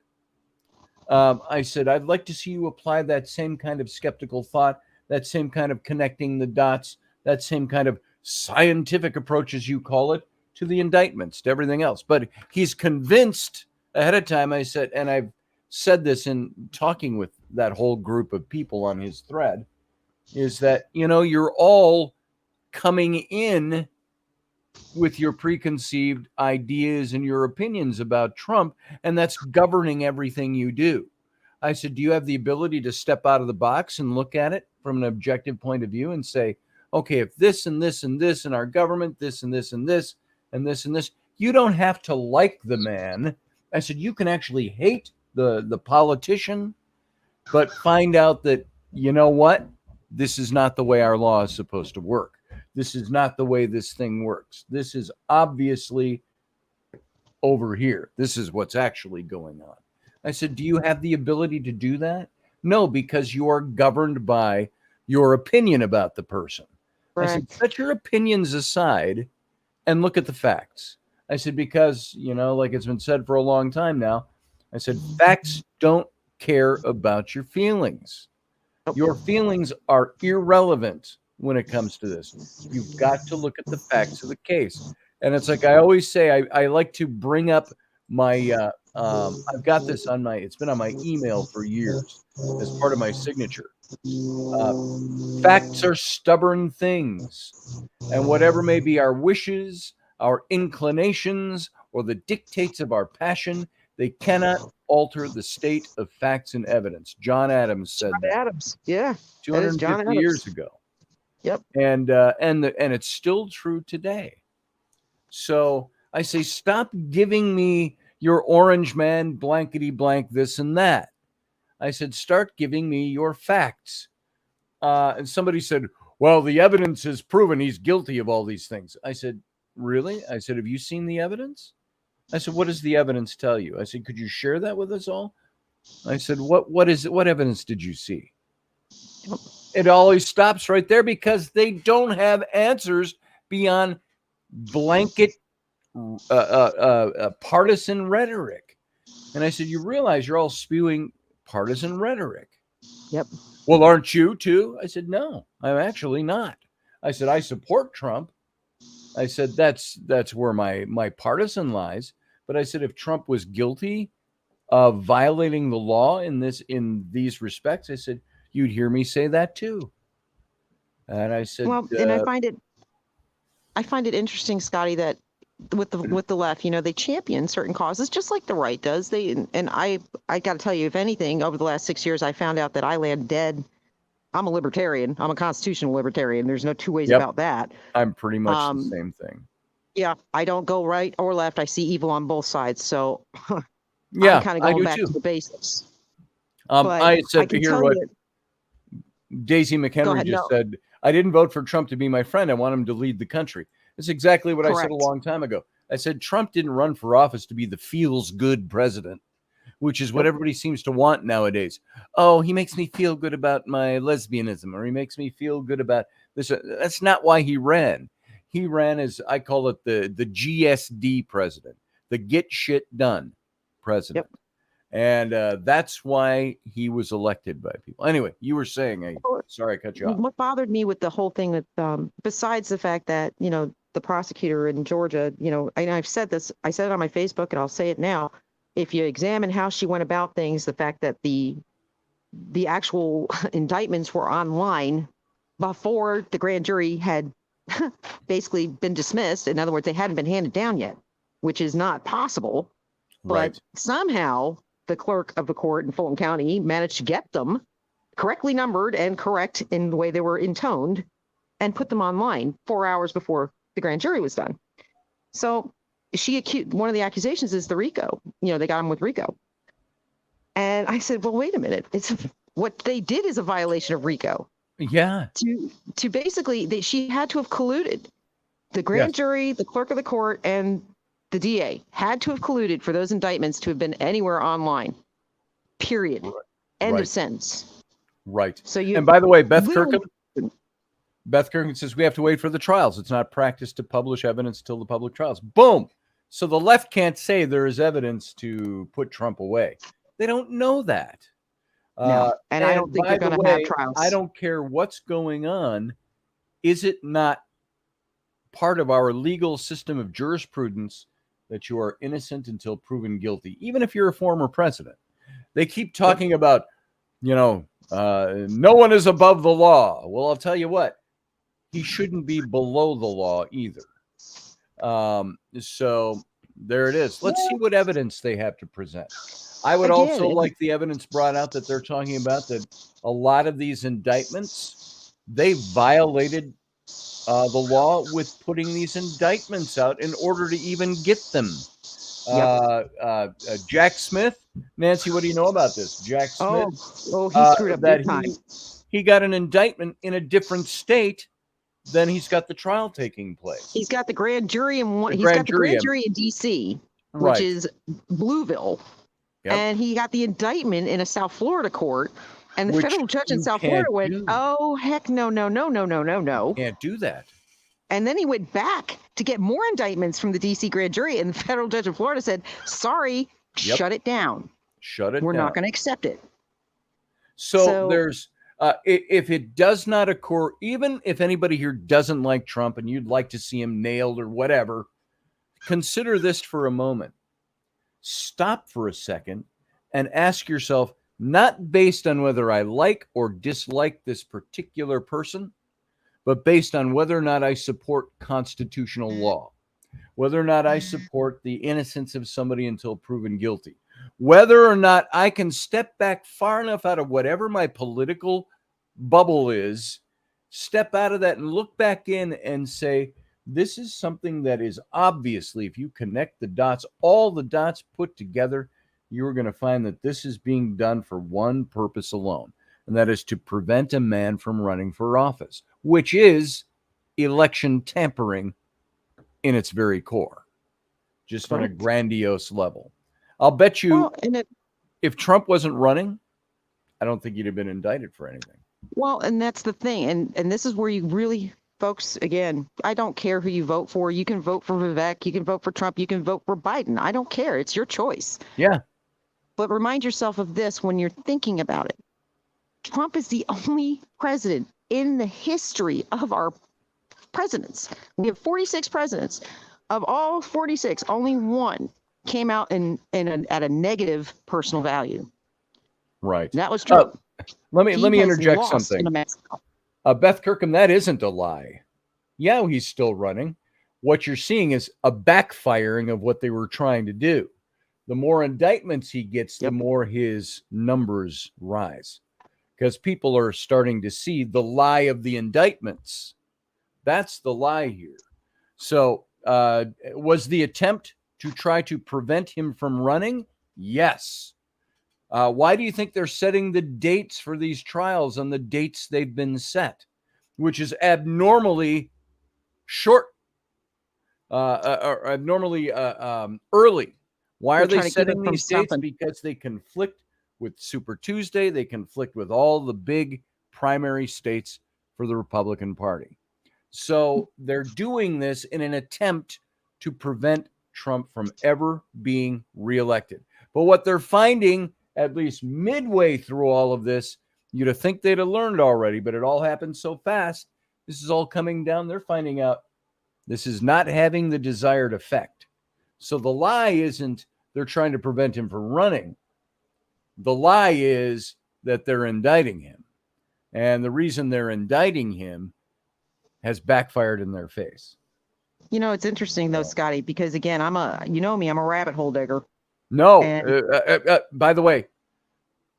Speaker 1: I said, I'd like to see you apply that same kind of skeptical thought, that same kind of connecting the dots, that same kind of scientific approach, as you call it, to the indictments, to everything else. But he's convinced ahead of time, I said, and I've said this in talking with that whole group of people on his thread, is that, you're all coming in with your preconceived ideas and your opinions about Trump, and that's governing everything you do. I said, do you have the ability to step out of the box and look at it from an objective point of view and say, okay, if this and this and this in our government, this and this and this and this and this, you don't have to like the man. I said, you can actually hate the politician, but find out that, what? This is not the way our law is supposed to work. This is not the way this thing works. This is obviously over here. This is what's actually going on. I said, do you have the ability to do that? No, because you are governed by your opinion about the person. Right. I said, set your opinions aside and look at the facts. I said, because, like it's been said for a long time now, I said, facts don't care about your feelings. Your feelings are irrelevant when it comes to this. You've got to look at the facts of the case. And it's like I always say, I like to bring up my, I've got this on it's been on my email for years as part of my signature. Facts are stubborn things. And whatever may be our wishes, our inclinations, or the dictates of our passion, they cannot alter the state of facts and evidence. John Adams said that.
Speaker 4: Adams, yeah.
Speaker 1: 250 years ago.
Speaker 4: Yep.
Speaker 1: And it's still true today. So I say, stop giving me your orange man, blankety blank, this and that. I said, start giving me your facts. And somebody said, well, the evidence has proven he's guilty of all these things. I said, really? I said, have you seen the evidence? I said, what does the evidence tell you? I said, could you share that with us all? I said, what evidence did you see? It always stops right there because they don't have answers beyond blanket partisan rhetoric. And I said, you realize you're all spewing partisan rhetoric.
Speaker 4: Yep.
Speaker 1: Well, aren't you too? I said, no, I'm actually not. I said, I support Trump. I said, that's where my partisan lies. But I said, if Trump was guilty of violating the law in these respects, I said, you'd hear me say that too. And I said,
Speaker 4: well, and I find it interesting, Scotty, that with the left, they champion certain causes just like the right does. I got to tell you, if anything, over the last 6 years, I found out that I land dead. I'm a libertarian. I'm a constitutional libertarian. There's no two ways about that.
Speaker 1: I'm pretty much the same thing.
Speaker 4: Yeah, I don't go right or left. I see evil on both sides. So
Speaker 1: yeah,
Speaker 4: I'm kind of going back to the basics.
Speaker 1: I said to hear what Daisy McHenry just said. I didn't vote for Trump to be my friend. I want him to lead the country. That's exactly what I said a long time ago. I said Trump didn't run for office to be the feels good president, which is what everybody seems to want nowadays. Oh, he makes me feel good about my lesbianism, or he makes me feel good about this. That's not why he ran. he ran as, I call it the GSD president, the get shit done president.
Speaker 4: Yep.
Speaker 1: And that's why he was elected by people. Anyway, you were saying, sorry, I cut you off.
Speaker 4: What bothered me with the whole thing with, besides the fact that, the prosecutor in Georgia, and I've said this, I said it on my Facebook and I'll say it now. If you examine how she went about things, the fact that the actual indictments were online before the grand jury had basically been dismissed. In other words, they hadn't been handed down yet, which is not possible.
Speaker 1: Right.
Speaker 4: But somehow the clerk of the court in Fulton County managed to get them correctly numbered and correct in the way they were intoned and put them online 4 hours before the grand jury was done. So one of the accusations is the RICO. They got him with RICO. And I said, well, wait a minute. What they did is a violation of RICO.
Speaker 1: Yeah.
Speaker 4: To basically, she had to have colluded. The grand jury, the clerk of the court, and the DA had to have colluded for those indictments to have been anywhere online. Period. End of sentence.
Speaker 1: Right.
Speaker 4: So
Speaker 1: and by the way, Beth Kirkham says we have to wait for the trials. It's not practice to publish evidence till the public trials. Boom. So the left can't say there is evidence to put Trump away. They don't know that.
Speaker 4: No. And I don't think they're going to have trials.
Speaker 1: I don't care what's going on. Is it not part of our legal system of jurisprudence that you are innocent until proven guilty, even if you're a former president? They keep talking about, no one is above the law. Well, I'll tell you what, he shouldn't be below the law either. So there it is. Let's see what evidence they have to present. I would also like the evidence brought out that they're talking about that a lot of these indictments, they violated the law with putting these indictments out in order to even get them. Jack Smith, Nancy, what do you know about this? Jack Smith.
Speaker 4: He screwed up big time.
Speaker 1: He got an indictment in a different state than he's got the trial taking place.
Speaker 4: He's got the grand jury in one. He's got the grand jury in D.C., which is Blueville. Yep. And he got the indictment in a South Florida court. And the federal judge in South Florida went, oh, heck no.
Speaker 1: Can't do that.
Speaker 4: And then he went back to get more indictments from the D.C. grand jury. And the federal judge in Florida said, sorry, shut it down. We're not going to accept it.
Speaker 1: So there's, if it does not occur, even if anybody here doesn't like Trump and you'd like to see him nailed or whatever, consider this for a moment. Stop for a second and ask yourself, not based on whether I like or dislike this particular person, but based on whether or not I support constitutional law, whether or not I support the innocence of somebody until proven guilty, whether or not I can step back far enough out of whatever my political bubble is, step out of that and look back in and say, this is something that is obviously, if you connect the dots, all the dots put together, you're going to find that this is being done for one purpose alone, and that is to prevent a man from running for office, which is election tampering in its very core, just on a grandiose level. I'll bet you if Trump wasn't running, I don't think he'd have been indicted for anything.
Speaker 4: Well, and that's the thing. And this is where you really, folks, again, I don't care who you vote for. You can vote for Vivek. You can vote for Trump. You can vote for Biden. I don't care. It's your choice.
Speaker 1: Yeah.
Speaker 4: But remind yourself of this when you're thinking about it. Trump is the only president in the history of our presidents. We have 46 presidents. Of all 46, only one came out at a negative personal value.
Speaker 1: Right.
Speaker 4: That was Trump.
Speaker 1: Let me interject something. Beth Kirkham, that isn't a lie. Yeah, he's still running. What you're seeing is a backfiring of what they were trying to do. The more indictments he gets, the more his numbers rise, because people are starting to see the lie of the indictments. That's the lie here. So was the attempt to try to prevent him from running? Yes. Why do you think they're setting the dates for these trials on the dates they've been set, which is abnormally short, or abnormally early? Why are they setting these dates? Because they conflict with Super Tuesday. They conflict with all the big primary states for the Republican Party. So they're doing this in an attempt to prevent Trump from ever being reelected. But what they're finding, at least midway through all of this, you'd have think they'd have learned already, but it all happened so fast. This is all coming down. They're finding out this is not having the desired effect. So the lie isn't they're trying to prevent him from running. The lie is that they're indicting him. And the reason they're indicting him has backfired in their face.
Speaker 4: You know, it's interesting though, Scotty, because again, I'm a rabbit hole digger.
Speaker 1: No, by the way,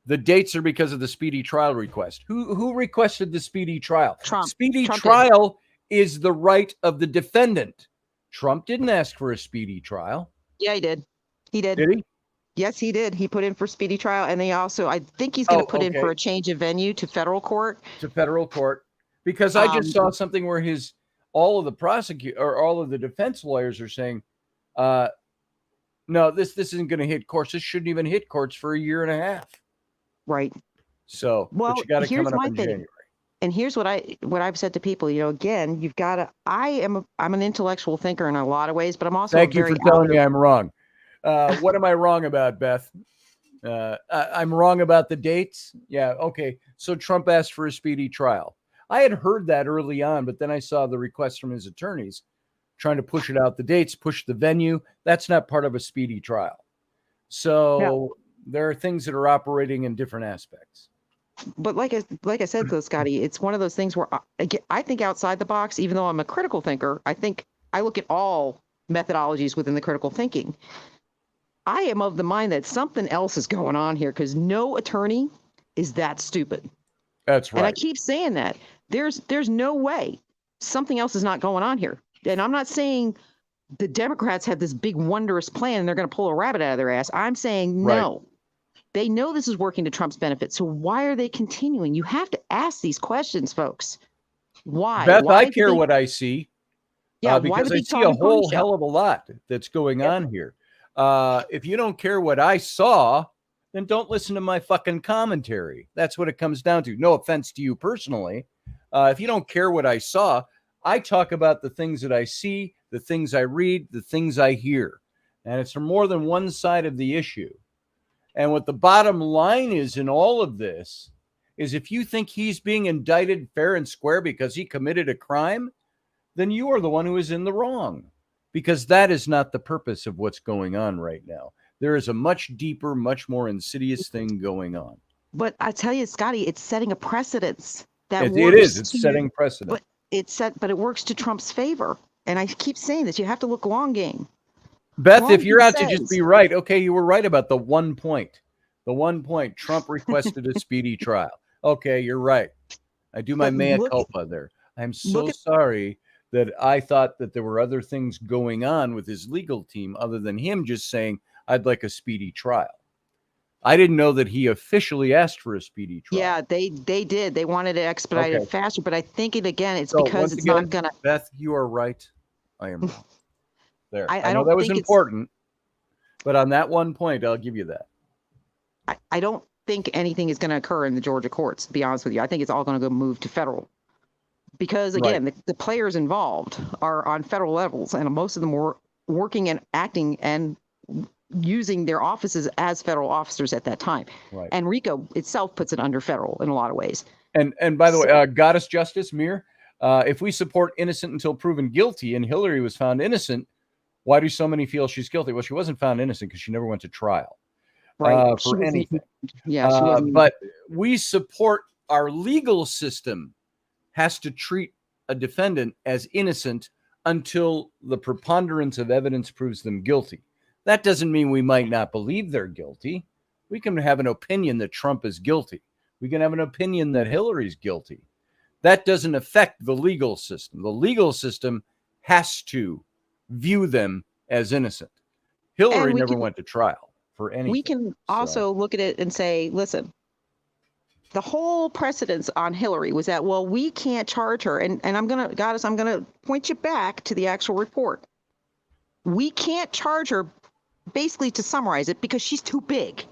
Speaker 1: the dates are because of the speedy trial request. Who requested the speedy trial?
Speaker 4: Trump.
Speaker 1: Speedy
Speaker 4: Trump
Speaker 1: trial is the right of the defendant. Trump didn't ask for a speedy trial.
Speaker 4: Yeah, he did. He did.
Speaker 1: Did he?
Speaker 4: Yes, he did. He put in for speedy trial, and they also, I think he's going to put in for a change of venue to federal court.
Speaker 1: To federal court, because I just saw something where all of the defense lawyers are saying, no, this isn't going to hit courts. This shouldn't even hit courts for a year and a half.
Speaker 4: Right.
Speaker 1: So,
Speaker 4: well,
Speaker 1: but you got it coming up in January.
Speaker 4: And here's what I've said to people. You know, again, you've got to. I'm an intellectual thinker in a lot of ways, but I'm also
Speaker 1: Thank you for telling me I'm wrong. What am I wrong about, Beth? I'm wrong about the dates. Yeah. Okay. So Trump asked for a speedy trial. I had heard that early on, but then I saw the request from his attorneys trying to push it out, the dates, push the venue. That's not part of a speedy trial. So there are things that are operating in different aspects.
Speaker 4: But like I said, though, Scotty, it's one of those things where I think outside the box, even though I'm a critical thinker, I think I look at all methodologies within the critical thinking. I am of the mind that something else is going on here because no attorney is that stupid.
Speaker 1: That's right.
Speaker 4: And I keep saying that. There's no way something else is not going on here. And I'm not saying the Democrats have this big wondrous plan and they're going to pull a rabbit out of their ass. I'm saying no. They know this is working to Trump's benefit. So why are they continuing? You have to ask these questions, folks. Why?
Speaker 1: Beth, I care what I see.
Speaker 4: Yeah,
Speaker 1: because I see a whole hell of a lot that's going on here. If you don't care what I saw, then don't listen to my fucking commentary. That's what it comes down to. No offense to you personally. If you don't care what I saw, I talk about the things that I see, the things I read, the things I hear. And it's from more than one side of the issue. And what the bottom line is in all of this is if you think he's being indicted fair and square because he committed a crime, then you are the one who is in the wrong. Because that is not the purpose of what's going on right now. There is a much deeper, much more insidious thing going on.
Speaker 4: But I tell you, Scotty, it's setting a precedence.
Speaker 1: It is. It's setting precedent.
Speaker 4: But it works to Trump's favor. And I keep saying this. You have to look long game.
Speaker 1: Beth, if you're out to just be right, okay, you were right about the 1 point. The 1 point, Trump requested a speedy trial. Okay, you're right. I do my mea culpa there. I'm so sorry that I thought that there were other things going on with his legal team other than him just saying, I'd like a speedy trial. I didn't know that he officially asked for a speedy trial.
Speaker 4: Yeah, they did. They wanted it expedited faster, but I think it's because it's not going to.
Speaker 1: Beth, you are right. I am wrong. There. I know that was important, but on that 1 point, I'll give you that.
Speaker 4: I don't think anything is going to occur in the Georgia courts, to be honest with you. I think it's all going to go move to federal. Because, again, the players involved are on federal levels, and most of them were working and acting and using their offices as federal officers at that time.
Speaker 1: Right.
Speaker 4: And RICO itself puts it under federal in a lot of ways.
Speaker 1: And by the way, Goddess Justice, Mir, if we support innocent until proven guilty and Hillary was found innocent, why do so many feel she's guilty? Well, she wasn't found innocent because she never went to trial for anything.
Speaker 4: Yeah,
Speaker 1: but we support our legal system has to treat a defendant as innocent until the preponderance of evidence proves them guilty. That doesn't mean we might not believe they're guilty. We can have an opinion that Trump is guilty. We can have an opinion that Hillary's guilty. That doesn't affect the legal system. The legal system has to view them as innocent. Hillary never went to trial for anything.
Speaker 4: We can also look at it and say, listen, the whole precedence on Hillary was that, well, we can't charge her. And I'm going to point you back to the actual report. We can't charge her, basically to summarize it, because she's too big.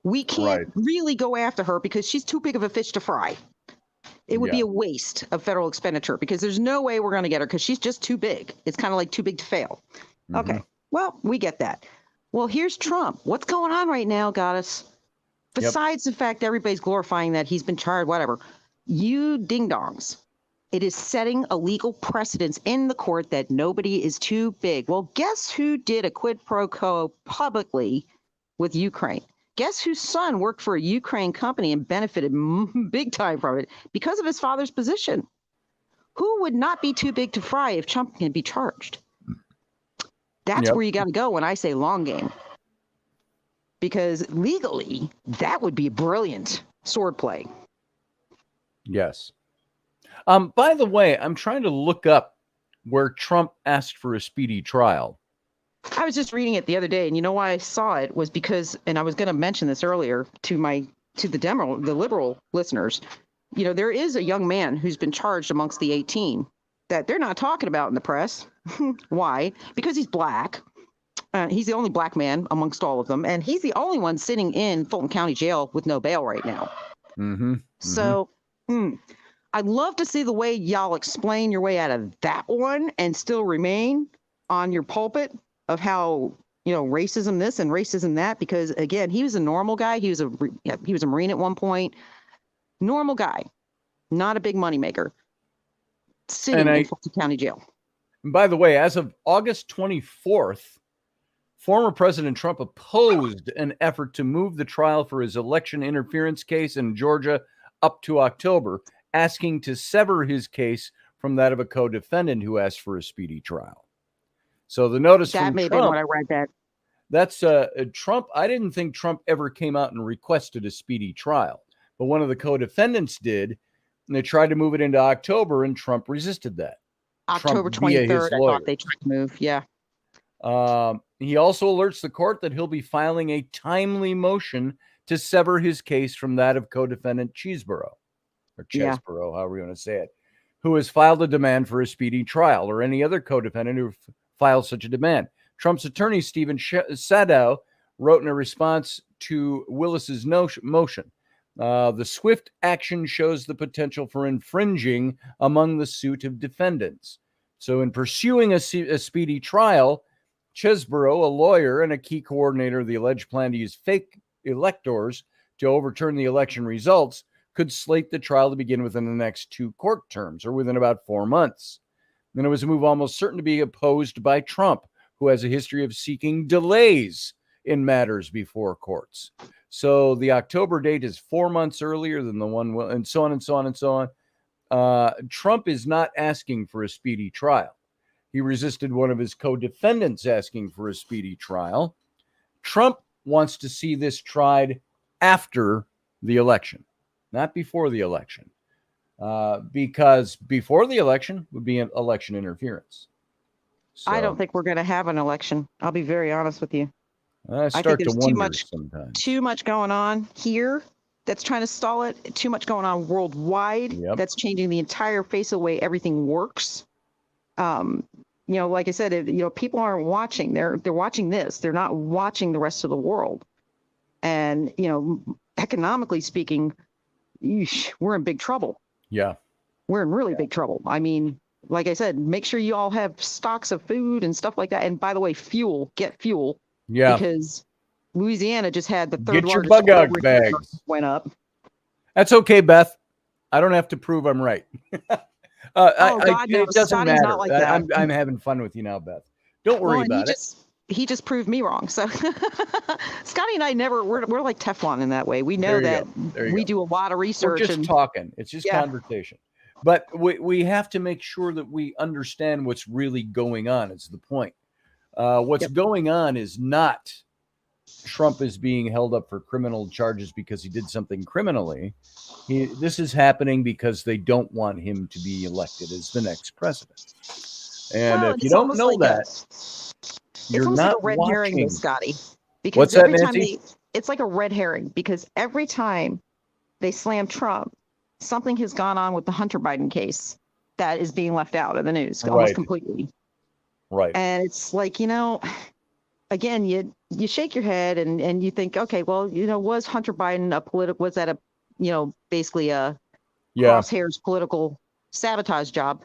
Speaker 4: We can't really go after her because she's too big of a fish to fry. It would be a waste of federal expenditure because there's no way we're going to get her because she's just too big. It's kind of like too big to fail. Okay. Well, we get that. Well, here's Trump. What's going on right now, Goddess? Besides the fact everybody's glorifying that he's been charged, whatever. You ding-dongs. It is setting a legal precedence in the court that nobody is too big. Well, guess who did a quid pro quo publicly with Ukraine? Guess whose son worked for a Ukraine company and benefited big time from it because of his father's position? Who would not be too big to fry if Trump can be charged? That's where you got to go when I say long game. Because legally, that would be brilliant swordplay.
Speaker 1: Yes. By the way, I'm trying to look up where Trump asked for a speedy trial.
Speaker 4: I was just reading it the other day, and you know why I saw it was because, and I was going to mention this earlier to the liberal listeners. You know, there is a young man who's been charged amongst the 18 that they're not talking about in the press. Why? Because he's black. He's the only black man amongst all of them, and he's the only one sitting in Fulton County Jail with no bail right now. So I'd love to see the way y'all explain your way out of that one and still remain on your pulpit of how, you know, racism this and racism that, because again, he was a normal guy. He was a Marine at one point. Normal guy, not a big moneymaker, sitting in Fulton County Jail.
Speaker 1: And by the way, as of August 24th, former President Trump opposed an effort to move the trial for his election interference case in Georgia up to October, asking to sever his case from that of a co-defendant who asked for a speedy trial. So the notice
Speaker 4: that
Speaker 1: from
Speaker 4: may
Speaker 1: Trump,
Speaker 4: be what I read that.
Speaker 1: That's Trump. I didn't think Trump ever came out and requested a speedy trial, but one of the co-defendants did, and they tried to move it into October, and Trump resisted that.
Speaker 4: October 23rd, I thought they tried to move. Yeah.
Speaker 1: He also alerts the court that he'll be filing a timely motion to sever his case from that of co-defendant Chesebro, however you want to say it, who has filed a demand for a speedy trial, or any other co-defendant who files such a demand. Trump's attorney, Stephen Sadow, wrote in a response to Willis's motion, the swift action shows the potential for infringing among the suit of defendants. So in pursuing a speedy trial, Chesebro, a lawyer and a key coordinator of the alleged plan to use fake electors to overturn the election results, could slate the trial to begin within the next 2 court terms, or within about 4 months. Then it was a move almost certain to be opposed by Trump, who has a history of seeking delays in matters before courts. So the October date is 4 months earlier than the one, and so on and so on and so on. Trump is not asking for a speedy trial. He resisted one of his co-defendants asking for a speedy trial. Trump wants to see this tried after the election, not before the election, because before the election would be an election interference. So,
Speaker 4: I don't think we're going to have an election. I'll be very honest with you.
Speaker 1: I think there's
Speaker 4: too much going on here that's trying to stall it. Too much going on worldwide that's changing the entire face of the way everything works. You know, like I said, people aren't watching. They're watching this. They're not watching the rest of the world. And, you know, economically speaking, we're in big trouble.
Speaker 1: Yeah.
Speaker 4: We're in really big trouble. I mean, like I said, make sure you all have stocks of food and stuff like that. And by the way, get fuel.
Speaker 1: Yeah.
Speaker 4: Because Louisiana just had the third largest
Speaker 1: bug out bags
Speaker 4: went up.
Speaker 1: That's okay, Beth. I don't have to prove I'm right. It doesn't
Speaker 4: Scotty's
Speaker 1: matter.
Speaker 4: not like that.
Speaker 1: I'm having fun with you now, Beth. Don't worry about it.
Speaker 4: He just proved me wrong. So Scotty and I we're like Teflon in that way. We know that we do a lot of research.
Speaker 1: We're just talking. It's just conversation. But we have to make sure that we understand what's really going on. Is the point. What's going on is not Trump is being held up for criminal charges because he did something criminally. This is happening because they don't want him to be elected as the next president. And if you don't know you're not
Speaker 4: like a red herring, though, Scotty. Because
Speaker 1: what's that, Nancy?
Speaker 4: It's like a red herring because every time they slam Trump, something has gone on with the Hunter Biden case that is being left out of the news almost completely.
Speaker 1: Right.
Speaker 4: And it's like, again, you shake your head and you think, okay, well, was Hunter Biden was that basically a crosshairs political sabotage job.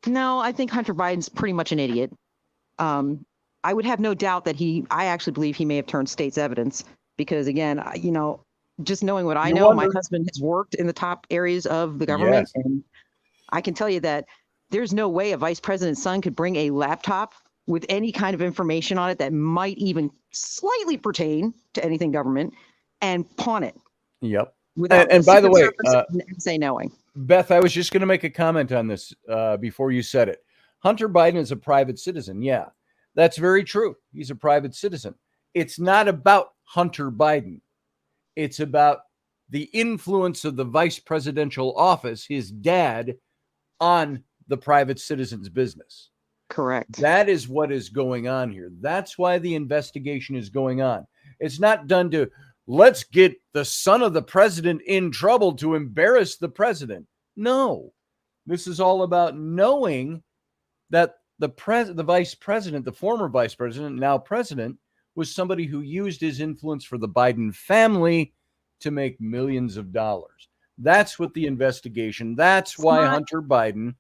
Speaker 4: No, I think Hunter Biden's pretty much an idiot. I would have no doubt that I actually believe he may have turned state's evidence because, again, just knowing what I know, my husband has worked in the top areas of the government. Yes. And I can tell you that there's no way a vice president's son could bring a laptop with any kind of information on it that might even slightly pertain to anything government and pawn it.
Speaker 1: Yep. And by the way,
Speaker 4: say knowing.
Speaker 1: Beth, I was just going to make a comment on this before you said it. Hunter Biden is a private citizen. Yeah, that's very true. He's a private citizen. It's not about Hunter Biden. It's about the influence of the vice presidential office, his dad, on the private citizen's business.
Speaker 4: Correct.
Speaker 1: That is what is going on here. That's why the investigation is going on. It's not done to, let's get the son of the president in trouble to embarrass the president. No, this is all about knowing that the vice president, the former vice president, now president, was somebody who used his influence for the Biden family to make millions of dollars. That's what the investigation, that's why Hunter Biden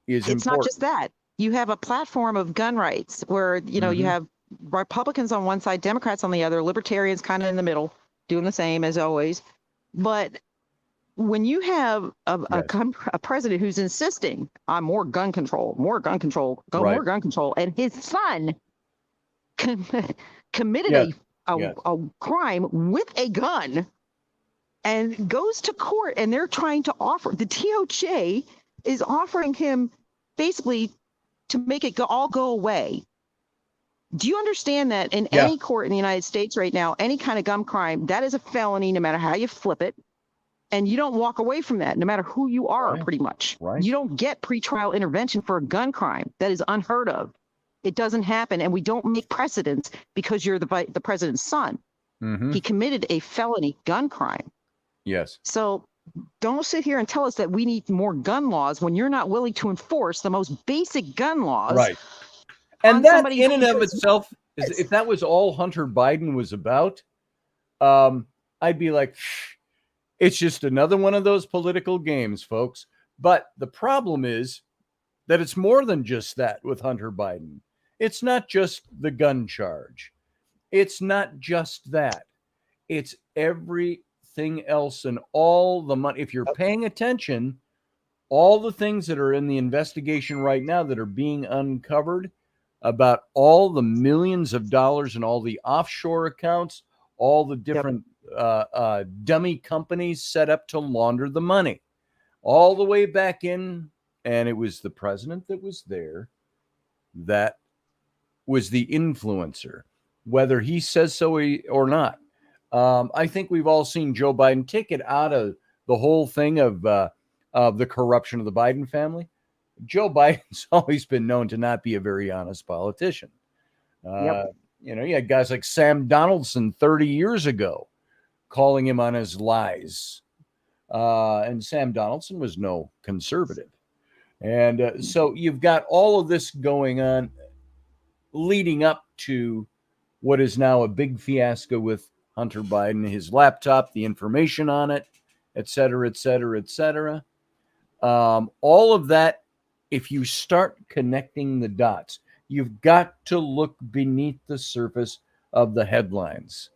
Speaker 1: is important.
Speaker 4: It's not just that. You have a platform of gun rights where, you have Republicans on one side, Democrats on the other, libertarians kind of in the middle, doing the same as always. But when you have a president who's insisting on more gun control, more gun control, and his son committed a crime with a gun and goes to court, and they're trying to offer, the DOJ is offering him basically to make it all go away. Do you understand that in any court in the United States right now, any kind of gun crime, that is a felony no matter how you flip it. And you don't walk away from that no matter who you are, pretty much. Right. You don't get pretrial intervention for a gun crime. That is unheard of. It doesn't happen. And we don't make precedents because you're the president's son. Mm-hmm. He committed a felony gun crime.
Speaker 1: Yes.
Speaker 4: So don't sit here and tell us that we need more gun laws when you're not willing to enforce the most basic gun laws.
Speaker 1: Right. And that in and of itself, if that was all Hunter Biden was about, I'd be like, it's just another one of those political games, folks. But the problem is that it's more than just that with Hunter Biden. It's not just the gun charge. It's not just that. It's everything else and all the money. If you're paying attention, all the things that are in the investigation right now that are being uncovered about all the millions of dollars and all the offshore accounts, all the different dummy companies set up to launder the money all the way back in. And it was the president that was there that was the influencer, whether he says so or not. I think we've all seen Joe Biden take it out of the whole thing of the corruption of the Biden family. Joe Biden's always been known to not be a very honest politician. You had guys like Sam Donaldson 30 years ago calling him on his lies. And Sam Donaldson was no conservative. And so you've got all of this going on leading up to what is now a big fiasco with Hunter Biden, his laptop, the information on it, et cetera, et cetera, et cetera. All of that, if you start connecting the dots, you've got to look beneath the surface of the headlines.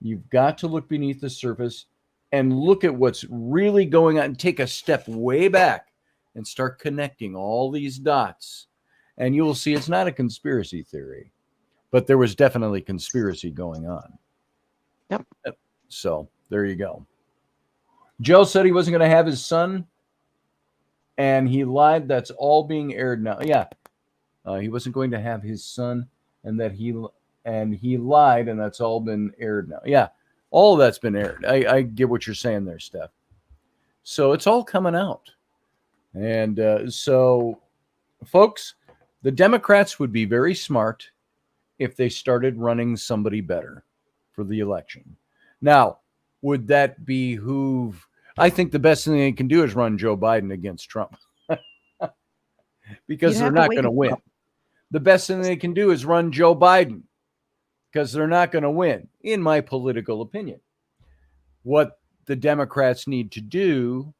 Speaker 1: You've got to look beneath the surface and look at what's really going on and take a step way back and start connecting all these dots. And you will see it's not a conspiracy theory, but there was definitely conspiracy going on.
Speaker 4: Yep.
Speaker 1: So there you go. Joe said he wasn't going to have his son, and he lied. That's all being aired now. Yeah. He wasn't going to have his son, and he lied, and that's all been aired now. Yeah. All of that's been aired. I get what you're saying there, Steph. So it's all coming out. And so, folks, the Democrats would be very smart if they started running somebody better for the election. Now, would that behoove? I think the best thing they can do is run Joe Biden against Trump because they're not going to win. The best thing they can do is run Joe Biden because they're not going to win, in my political opinion. What the Democrats need to do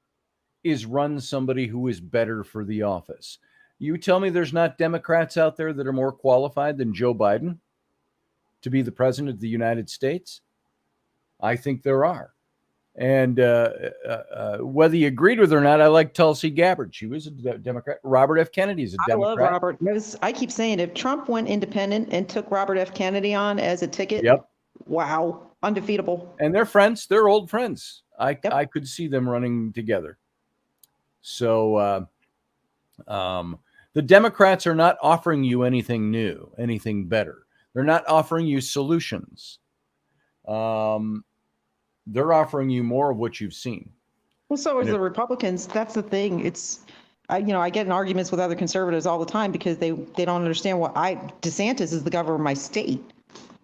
Speaker 1: is run somebody who is better for the office. You tell me there's not Democrats out there that are more qualified than Joe Biden to be the president of the United States? I think there are. And whether you agreed with her or not, I like Tulsi Gabbard. She was a Democrat. Robert F. Kennedy is a Democrat.
Speaker 4: I love Robert. I keep saying if Trump went independent and took Robert F. Kennedy on as a ticket, wow, undefeatable.
Speaker 1: And they're friends. They're old friends. I could see them running together. So the Democrats are not offering you anything new, anything better. They're not offering you solutions. They're offering you more of what you've seen.
Speaker 4: Well, so is the Republicans. That's the thing. I get in arguments with other conservatives all the time because they don't understand DeSantis is the governor of my state,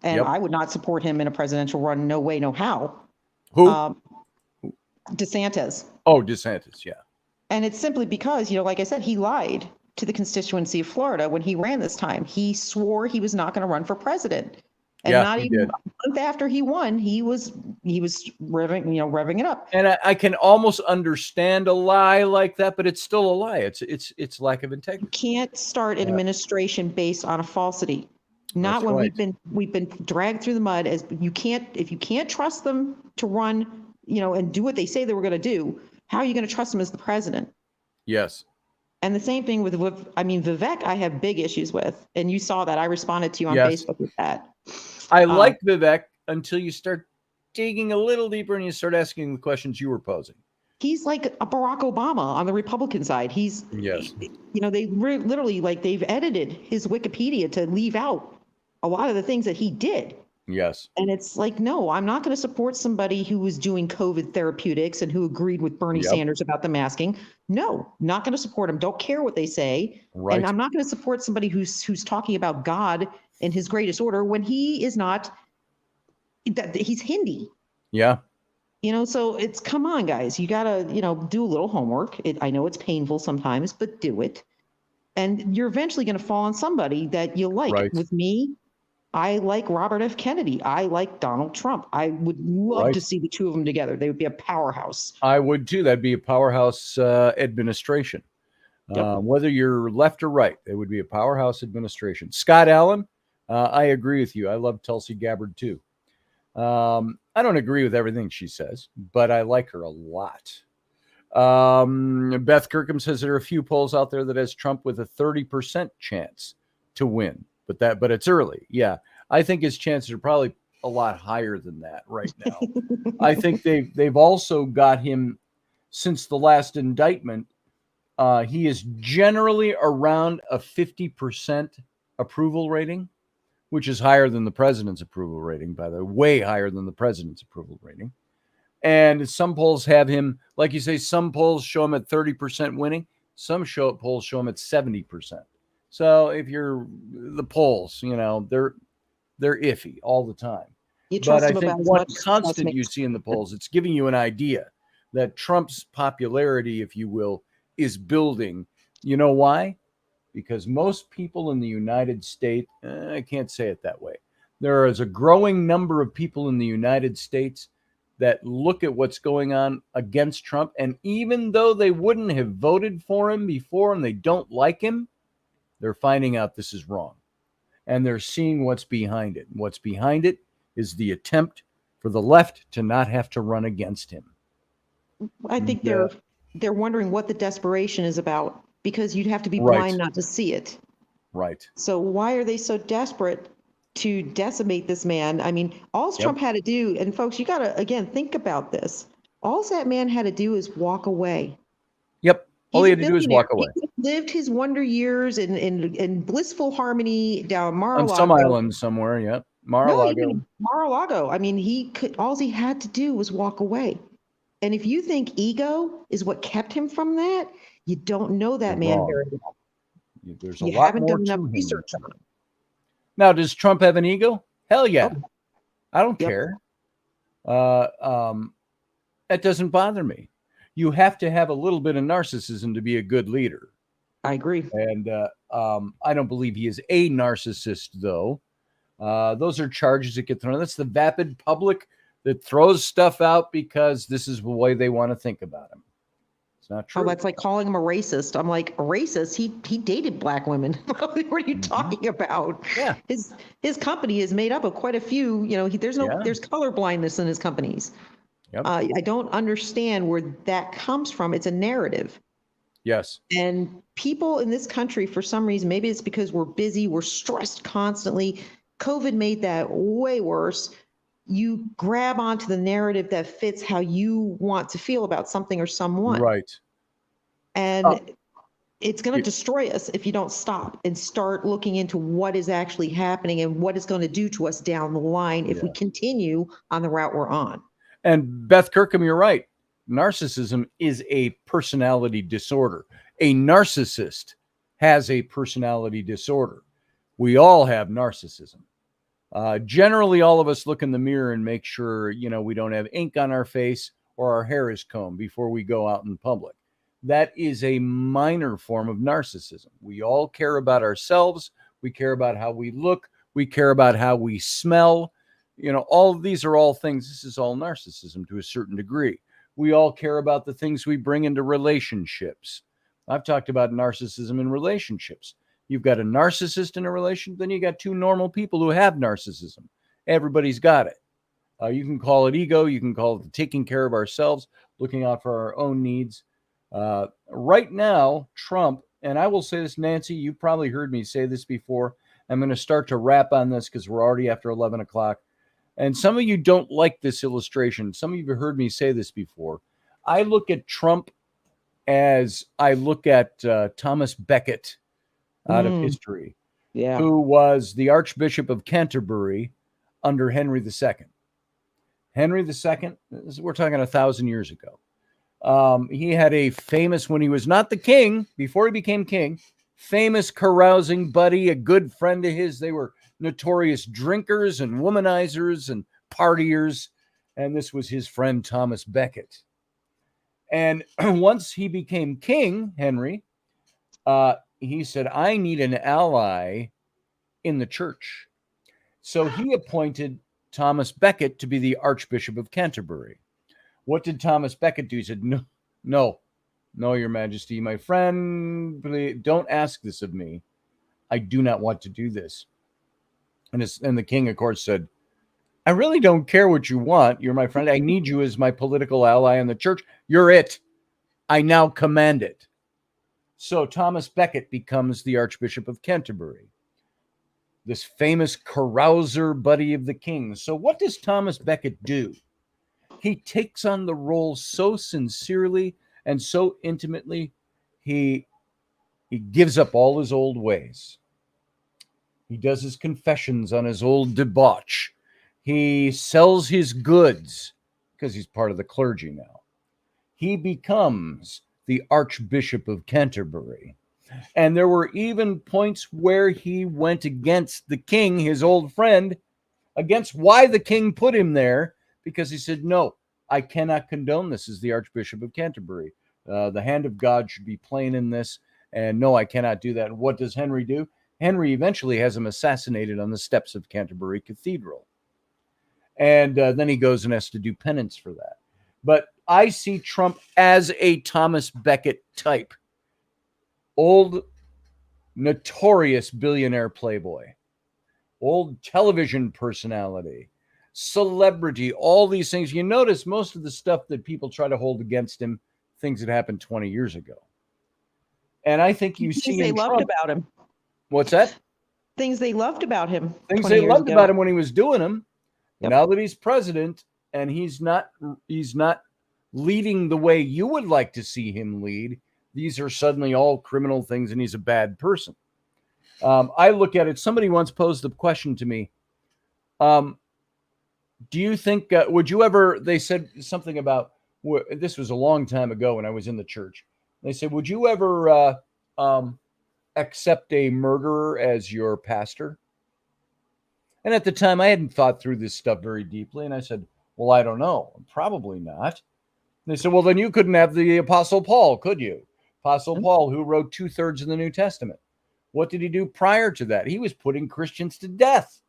Speaker 4: and I would not support him in a presidential run. No way, no how.
Speaker 1: Who?
Speaker 4: DeSantis.
Speaker 1: Oh, DeSantis, yeah.
Speaker 4: And it's simply because, like I said, he lied to the constituency of Florida when he ran this time. He swore he was not going to run for president. And not even a month after he won, he was revving it up.
Speaker 1: And I can almost understand a lie like that, but it's still a lie. It's lack of integrity.
Speaker 4: You can't start an administration based on a falsity. Not when we've been dragged through the mud. If you can't trust them to run, and do what they say they were going to do, how are you going to trust them as the president?
Speaker 1: Yes.
Speaker 4: And the same thing with Vivek, I have big issues with, and you saw that. I responded to you on Facebook with that.
Speaker 1: I like Vivek until you start digging a little deeper and you start asking the questions you were posing.
Speaker 4: He's like a Barack Obama on the Republican side. They literally they've edited his Wikipedia to leave out a lot of the things that he did.
Speaker 1: Yes.
Speaker 4: And it's like, no, I'm not going to support somebody who was doing COVID therapeutics and who agreed with Bernie Sanders about the masking. No, not going to support him. Don't care what they say. Right. And I'm not going to support somebody who's talking about God in his greatest order when he is not, he's Hindi.
Speaker 1: Yeah.
Speaker 4: So it's, come on, guys, you got to, do a little homework. I know it's painful sometimes, but do it. And you're eventually going to fall on somebody that you like. Right. With me, I like Robert F. Kennedy. I like Donald Trump. I would love to see the two of them together. They would be a powerhouse.
Speaker 1: I would too. That'd be a powerhouse administration. Whether you're left or right, it would be a powerhouse administration. Scott Allen, I agree with you. I love Tulsi Gabbard too. I don't agree with everything she says, but I like her a lot. Beth Kirkham says there are a few polls out there that has Trump with a 30% chance to win. But it's early. Yeah. I think his chances are probably a lot higher than that right now. I think they've also got him since the last indictment. He is generally around a 50% approval rating, which is higher than the president's approval rating, by the way, higher than the president's approval rating. And some polls have him, like you say, some polls show him at 30% winning. Some polls show him at 70%. So if you're the polls, they're iffy all the time. But I think one constant you see in the polls, it's giving you an idea that Trump's popularity, if you will, is building. You know why? Because most people in the United States, I can't say it that way. There is a growing number of people in the United States that look at what's going on against Trump. And even though they wouldn't have voted for him before and they don't like him, they're finding out this is wrong, and they're seeing what's behind it. What's behind it is the attempt for the left to not have to run against him.
Speaker 4: I think they're wondering what the desperation is about, because you'd have to be blind not to see it.
Speaker 1: Right.
Speaker 4: So why are they so desperate to decimate this man? I mean, all Trump had to do, and folks, you got to, again, think about this. All that man had to do is walk away.
Speaker 1: Yep. All he had to do is walk away.
Speaker 4: He lived his wonder years in blissful harmony down Mar-a-Lago.
Speaker 1: On some island somewhere, yeah.
Speaker 4: Mar-a-Lago. I mean, all he had to do was walk away. And if you think ego is what kept him from that, you don't know that man very well.
Speaker 1: There's a lot more
Speaker 4: done enough research on him.
Speaker 1: Now, does Trump have an ego? Hell yeah. Oh. I don't care. That doesn't bother me. You have to have a little bit of narcissism to be a good leader.
Speaker 4: I agree.
Speaker 1: And I don't believe he is a narcissist, though. Those are charges that get thrown. That's the vapid public that throws stuff out because this is the way they want to think about him. It's not true.
Speaker 4: Oh, that's like calling him a racist. I'm like, a racist? He dated black women. What are you talking about?
Speaker 1: Yeah.
Speaker 4: His company is made up of quite a few, there's color blindness in his companies.
Speaker 1: Yep.
Speaker 4: I don't understand where that comes from. It's a narrative.
Speaker 1: Yes.
Speaker 4: And people in this country, for some reason, maybe it's because we're busy, we're stressed constantly. COVID made that way worse. You grab onto the narrative that fits how you want to feel about something or someone.
Speaker 1: Right.
Speaker 4: And it's going to destroy us if you don't stop and start looking into what is actually happening and what it's going to do to us down the line if we continue on the route we're on.
Speaker 1: And Beth Kirkham, you're right. Narcissism is a personality disorder. A narcissist has a personality disorder. We all have narcissism. Generally, all of us look in the mirror and make sure, we don't have ink on our face or our hair is combed before we go out in public. That is a minor form of narcissism. We all care about ourselves. We care about how we look. We care about how we smell. All of these are all things. This is all narcissism to a certain degree. We all care about the things we bring into relationships. I've talked about narcissism in relationships. You've got a narcissist in a relationship, then you got two normal people who have narcissism. Everybody's got it. You can call it ego. You can call it taking care of ourselves, looking out for our own needs. Right now, Trump, and I will say this, Nancy, you've probably heard me say this before. I'm going to start to wrap on this because we're already after 11 o'clock. And some of you don't like this illustration. Some of you have heard me say this before. I look at Trump as I look at Thomas Becket out of history, who was the Archbishop of Canterbury under Henry II. Henry II, we're talking 1,000 years ago. He had a famous, when he was not the king, before he became king, famous carousing buddy, a good friend of his. They were notorious drinkers and womanizers and partiers. And this was his friend, Thomas Becket. And once he became king, Henry, he said, I need an ally in the church. So he appointed Thomas Becket to be the Archbishop of Canterbury. What did Thomas Becket do? He said, no, Your Majesty, my friend, please, don't ask this of me. I do not want to do this. And the king, of course, said, I really don't care what you want. You're my friend. I need you as my political ally in the church. You're it. I now command it. So Thomas Becket becomes the Archbishop of Canterbury, this famous carouser buddy of the king. So what does Thomas Becket do? He takes on the role so sincerely and so intimately. He gives up all his old ways. He does his confessions on his old debauch. He sells his goods because he's part of the clergy now. He becomes the Archbishop of Canterbury. And there were even points where he went against the king, his old friend, against why the king put him there, because he said, no, I cannot condone this as the Archbishop of Canterbury. The hand of God should be plain in this. And no, I cannot do that. And what does Henry do? Henry eventually has him assassinated on the steps of Canterbury Cathedral. And then he goes and has to do penance for that. But I see Trump as a Thomas Becket type. Old, notorious billionaire playboy. Old television personality. Celebrity. All these things. You notice most of the stuff that people try to hold against him, things that happened 20 years ago. And I think you see
Speaker 4: they loved
Speaker 1: Trump,
Speaker 4: about him.
Speaker 1: What's that?
Speaker 4: Things they loved about him.
Speaker 1: Things they loved about him when he was doing them.
Speaker 4: Yep.
Speaker 1: Now that he's president and he's not leading the way you would like to see him lead, these are suddenly all criminal things and he's a bad person. I look at it. Somebody once posed the question to me. Do you think, would you ever, they said something about, this was a long time ago when I was in the church. They said, would you ever accept a murderer as your pastor? And at the time, I hadn't thought through this stuff very deeply. And I said, well, I don't know. Probably not. And they said, well, then you couldn't have the Apostle Paul, could you? Apostle Paul, who wrote 2/3 of the New Testament. What did he do prior to that? He was putting Christians to death.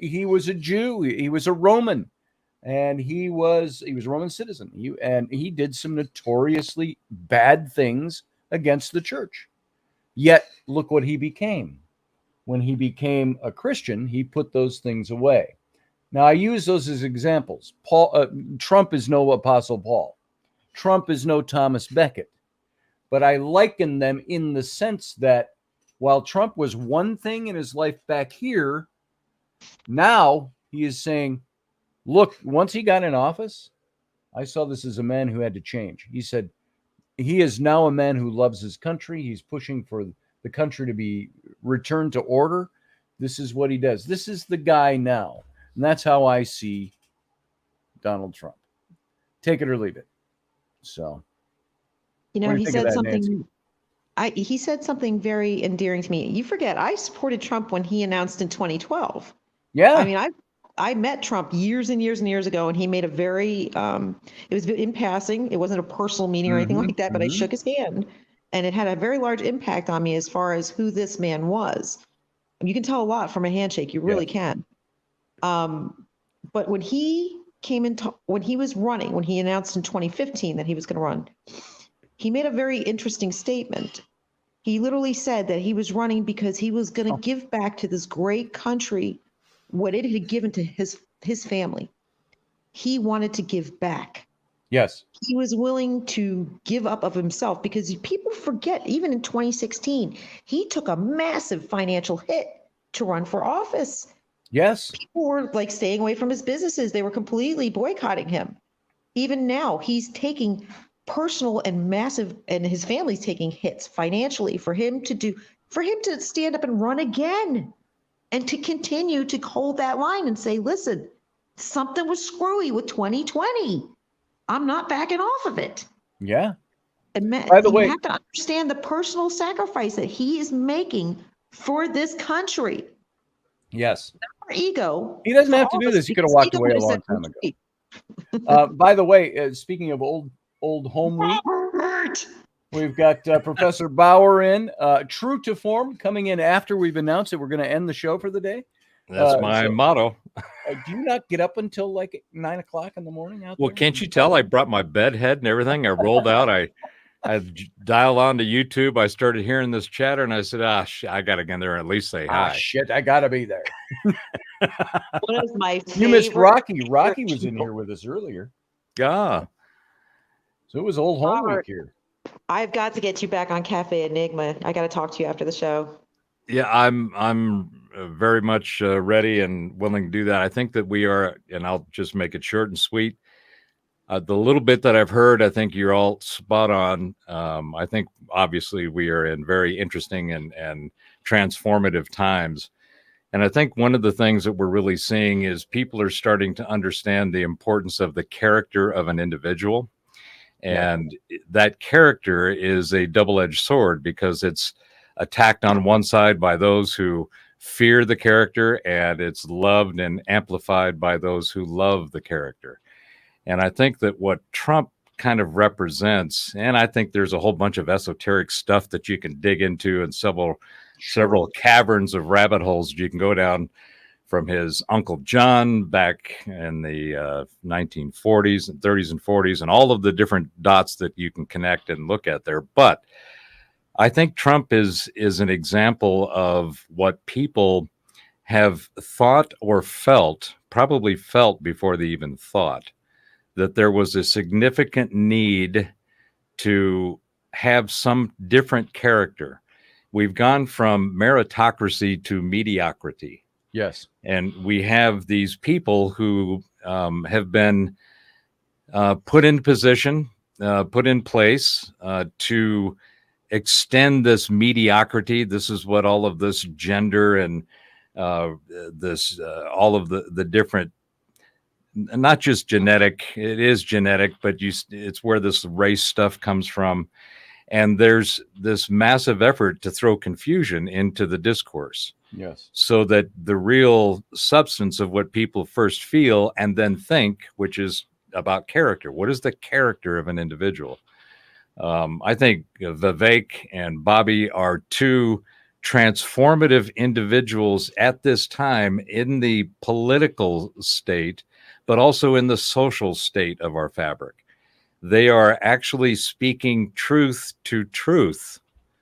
Speaker 1: He was a Jew. He was a Roman. and he was a Roman citizen. He did some notoriously bad things against the church. Yet look what he became. When he became a Christian, he put those things away. Now I use those as examples. Trump is no Apostle Paul. Trump is no Thomas Becket. But I liken them in the sense that while Trump was one thing in his life back here, now he is saying, look, once he got in office, I saw this as a man who had to change. He said, he is now a man who loves his country. He's pushing for the country to be returned to order. This is what he does. This is the guy now. And that's how I see Donald Trump. Take it or leave it. So,
Speaker 4: you know, he said something. He said something very endearing to me. You forget, I supported Trump when he announced in 2012.
Speaker 1: Yeah.
Speaker 4: I mean, I met Trump years and years and years ago, and he made a very, it was in passing. It wasn't a personal meeting or anything like that, but I shook his hand, and it had a very large impact on me as far as who this man was. You can tell a lot from a handshake. You really can. But when he when he was running, when he announced in 2015 that he was going to run, he made a very interesting statement. He literally said that he was running because he was going to give back to this great country what it had given to his family. He wanted to give back.
Speaker 1: Yes.
Speaker 4: He was willing to give up of himself, because people forget, even in 2016, he took a massive financial hit to run for office.
Speaker 1: Yes.
Speaker 4: People were like staying away from his businesses. They were completely boycotting him. Even now, he's taking personal and massive, and his family's taking hits financially for him to stand up and run again, and to continue to hold that line and say, listen, something was screwy with 2020. I'm not backing off of it.
Speaker 1: Yeah.
Speaker 4: And
Speaker 1: by the way,
Speaker 4: you have to understand the personal sacrifice that he is making for this country.
Speaker 1: Yes.
Speaker 4: Our ego.
Speaker 1: He doesn't have to do this. He could have walked away a long time ago. By the way, speaking of old home week, we've got Professor Bauer in, true to form, coming in after we've announced that we're going to end the show for the day.
Speaker 9: That's my motto.
Speaker 1: Do you not get up until like 9 o'clock in the morning out there?
Speaker 9: Well, can't you tell? I brought my bed head and everything. I rolled out. I dialed on to YouTube. I started hearing this chatter, and I said, I got to get in there and at least say hi.
Speaker 1: Shit, I got to be there.
Speaker 4: One of my
Speaker 1: You missed Rocky. Rocky was in here with us earlier.
Speaker 9: Yeah.
Speaker 1: So it was old home week here.
Speaker 4: I've got to get you back on Cafe Enigma. I got to talk to you after the show.
Speaker 9: Yeah, I'm very much ready and willing to do that. I think that we are, and I'll just make it short and sweet. The little bit that I've heard, I think you're all spot on. I think obviously we are in very interesting and transformative times. And I think one of the things that we're really seeing is people are starting to understand the importance of the character of an individual. And that character is a double-edged sword, because it's attacked on one side by those who fear the character, and it's loved and amplified by those who love the character. And I think that what Trump kind of represents, and I think there's a whole bunch of esoteric stuff that you can dig into, and several caverns of rabbit holes you can go down, from his Uncle John back in the 1940s and 30s and 40s, and all of the different dots that you can connect and look at there. But I think Trump is an example of what people have thought or felt, probably felt before they even thought, that there was a significant need to have some different character. We've gone from meritocracy to mediocrity.
Speaker 1: Yes.
Speaker 9: And we have these people who have been put in position, put in place to extend this mediocrity. This is what all of this gender and all of the different, not just genetic, it is genetic, but it's where this race stuff comes from. And there's this massive effort to throw confusion into the discourse.
Speaker 1: Yes.
Speaker 9: So that the real substance of what people first feel and then think, which is about character. What is the character of an individual? I think Vivek and Bobby are two transformative individuals at this time in the political state, but also in the social state of our fabric. They are actually speaking truth to truth,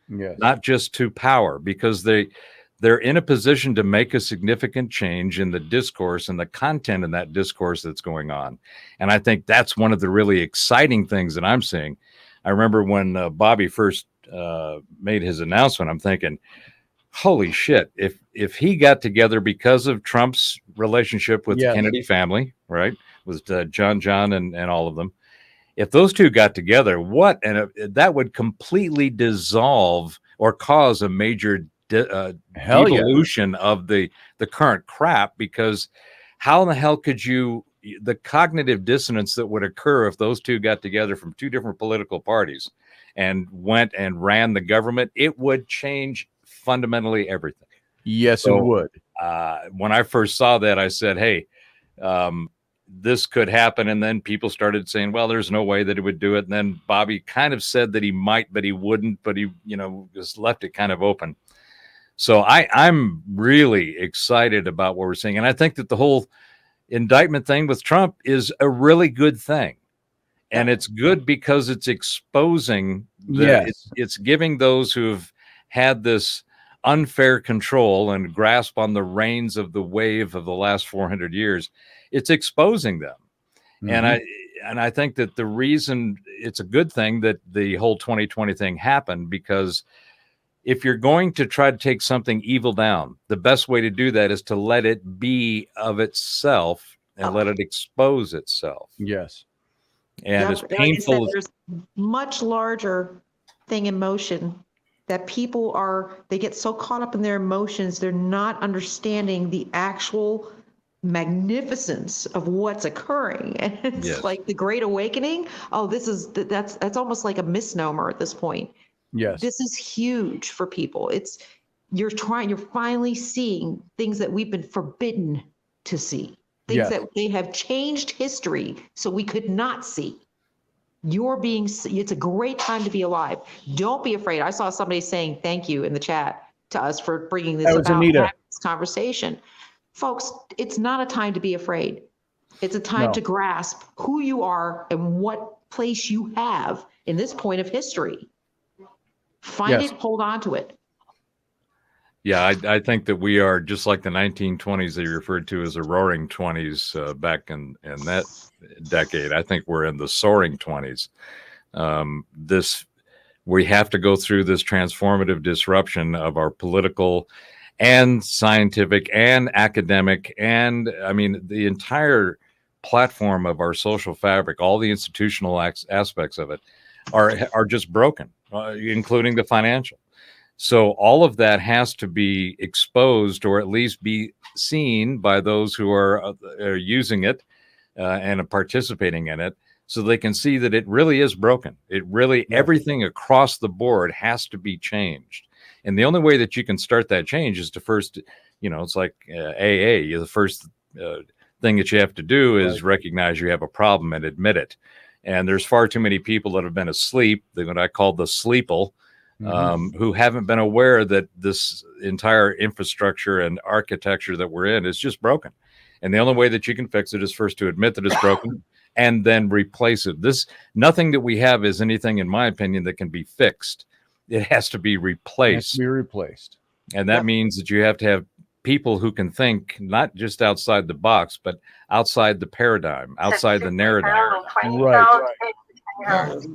Speaker 9: not just to power, because they're in a position to make a significant change in the discourse and the content in that discourse that's going on. And I think that's one of the really exciting things that I'm seeing. I remember when Bobby first made his announcement, I'm thinking, holy shit, if he got together because of Trump's relationship with the Kennedy family, right, with John and all of them, if those two got together, that would completely dissolve or cause a major devolution of the current crap, because how in the hell could the cognitive dissonance that would occur if those two got together from two different political parties and went and ran the government, it would change fundamentally everything.
Speaker 1: Yes, it would.
Speaker 9: When I first saw that, I said, hey, this could happen. And then people started saying, well, there's no way that it would do it. And then Bobby kind of said that he might, but he wouldn't, but he, just left it kind of open. So I'm really excited about what we're seeing. And I think that the whole indictment thing with Trump is a really good thing. And it's good because it's exposing, it's giving those who have had this unfair control and grasp on the reins of the wave of the last 400 years, it's exposing them. Mm-hmm. And I think that the reason it's a good thing that the whole 2020 thing happened, because if you're going to try to take something evil down, the best way to do that is to let it be of itself and let it expose itself.
Speaker 1: Yes.
Speaker 9: And as painful as
Speaker 4: there's much larger thing in motion that people they get so caught up in their emotions, they're not understanding the actual magnificence of what's occurring. And it's like the Great Awakening. Oh, that's almost like a misnomer at this point.
Speaker 1: Yes.
Speaker 4: This is huge for people. You're finally seeing things that we've been forbidden to see. Things that they have changed history so we could not see. It's a great time to be alive. Don't be afraid. I saw somebody saying thank you in the chat to us for bringing this this conversation. Folks, it's not a time to be afraid. It's a time to grasp who you are and what place you have in this point of history. Find it, hold on to it.
Speaker 9: Yeah, I think that we are just like the 1920s they referred to as the roaring 20s back in that decade. I think we're in the soaring 20s. We have to go through this transformative disruption of our political and scientific and academic, and I mean the entire platform of our social fabric, all the institutional aspects of it are just broken, including the financial. So all of that has to be exposed, or at least be seen by those who are using it and are participating in it, so they can see that it really is broken. It really, everything across the board has to be changed. And the only way that you can start that change is to first, it's like AA. The first thing that you have to do is recognize you have a problem and admit it. And there's far too many people that have been asleep, what I call the sleeple, who haven't been aware that this entire infrastructure and architecture that we're in is just broken. And the only way that you can fix it is first to admit that it's broken and then replace it. Nothing that we have is anything, in my opinion, that can be fixed. It has to be replaced. It has to
Speaker 1: be replaced.
Speaker 9: And that means that you have to have people who can think not just outside the box, but outside the paradigm, outside the narrative.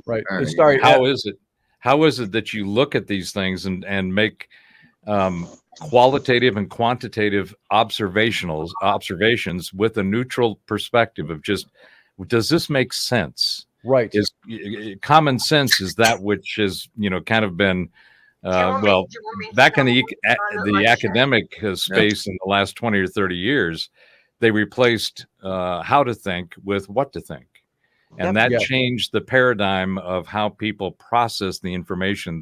Speaker 1: Right. Sorry.
Speaker 9: How is it that you look at these things and make qualitative and quantitative observations with a neutral perspective of just, does this make sense?
Speaker 1: Right.
Speaker 9: Is common sense is that which has kind of been back in the academic space in the last 20 or 30 years, they replaced how to think with what to think. And that changed the paradigm of how people process the information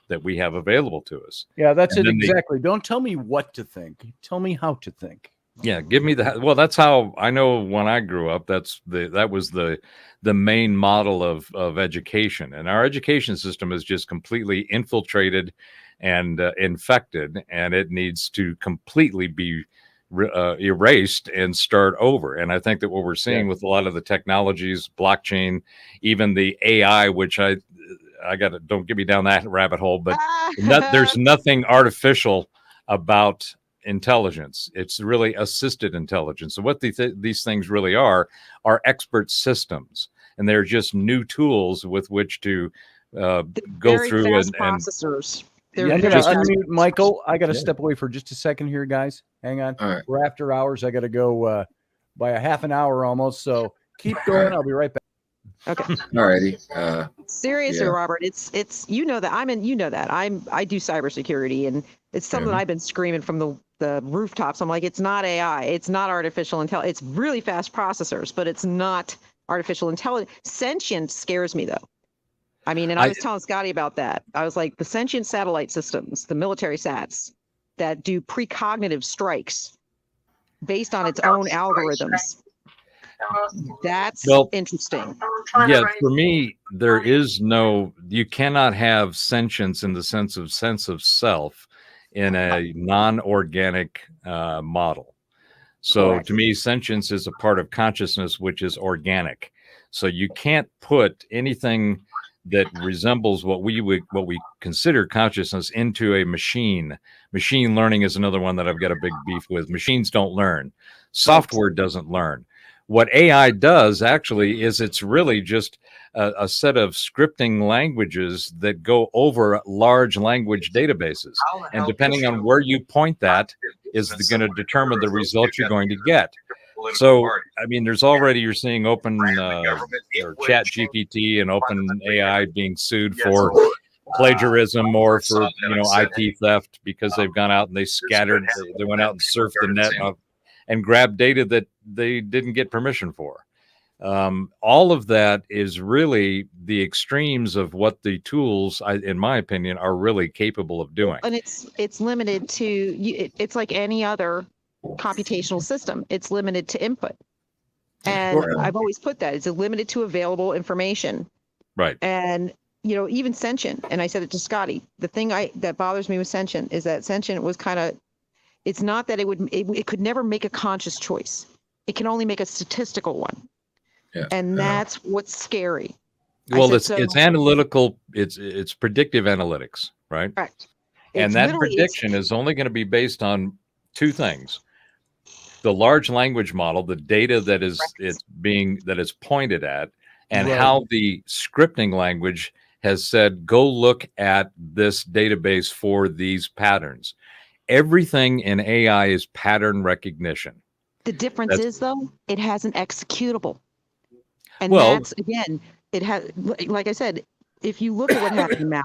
Speaker 9: that we have available to us.
Speaker 1: Yeah, that's it exactly. Don't tell me what to think. Tell me how to think.
Speaker 9: Yeah, give me that's how I know when I grew up, that was the main model of education. And our education system is just completely infiltrated and infected, and it needs to completely be erased and start over. And I think that what we're seeing with a lot of the technologies, blockchain, even the AI, which I got to, don't get me down that rabbit hole, but there's nothing artificial about intelligence. It's really assisted intelligence. So what these things really are expert systems, and they're just new tools with which to go through and
Speaker 4: processors.
Speaker 1: I'm gonna unmute Michael. I got to step away for just a second here, guys. Hang on.
Speaker 5: All right.
Speaker 1: We're after hours. I got to go by a half an hour almost. So keep going. I'll be right back.
Speaker 4: Okay.
Speaker 5: All righty.
Speaker 4: Seriously, Robert, it's you know that I do cybersecurity, and it's something I've been screaming from the rooftops. I'm like, it's not AI, it's not artificial intelligence. It's really fast processors, but it's not artificial intelligence. Sentient scares me though. I mean, and I was telling Scotty about that. I was like, the sentient satellite systems, the military sats that do precognitive strikes based on its own algorithms. That's interesting.
Speaker 9: Yeah, for me, you cannot have sentience in the sense of self in a non-organic model. So to me, sentience is a part of consciousness, which is organic. So you can't put anything that resembles what we consider consciousness into a machine. Machine learning is another one that I've got a big beef with. Machines don't learn. Software doesn't learn. What AI does actually is it's really just a set of scripting languages that go over large language databases. And depending on where you point that is going to determine the results you're going to get. So, I mean, there's already, you're seeing open or Chat GPT and Open AI being sued for plagiarism or for, IP theft because they've gone out and they went out and surfed the net and grabbed data that they didn't get permission for. All of that is really the extremes of what the tools, in my opinion, are really capable of doing.
Speaker 4: And it's limited to, it's like any other computational system. It's limited to input. And I've always put that, it's limited to available information.
Speaker 9: Right.
Speaker 4: And, even sentient, and I said it to Scotty, the thing that bothers me with sentient is that sentient was kind of, it's not that it could never make a conscious choice. It can only make a statistical one. Yeah. And that's what's scary.
Speaker 9: Well, it's analytical. It's predictive analytics, right?
Speaker 4: Correct.
Speaker 9: And that prediction is only going to be based on two things: the large language model, the data that is pointed at, and how the scripting language has said, go look at this database for these patterns. Everything in AI is pattern recognition.
Speaker 4: The difference is, though, it has an executable. And that's, again, it has, like I said, if you look at what happened now,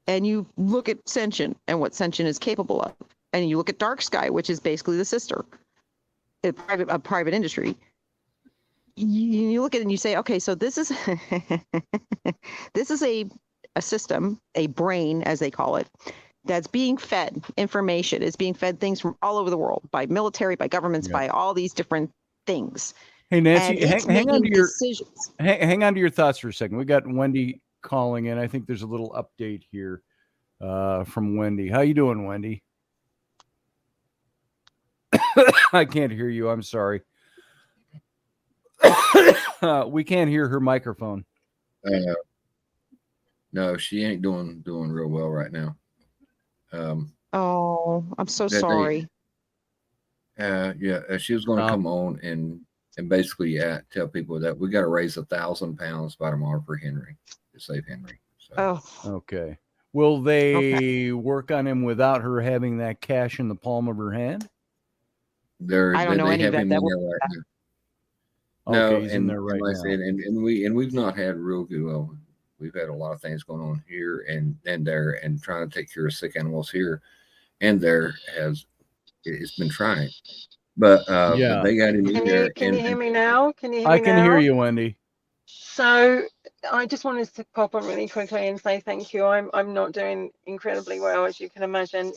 Speaker 4: and you look at Sentient and what Sentient is capable of, and you look at Dark Sky, which is basically the sister, a private industry, you look at it and you say, okay, so this is this is a system, a brain, as they call it, that's being fed information, is being fed things from all over the world by military, by governments, by all these different things.
Speaker 1: Hey, Nancy, hang on to your thoughts for a second. We got Wendy calling in. I think there's a little update here from Wendy. How you doing, Wendy? I can't hear you. I'm sorry. We can't hear her microphone.
Speaker 5: No, she ain't doing real well right now.
Speaker 4: I'm so sorry.
Speaker 5: She was going to come on and basically tell people that we got to raise 1,000 pounds by tomorrow for Henry to save Henry. So.
Speaker 1: Okay. Will they work on him without her having that cash in the palm of her hand?
Speaker 4: I don't know any of that.
Speaker 5: No,
Speaker 1: he's in there right now.
Speaker 5: Said, and we've not had real good. Well, we've had a lot of things going on here and there, and trying to take care of sick animals here and there it's been trying. But they got in there.
Speaker 2: Can you hear me now? Can you hear me now?
Speaker 1: I can hear you, Wendy.
Speaker 2: So I just wanted to pop on really quickly and say thank you. I'm not doing incredibly well, as you can imagine.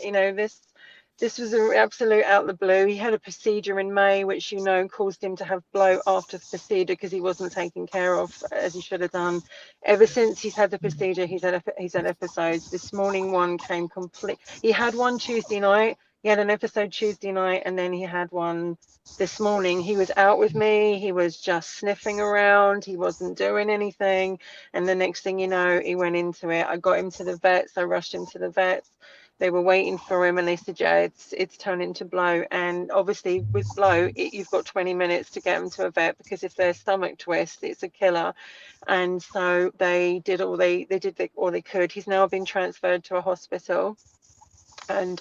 Speaker 2: This was an absolute out the blue. He had a procedure in May, which caused him to have bloat after the procedure because he wasn't taken care of as he should have done. Ever since he's had the procedure, he's had episodes. This morning one came complete. He had one Tuesday night. He had an episode Tuesday night, and then he had one this morning. He was out with me. He was just sniffing around. He wasn't doing anything. And the next thing you know, he went into it. I got him to the vets. I rushed him to the vets. They were waiting for him, and they said, yeah, it's turned into blow. And obviously with blow, you've got 20 minutes to get them to a vet, because if their stomach twists, it's a killer. And so they did all they did all they could. He's now been transferred to a hospital, and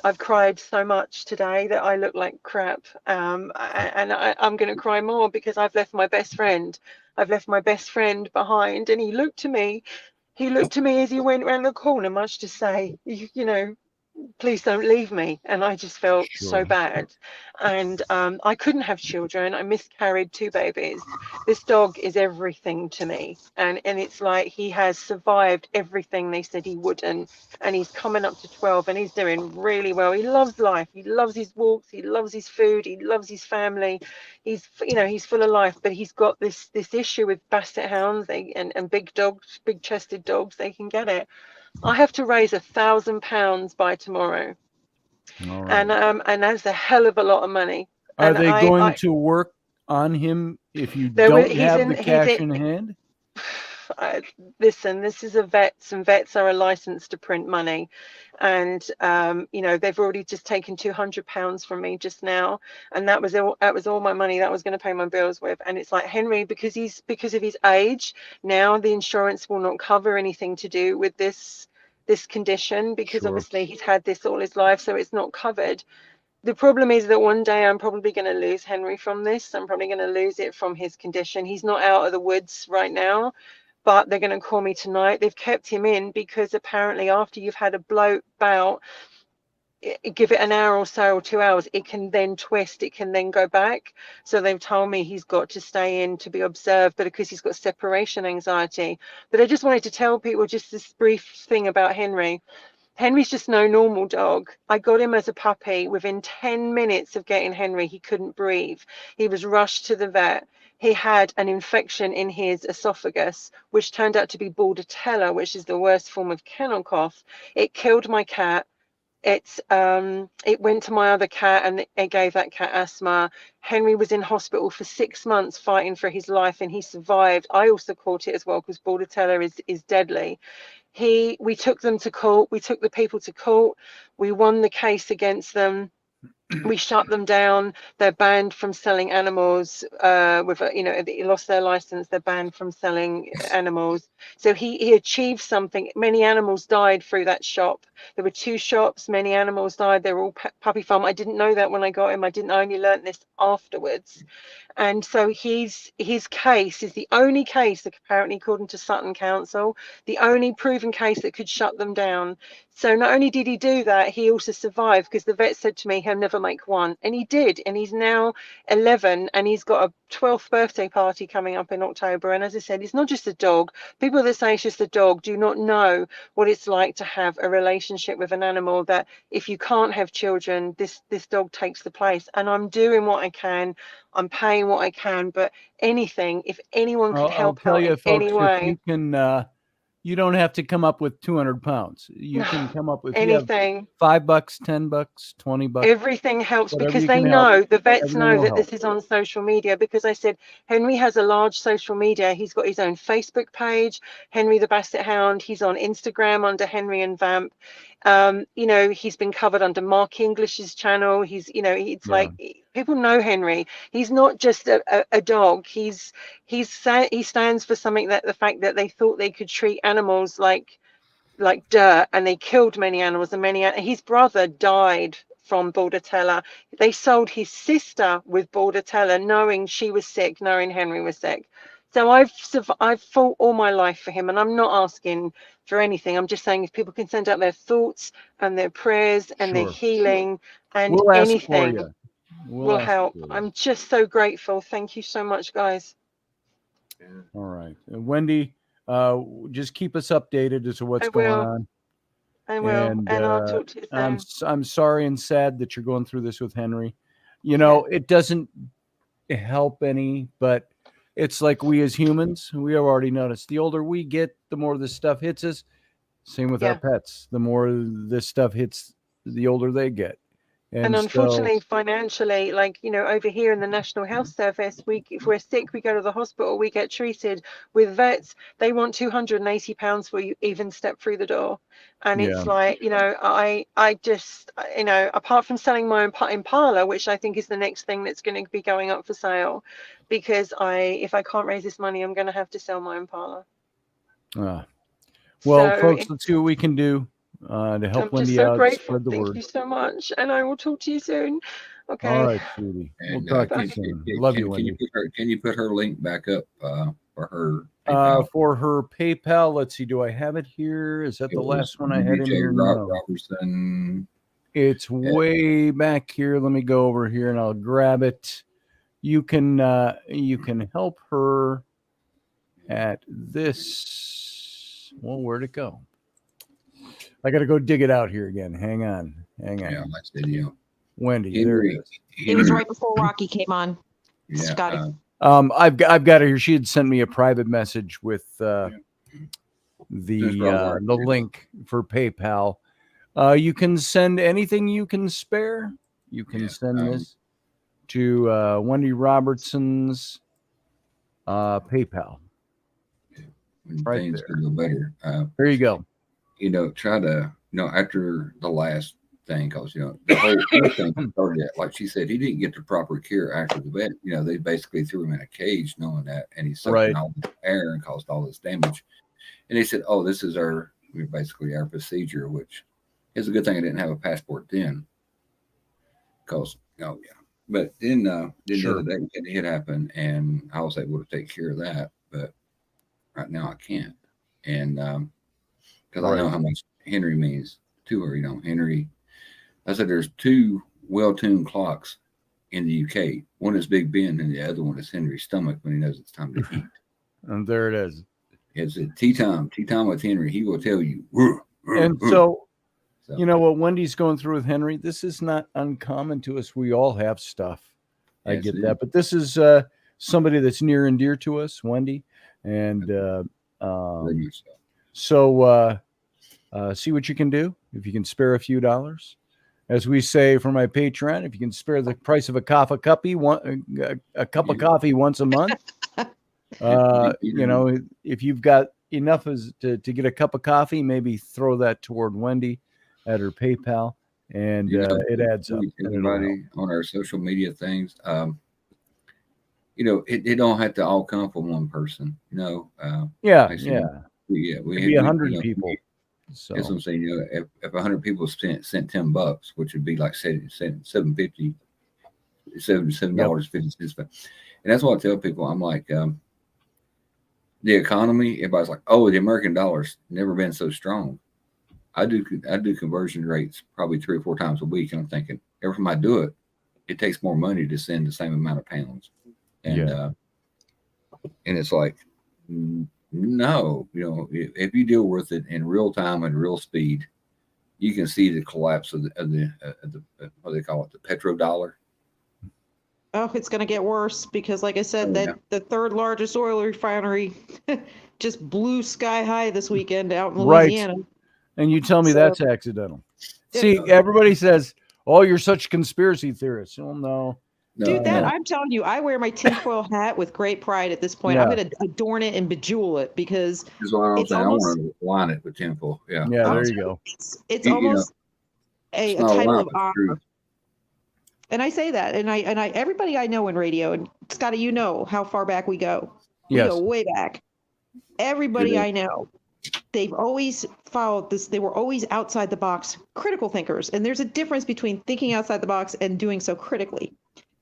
Speaker 2: I've cried so much today that I look like crap. And I'm going to cry more, because I've left my best friend behind. And he looked to me as he went around the corner, much to say, you know, please don't leave me. And I just felt so bad. And I couldn't have children. I miscarried 2 babies. This dog is everything to me. And it's like he has survived everything they said he wouldn't. And he's coming up to 12, and he's doing really well. He loves life. He loves his walks. He loves his food. He loves his family. He's full of life. But he's got this issue with basset hounds and big dogs, big chested dogs. They can get it. I have to raise £1,000 by tomorrow. All right. And that's a hell of a lot of money.
Speaker 1: Are they going to work on him if you don't have the cash in hand?
Speaker 2: Listen, this is a vets, and vets are a license to print money. And they've already just taken £200 from me just now, and that was all my money that was going to pay my bills with. And it's like, Henry, because of his age now, the insurance will not cover anything to do with this condition, because obviously he's had this all his life, so it's not covered. The problem is that one day I'm probably going to lose Henry from this. I'm probably going to lose it from his condition. He's not out of the woods right now, but they're going to call me tonight. They've kept him in because apparently after you've had a bloat bout, give it an hour or so, or 2 hours, it can then twist, it can then go back. So they've told me he's got to stay in to be observed, but because he's got separation anxiety. But I just wanted to tell people just this brief thing about Henry. Henry's just no normal dog. I got him as a puppy. Within 10 minutes of getting Henry, he couldn't breathe. He was rushed to the vet. He had an infection in his esophagus, which turned out to be Bordetella, which is the worst form of kennel cough. It killed my cat. It went to my other cat, and it gave that cat asthma. Henry was in hospital for 6 months fighting for his life, and he survived. I also caught it as well, because Bordetella is deadly. We took them to court. We took the people to court. We won the case against them. We shut them down. They're banned from selling animals. They lost their license. They're banned from selling animals. So he achieved something. Many animals died through that shop. There were 2 shops. Many animals died. They were all puppy farm. I didn't know that when I got him. I only learned this afterwards. And so his case is the only case that apparently, according to Sutton Council, the only proven case that could shut them down. So not only did he do that, he also survived, because the vet said to me, he'll never make one. And he did. And he's now 11, and he's got a 12th birthday party coming up in October. And as I said, it's not just a dog. People that say it's just a dog do not know what it's like to have a relationship with an animal, that if you can't have children, this dog takes the place. And I'm doing what I can. I'm paying what I can, but anything, if anyone could help
Speaker 1: I'll tell
Speaker 2: out
Speaker 1: you,
Speaker 2: in
Speaker 1: folks,
Speaker 2: any way.
Speaker 1: if you can, you don't have to come up with 200 pounds. You can come up with
Speaker 2: anything.
Speaker 1: $5, $10, $20.
Speaker 2: Everything helps, because they know, the vets know that
Speaker 1: help.
Speaker 2: this is on social media, because I said, Henry has a large social media. He's got his own Facebook page, Henry the Basset Hound. He's on Instagram under Henry and Vamp. He's been covered under Mark English's channel. Like, people know Henry. He's not just a dog. He stands for something, that the fact that they thought they could treat animals like dirt, and they killed many animals, and his brother died from Bordetella. They sold his sister with Bordetella, knowing she was sick, knowing Henry was sick. So I've fought all my life for him, and I'm not asking for anything. I'm just saying, if people can send out their thoughts and their prayers and their healing, and anything will help. I'm just so grateful. Thank you so much, guys.
Speaker 1: All right, Wendy, just keep us updated as to what's going on.
Speaker 2: I will, and I'll talk to you soon.
Speaker 1: I'm sorry and sad that you're going through this with Henry. It doesn't help any, but it's like we as humans, we have already noticed, the older we get, the more this stuff hits us. Same with our pets. The more this stuff hits the older they get.
Speaker 2: And unfortunately, financially, like, over here in the National Health Service, if we're sick, we go to the hospital, we get treated. With vets, they want £280 for you even step through the door. And it's like, I just, apart from selling my own Impala, which I think is the next thing that's going to be going up for sale, because if I can't raise this money, I'm going to have to sell my Impala.
Speaker 1: Well, folks, let's see what we can do to help Wendy out.
Speaker 2: Grateful.
Speaker 1: Spread the word.
Speaker 2: Thank you so much, and I will talk to you soon. Okay.
Speaker 1: All right, sweetie. We'll talk to you soon. Love you, Wendy.
Speaker 5: Can you put her link back up for her
Speaker 1: PayPal? For her PayPal, let's see. Do I have it here? Is that the last one I had in here? No.
Speaker 5: Robertson.
Speaker 1: It's way back here. Let me go over here and I'll grab it. You can help her at this. Well, where'd it go? I got to go dig it out here again. Hang on.
Speaker 5: Yeah, nice video.
Speaker 1: Wendy, there it is.
Speaker 4: It was right before Rocky came on. Yeah, Scotty.
Speaker 1: I've got it here. She had sent me a private message with the link for PayPal. You can send anything you can spare. You can send this to Wendy Robertson's PayPal.
Speaker 5: Right things there. Go better.
Speaker 1: There you go.
Speaker 5: Try to after the last thing, because the whole thing started at, like she said, he didn't get the proper care after the vet. They basically threw him in a cage knowing that, and he sucked all the air and caused all this damage. And they said, "Oh, this is basically our procedure," which is a good thing I didn't have a passport then, because But then the other day it happened, and I was able to take care of that. But right now I can't, and because I know how much Henry means to her. Henry. I said there's two well-tuned clocks in the UK. One is Big Ben, and the other one is Henry's stomach when he knows it's time to eat.
Speaker 1: And there it is.
Speaker 5: It's a tea time with Henry. He will tell you.
Speaker 1: And so, what Wendy's going through with Henry, this is not uncommon to us. We all have stuff. I get that. But this is somebody that's near and dear to us, Wendy. And so see what you can do. If you can spare a few dollars. As we say for my Patreon, if you can spare the price of a cup of coffee once a month, if you've got enough to get a cup of coffee, maybe throw that toward Wendy at her PayPal, and it adds up.
Speaker 5: Everybody on our social media things, it don't have to all come from one person. We
Speaker 1: be 100 people. So
Speaker 5: that's what I'm saying. If 100 people sent $10, which would be like $7.50, $7.50, and that's what I tell people. I'm like, the economy. Everybody's like, oh, the American dollar's never been so strong. I do conversion rates probably 3 or 4 times a week, and I'm thinking every time I do it, it takes more money to send the same amount of pounds, and it's like. No, if you deal with it in real time and real speed, you can see the collapse of the what do they call it, the petrodollar.
Speaker 4: Oh, it's going to get worse because, like I said, the third largest oil refinery just blew sky high this weekend out in Louisiana.
Speaker 1: Right. And you tell me that's accidental. See, everybody says, "Oh, you're such a conspiracy theorist." Well, no.
Speaker 4: Dude, I'm telling you, I wear my tinfoil hat with great pride at this point. I'm going to adorn it and bejewel it because
Speaker 5: it's almost, I want to line it with tinfoil. Yeah,
Speaker 1: there you go.
Speaker 4: It's almost a title of honor. And I say that, and I everybody I know in radio, and Scotty, how far back we go. We go way back. Everybody I know, they've always followed this. They were always outside the box, critical thinkers. And there's a difference between thinking outside the box and doing so critically.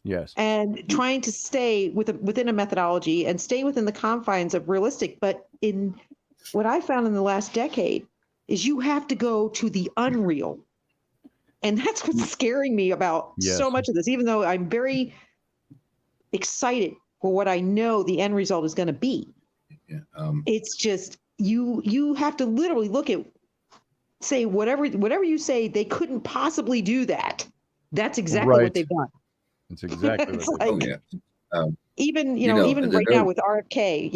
Speaker 1: Yes.
Speaker 4: And trying to stay within a methodology and stay within the confines of realistic. But in what I found in the last decade is you have to go to the unreal. And that's what's scaring me about so much of this, even though I'm very excited for what I know the end result is going to be. Yeah, it's just you have to literally look at, say, whatever you say, they couldn't possibly do that. That's exactly what they've done.
Speaker 1: It's exactly what they've done.
Speaker 4: Even even right now with RFK,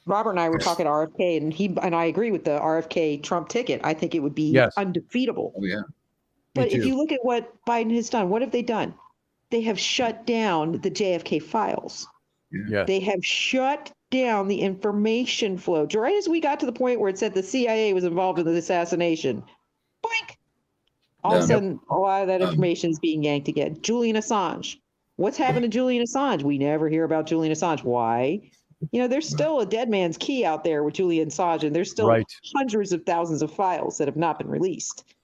Speaker 4: Robert and I were talking RFK, and I agree with the RFK Trump ticket. I think it would be undefeatable.
Speaker 5: Oh, yeah.
Speaker 4: But if you look at what Biden has done, what have they done? They have shut down the JFK files.
Speaker 5: Yeah.
Speaker 4: They have shut down the information flow. Right as we got to the point where it said the CIA was involved in the assassination, boink! All of a sudden, a lot of that information is being yanked again. Julian Assange. What's happened to Julian Assange? We never hear about Julian Assange. Why? There's still a dead man's key out there with Julian Assange, and there's still hundreds of thousands of files that have not been released.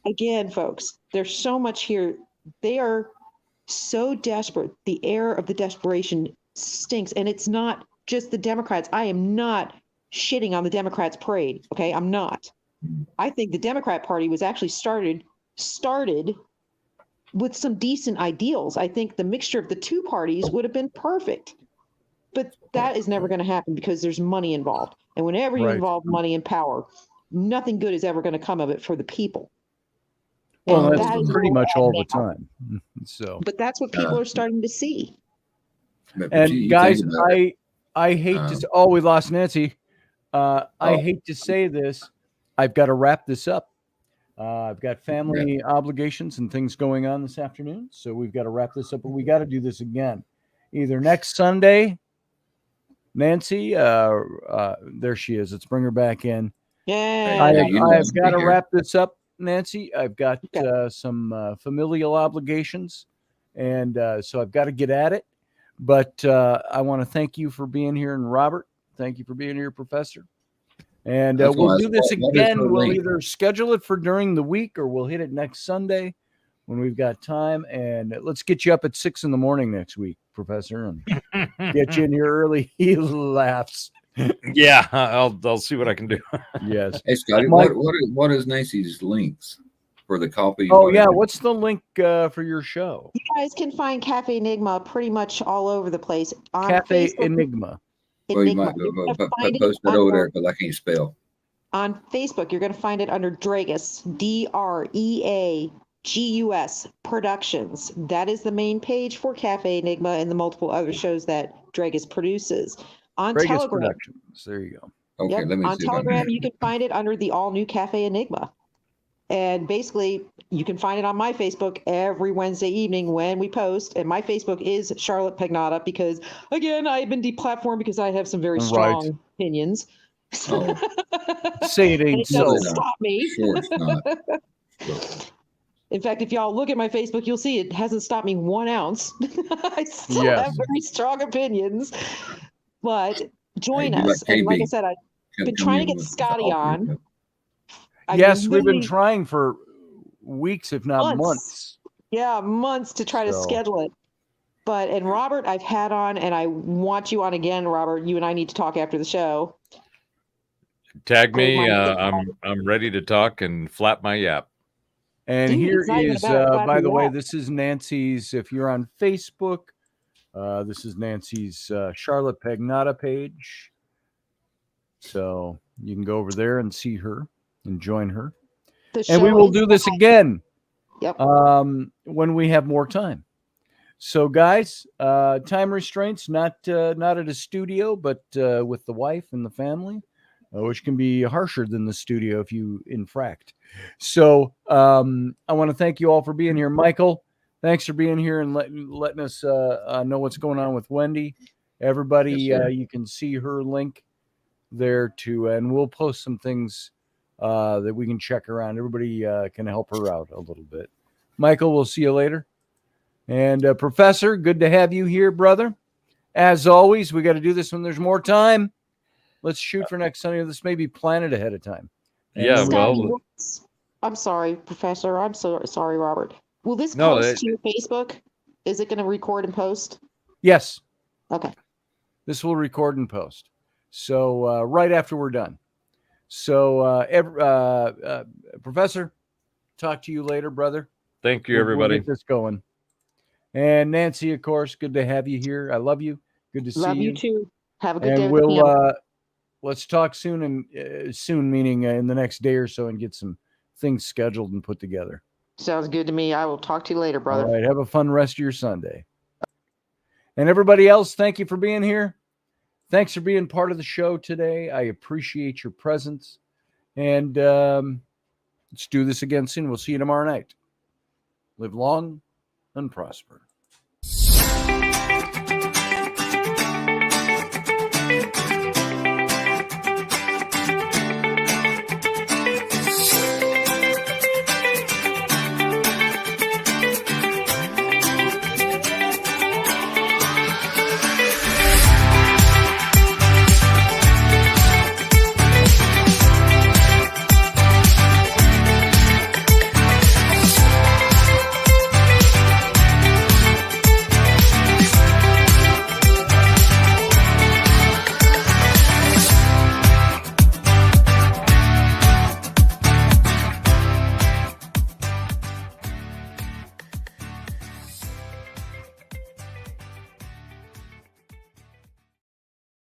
Speaker 4: Again, folks, there's so much here. They are so desperate. The air of the desperation stinks, and it's not just the Democrats. I am not shitting on the Democrats' parade. Okay, I'm not. I think the Democrat Party was actually started with some decent ideals. I think the mixture of the two parties would have been perfect. But that is never going to happen because there's money involved. And whenever you involve money and power, nothing good is ever going to come of it for the people.
Speaker 1: Well, that's pretty much all the time. So,
Speaker 4: but that's what people are starting to see.
Speaker 1: And guys, I hate to. Oh, we lost Nancy. I hate to say this. I've got to wrap this up. I've got family obligations and things going on this afternoon, so we've got to wrap this up. But we got to do this again, either next Sunday. Nancy, there she is. Let's bring her back in.
Speaker 4: Yeah,
Speaker 1: I've got to wrap this up, Nancy. I've got some familial obligations, and so I've got to get at it. But I want to thank you for being here, and Robert, thank you for being here, Professor. And we'll do this again. We'll either schedule it for during the week or we'll hit it next Sunday when we've got time. And let's get you up at 6 a.m. next week, Professor, and get you in here early. He laughs.
Speaker 9: Yeah, I'll see what I can do.
Speaker 1: Yes.
Speaker 5: Hey, Scotty, what is Nancy's links for the coffee?
Speaker 1: Oh, yeah. What's the link for your show?
Speaker 4: You guys can find Cafe Enigma pretty much all over the place. On
Speaker 1: Cafe
Speaker 4: Facebook,
Speaker 1: Enigma.
Speaker 5: Well, you might post it over there because I can't spell.
Speaker 4: On Facebook, you're going to find it under Dragus, DREAGUS Productions. That is the main page for Cafe Enigma and the multiple other shows that Dragus produces. On
Speaker 1: Dragus
Speaker 4: Telegram,
Speaker 1: Productions. There you go.
Speaker 5: Okay, let me
Speaker 4: on
Speaker 5: see.
Speaker 4: Telegram, you can find it under the all-new Cafe Enigma. And basically, you can find it on my Facebook every Wednesday evening when we post. And my Facebook is Charlotte Pagnotta because, again, I've been deplatformed because I have some very strong opinions.
Speaker 5: Oh.
Speaker 1: Say it ain't so.
Speaker 4: Doesn't stop me.
Speaker 5: Sure, it's not.
Speaker 4: In fact, if y'all look at my Facebook, you'll see it hasn't stopped me 1 ounce. I still have very strong opinions. But join us. And like I said, I've been trying to get Scotty on.
Speaker 1: Yes, we've been trying for weeks, if not months.
Speaker 4: Yeah, months to try to schedule it. And Robert, I've had on, and I want you on again, Robert. You and I need to talk after the show.
Speaker 9: Tag me. I'm ready to talk and flap my yap.
Speaker 1: And here is, by the way, this is Nancy's. If you're on Facebook, this is Nancy's Charlotte Pagnotta page. So you can go over there and see her and join her. And we will do this again when we have more time. So, guys, time restraints, not at a studio, but with the wife and the family, which can be harsher than the studio if you infract. So I want to thank you all for being here. Michael, thanks for being here and letting us know what's going on with Wendy. Everybody, you can see her link there too, and we'll post some things that we can check around. Everybody can help her out a little bit. Michael, we'll see you later. And Professor, good to have you here, brother. As always, we got to do this when there's more time. Let's shoot for next Sunday. This may be planned ahead of time.
Speaker 9: Yeah, well,
Speaker 4: I'm sorry, Professor. I'm so sorry, Robert. Will this post to your Facebook? Is it going to record and post?
Speaker 1: Yes.
Speaker 4: Okay.
Speaker 1: This will record and post. So right after we're done. So Professor, talk to you later, brother.
Speaker 9: Thank you, everybody.
Speaker 1: We'll get this going. And Nancy, of course, good to have you here. I love you. Good to see you.
Speaker 4: Love you too. Have a good day.
Speaker 1: And we'll let's talk soon, and soon meaning in the next day or so, and get some things scheduled and put together.
Speaker 4: Sounds good to me. I will talk to you later, brother.
Speaker 1: All right. Have a fun rest of your Sunday. And everybody else, thank you for being here. Thanks for being part of the show today. I appreciate your presence. And let's do this again soon. We'll see you tomorrow night. Live long and prosper.